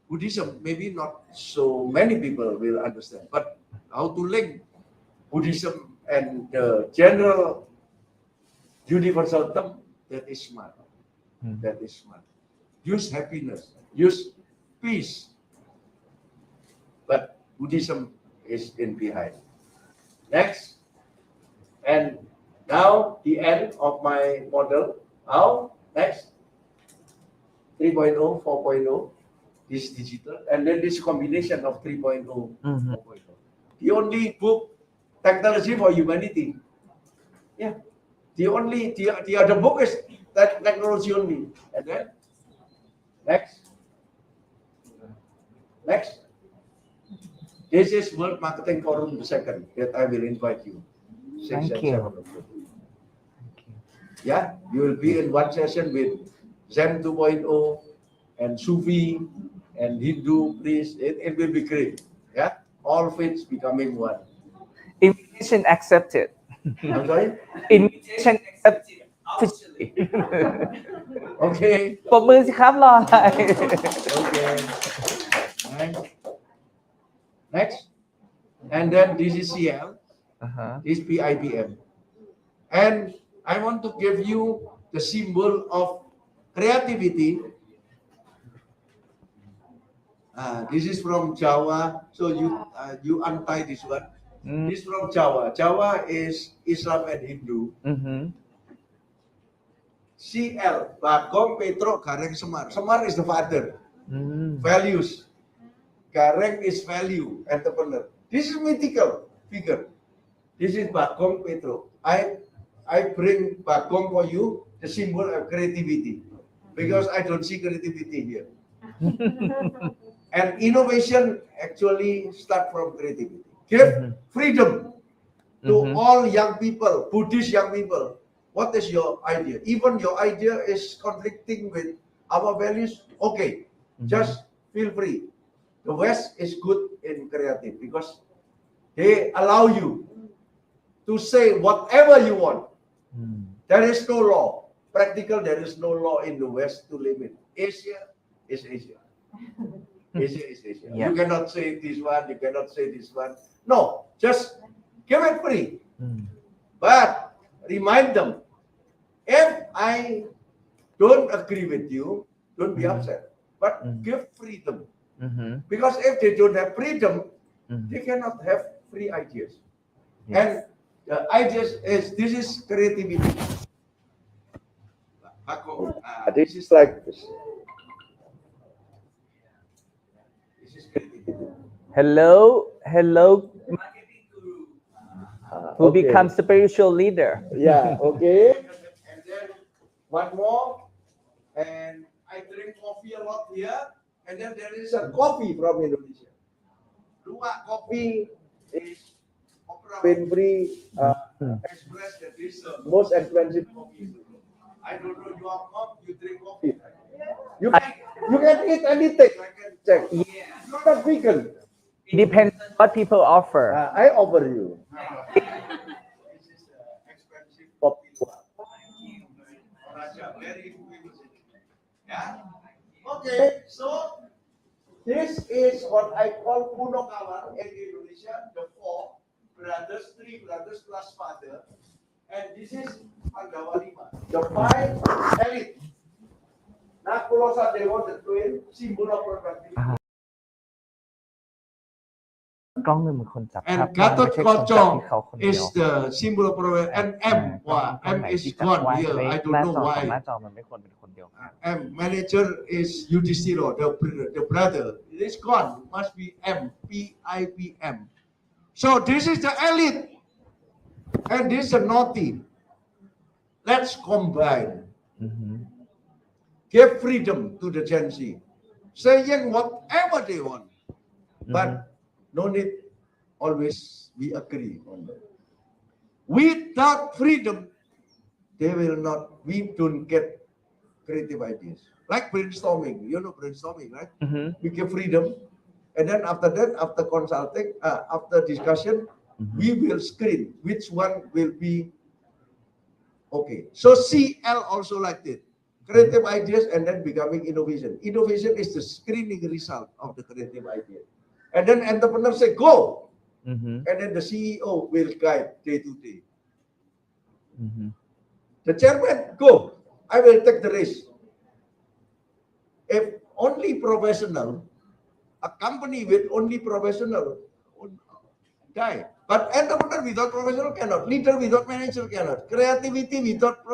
Buddhism, maybe not so many people will understand, but how to link Buddhism and the general universal term, that is smart. That is smart. Use happiness, use peace. But Buddhism is in behind. Next. And now the end of my model. Now, next. 3.0, 4.0. This digital. And then this combination of 3.0, 4.0. The only book, Technology for Humanity. Yeah. The other book is that technology only. And then, next. Next. This is World Marketing Forum the second that I will invite you. 6 Thank and you. 7 October. Yeah, you will be in one session with Zen 2.0 and Sufi and Hindu priest. It will be great. Yeah, all faiths becoming one. Invitation accepted. I'm sorry? Invitation accepted. Okay. ปรบมือสิครับรออะไร Okay. Next. And then this is CL. This PIPM. And I want to give you the symbol of creativity. This is from Java. So you untie this one. This from Java. Java is Islam and Hindu. CL, Bagong Petro Gareng Semar. Semar is the father. Values. Gareng is value, entrepreneur. This is mythical figure. This is Bagong Petro. I bring Bagong for you, the symbol of creativity, because I don't see creativity here. And innovation actually start from creativity. Give freedom to all young people, Buddhist young people. What is your idea? Even your idea is conflicting with our values. Okay, just feel free. The West is good in creative because they allow you to say whatever you want. There is no law. Practical, there is no law in the West to limit. Asia is Asia. Asia is Asia. Yeah. You cannot say this one, you cannot say this one. No, just give it free. But remind them, if I don't agree with you, don't be upset. But give freedom. Because if they don't have freedom, they cannot have free ideas. And the ideas is, this is creativity. This is like this. This is creativity. Hello who Okay. become spiritual leader. Yeah, okay. And then one more. And I drink coffee a lot here. And then there is a coffee from Indonesia. Luwak coffee is Oprah Winfrey expressed that this is the most expensive coffee. I don't know your mom, you drink coffee. You can eat anything. I can check. You're not vegan. It depends on what people offer. I offer you. This is expensive coffee. Very famous. Yeah. Okay, so this is what I call Puno Kawan in Indonesia, the 3 brothers plus father. And this is Pandawa Lima, the 5 elite. Nakulo Sadewo, the twin, symbol of productivity. กล้องมันคนจับ And ภาพไม่ Gatot ใช่คนจับที่เขา Koco คนเดียว is the symbol of productivity. And M, M is gone here. I don't know ห why. น้าจอมันไม่ควรเป็นคนเดียวกัน M manager is Yudhishthira, the brother. It is gone. Must be M, PIPM. So this is the elite, and this is the naughty. Let's combine. Give freedom to the Gen Z, saying whatever they want, but no need always we agree on that. Without freedom, they will not. We don't get creative ideas. Like brainstorming, you know brainstorming, right? We give freedom, and then after that, after consulting, after discussion, we will screen which one will be okay. So CL also like this. Creative ideas and then becoming innovation. Innovation is the screening result of the creative idea. And then entrepreneurs say, go. Mm-hmm. And then the CEO will guide day to day. Mm-hmm. The chairman, go. I will take the risk. If only professional, a company with only professional would die. But entrepreneur without professional cannot. Leader without manager cannot. Creativity without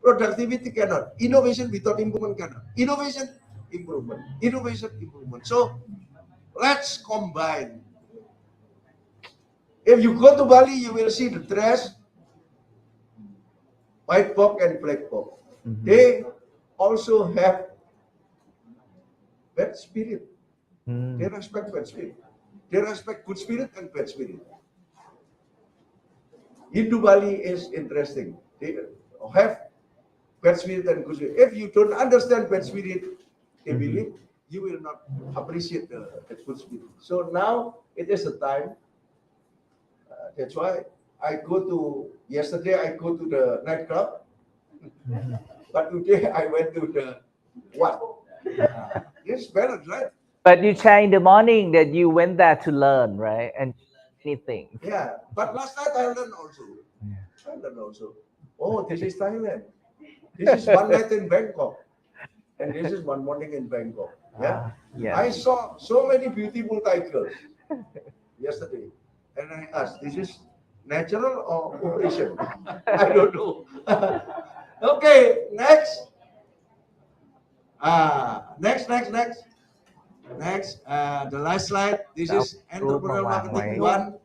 productivity cannot. Innovation without improvement cannot. Innovation, improvement. Innovation, improvement. So let's combine. If you go to Bali, you will see the dress, white box and black box. Mm-hmm. They also have bad spirit. Mm. They respect bad spirit. They respect good spirit and bad spirit. Hindu Bali is interesting. They have bad spirit and good spirit. If you don't understand bad spirit, they believe you will not appreciate the good spirit. So now it is a time. That's why yesterday I go to the nightclub, but today I went to the what? Yes, balance, right? But you share in the morning that you went there to learn, right? And anything. Yeah, but last night I learned also. I learned also. Oh, this is Thailand. This is one night in Bangkok, and this is one morning in Bangkok. Yeah, Yeah. I saw so many beautiful tigers yesterday, and I asked, "This is natural or operation?" I don't know. Okay, next. Next, the last slide. This is entrepreneurial marketing 1,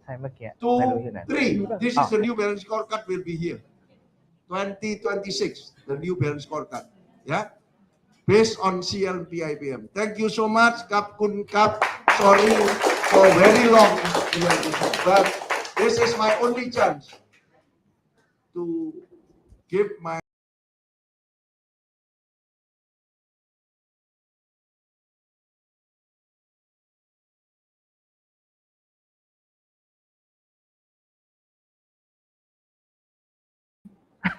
2, 3. This is the new balance scorecard will be here. 2026, the new balance scorecard. Yeah, based on CLPIPM. Thank you so much, Kap Kun Kap. Sorry for very long, but this is my only chance to give my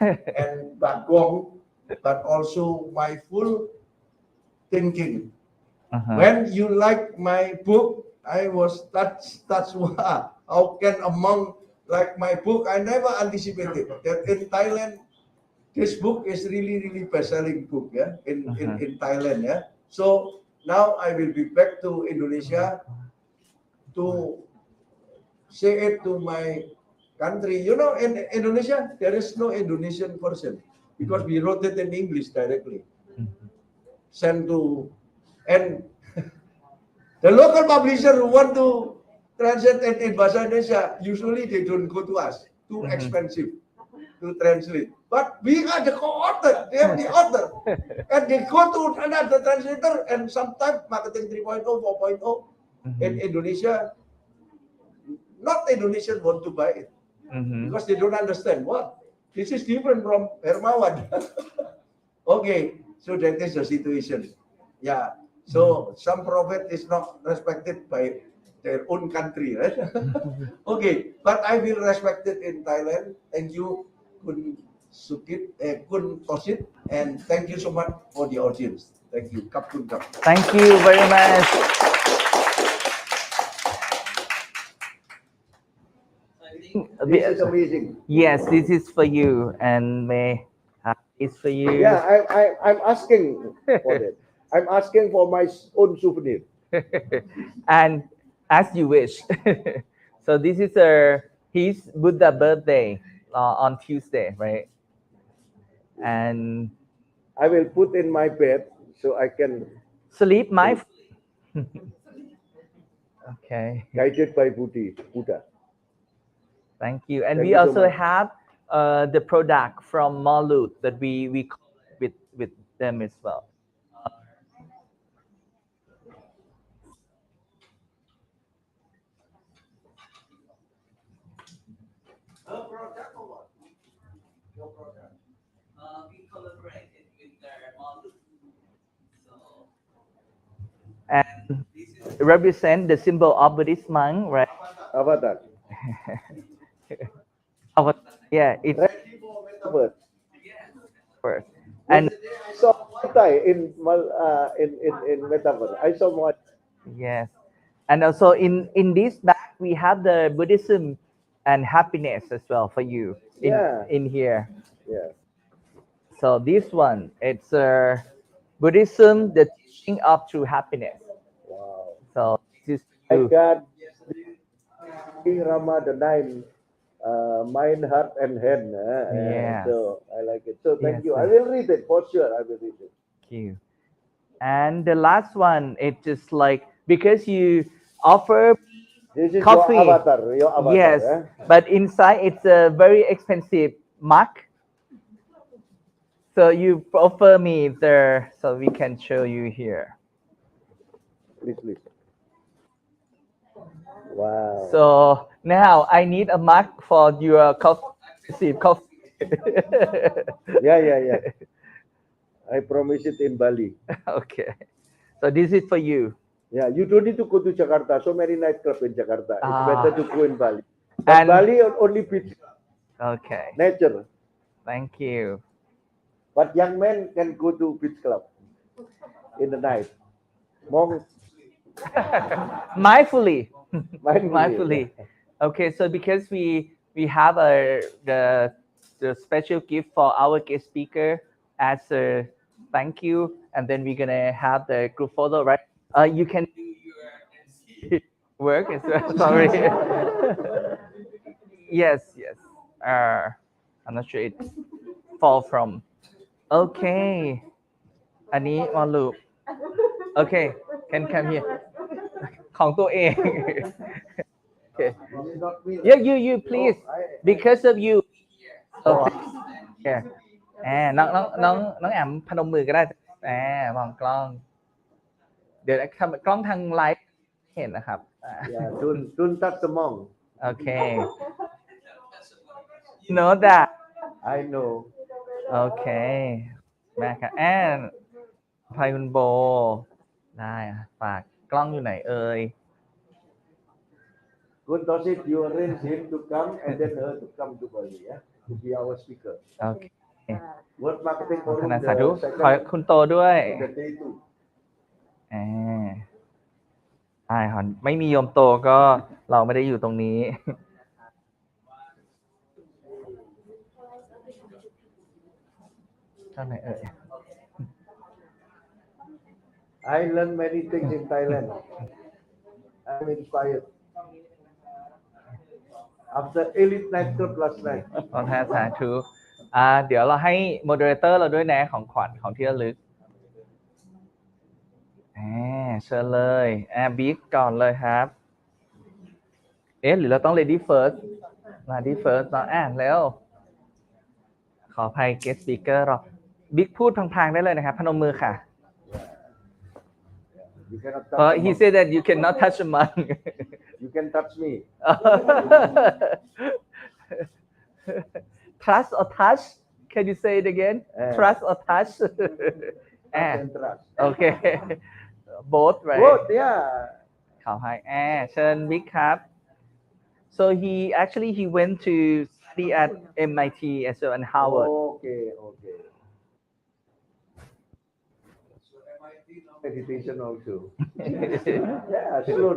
and Bagong, but also my full thinking. When you like my book, I was touched. Wow, how can a monk like my book? I never anticipated that in Thailand, this book is really best-selling book. Yeah, in Thailand. Yeah. So now I will be back to Indonesia to say it to my country. You know, in Indonesia, there is no Indonesian version because we wrote it in English directly. Sent to, and the local publisher who want to translate it in Bahasa Indonesia, usually they don't go to us. Too expensive to translate. But we are the co-author. They are the author. And they go to another translator, and sometimes marketing 3.0, 4.0 in Indonesia, not Indonesians want to buy it because they don't understand what. This is different from Hermawan. Okay, so that is the situation. Yeah, so some prophet is not respected by their own country, right? Okay, but I will respect it in Thailand. Thank you, Kun Sukit, Kun Tosit, and thank you so much for the audience. Thank you. Kap Kun Kap. Thank you very much. This is amazing. Yes, this is for you, and may it's for you. Yeah, I'm asking for that. I'm asking for my own souvenir. And as you wish. So this is his Buddha birthday on Tuesday, right? And I will put in my bed so I can sleep mindfully. Okay. Guided by Buddha. Thank you. And Thank we you so also much. have the product from Malut that we collab with them as well. We collaborated with their model. So And represent the symbol of Buddhist monk, right? Avatar. Yeah, it's Ready for metaverse. first. And Yesterday I saw Muay Thai in Metaverse. I saw Muay Thai. Yes. And also in this bag we have the Buddhism and happiness as well for you Yeah. in here. Yeah. So this one, it's Buddhism, the teaching of true happiness. Wow. So this is I you. got King Rama the Nine, mind, heart, and hand. Yes. So I like it. So thank Yes, you. I sir. will read it for sure. I will read it. Thank you. And the last one, it's just like because you offer This is coffee. your avatar. Your avatar. Yes, Eh? but inside it's a very expensive mug. So you offer me there, so we can show you here. Please, please. Wow. So now I need a mug for your coffee. Yeah. I promise it in Bali. Okay. So this is for you. Yeah, you don't need to go to Jakarta. So many nightclubs in Jakarta. It's better to go in Bali. But And Bali only beach, okay, nature. thank you. But young men can go to beach club in the night. Monks, Mindfully. mindfully. Okay, so because we have the special gift for our guest speaker as a thank you, and then we're gonna have the group photo, right? You can do your work as well. Sorry. Yes. I'm not sure it fall from. Okay. อันนี้ one loop. Okay, can come here. ของตัวเอง Okay. Yeah, you please. Because of you. Okay. Yeah. น้องแอมพนมมือก็ได้มองกล้อง เดี๋ยวกล้องทางไลฟ์เห็นนะครับ Yeah, don't touch the monk. Okay. Know that. I know. Okay. แม่ครับภัยคุณโบ ได้ฝากกล้องอยู่ไหนเอ่ย Good Tosit, you arrange him to come and then her to come to Bali, yeah, to be our speaker. โอเค Word marketing ข forum นาดสาธุ the ขอ second คุณโตด้วย the day two. ได้ครับไม่มีโยมโตก็เราไม่ได้อยู่ตรงนี้ เท่าไหร่เอ่ย I learned many things in Thailand. I'm inspired. After elite nightclub last night. ขอแทนสาธุเดี๋ยวเราให้โมเดเลเตอร์เราด้วยนะของขวัญของที่ระลึกเชิญเลยบิ๊กก่อนเลยครับ หรือเราต้อง lady first lady first เนาะแล้วขออภัย guest speaker เราบิ๊กพูดพลางๆได้เลยนะครับพนมมือค่ะ You cannot touch he said that you cannot touch a monk. You can touch me. Trust or touch? Can you say it again? Trust or touch? And trust. Okay. Both, right? Both, yeah. ขอให้เชิญบิ๊กครับ So he went to study at MIT as well and Harvard. Okay. Meditation also. Yeah, slow.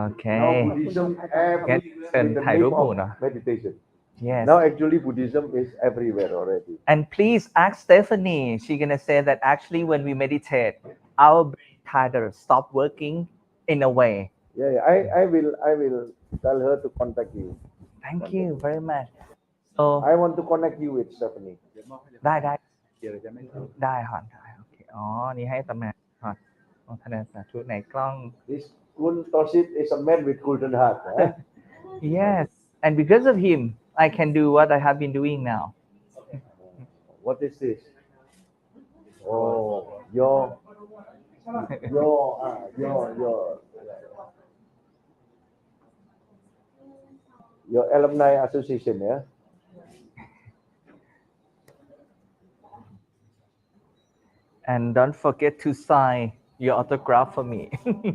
Okay. Now Buddhism everywhere in the name of meditation. Yes. Now actually Buddhism is everywhere already. And please ask Stephanie. She's gonna say that actually when we meditate, our brain kind of stop working in a way. Yeah. I will tell her to contact you. Thank you very much. So I want to connect you with Stephanie. ได้ได้ฮอนโอเคนี่ให้ตำแหน่งฮอนธนาสาธุไหนกล้อง This Kun Tosit is a man with golden heart. Yes, and because of him, I can do what I have been doing now. What is this? Oh, your alumni association, yeah. And don't forget to sign your autograph for me.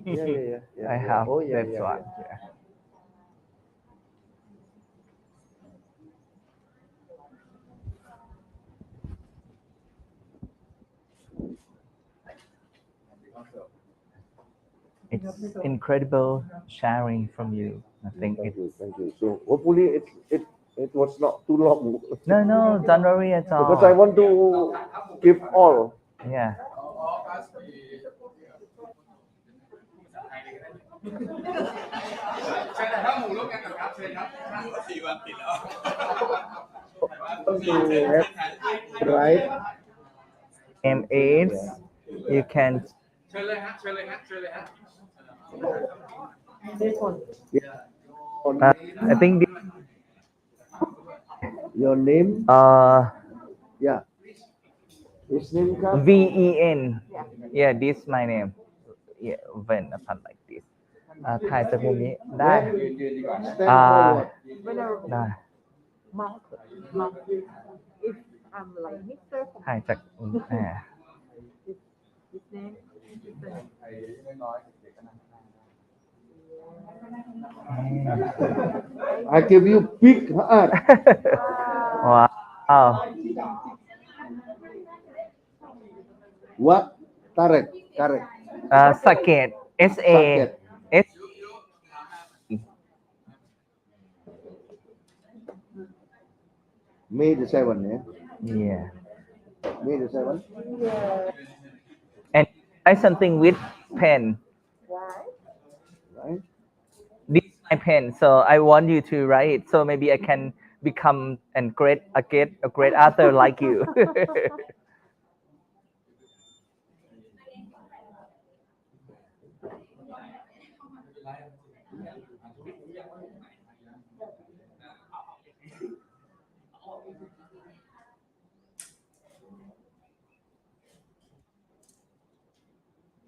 Yeah. I have Oh, yeah, that yeah, one. yeah. It's incredible sharing from you. I think Thank it's you, thank you. So hopefully it was not too long no, don't worry at all. because I want to give all. Yeah. To have right. Name is you can. I think Your name? Yeah. His name comes. VEN. Yeah, this is my name. Yeah, when upon like this. ถ่ายจากมุมนี้ได้ Stand forward. ได้ ถ่ายจากI give you big heart. Wow. What? Correct. Saket. SA. S. May the 7th, yeah? Yeah. May the 7th? And write something with pen. Right? This is my pen, so I want you to write it, so maybe I can become a great author like you.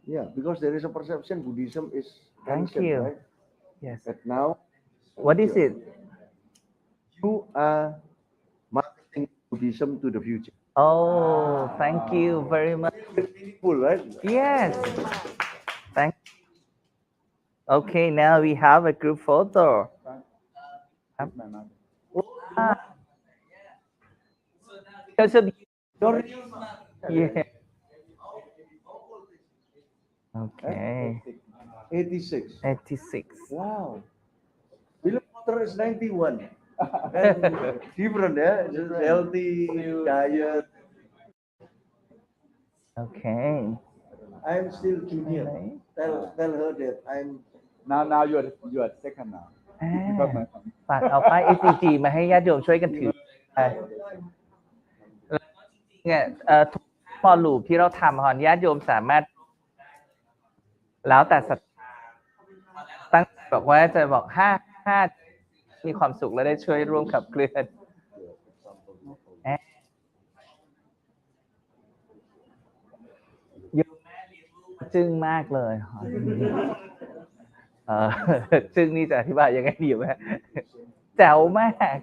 Yeah, because there is a perception Buddhism is Thank ancient, you. right? Yes. But now, What is it? you are marketing Buddhism to the future. Oh, thank you very much. Meaningful, right? Yes. Thank you. Okay, now we have a group photo. Because of yeah. Okay. 86. 86. Wow. William Potter is 91. And different, yeah? Just healthy diet. Okay. I'm still junior. Tell her that I'm. Now you are second now. Because my ฝากเอาป้าย SCG มาให้ญาติโยมช่วยกันถือเนี่ยทุกพอลูปที่เราทำญาติโยมสามารถแล้วแต่สัตว์ตั้งบอกว่าจะบอก5มีความสุขและได้ช่วยร่วมขับเคลื่อนโยมแม่เลี้ยงลูกจึ้งมากเลยจึ้งนี่จะอธิบายยังไงดีไหมแจ๋วมาก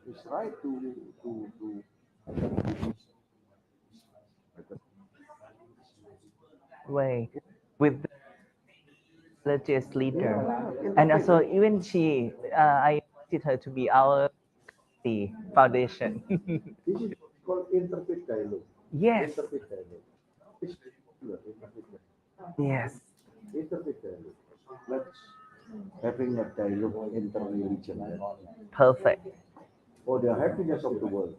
It's right to way with the religious leader, and also even she, I wanted her to be our foundation. This is called interfaith dialogue. Yes. Interfaith dialogue. It's interfaith dialogue. Yes. Interfaith dialogue. Let's having a dialogue inter-religion. Perfect. For the happiness of the world.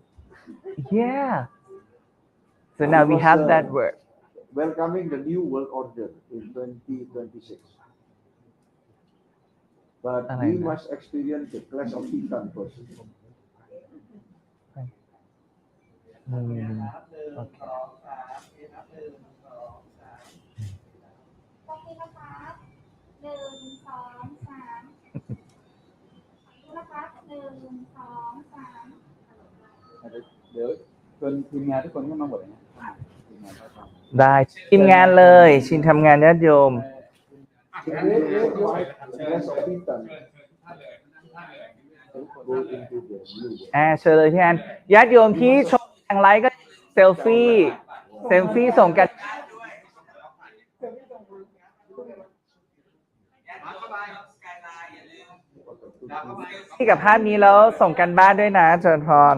Yeah. So now we have that word. Welcoming the new world order in 2026. But we must experience the clash of titans first. Okay. เดี๋ยวเชิญทีมงานทุกคนเข้ามาหมดเลยนะ ได้ทีมงานเลยชินทำงานญาติโยม เชิญเลยพี่แอนญาติโยมที่ชมทางไลฟ์ก็เซลฟี่ส่งกันที่กับภาพนี้แล้วส่งกันบ้านด้วยนะเชิญพร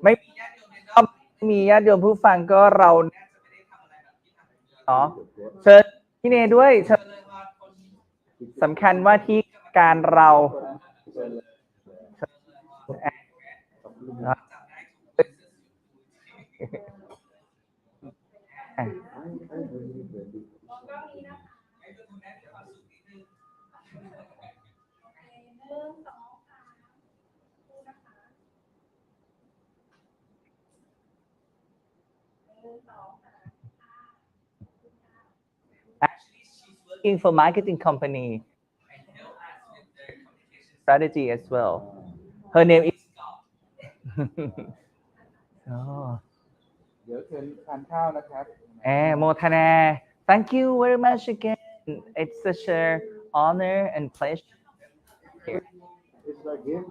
ไม่มีญาติ มีญาติโยมผู้ฟังก็เราอ๋อเชิญพี่เนด้วยเชิญสำคัญว่าที่การเราworking for marketing company strategy as well. Her name is เดี๋ยวเชิญทานข้าวนะครับ โมทนา Thank you very much again. It's such an honor and pleasure. It's like him.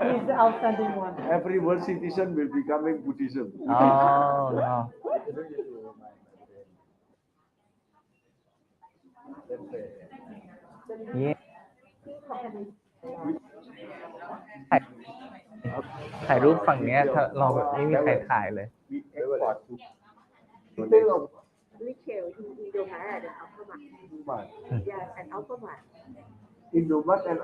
He's the outstanding one. Every world citizen will becoming Buddhism. Oh no. Yeah. ถ่ายรูปฝั่งเนี้ยถ้าเราไม่มีใครถ่ายเลย We export to Retail in Indomaret and Alphamart. Yeah, and Alphamart. Indomaret and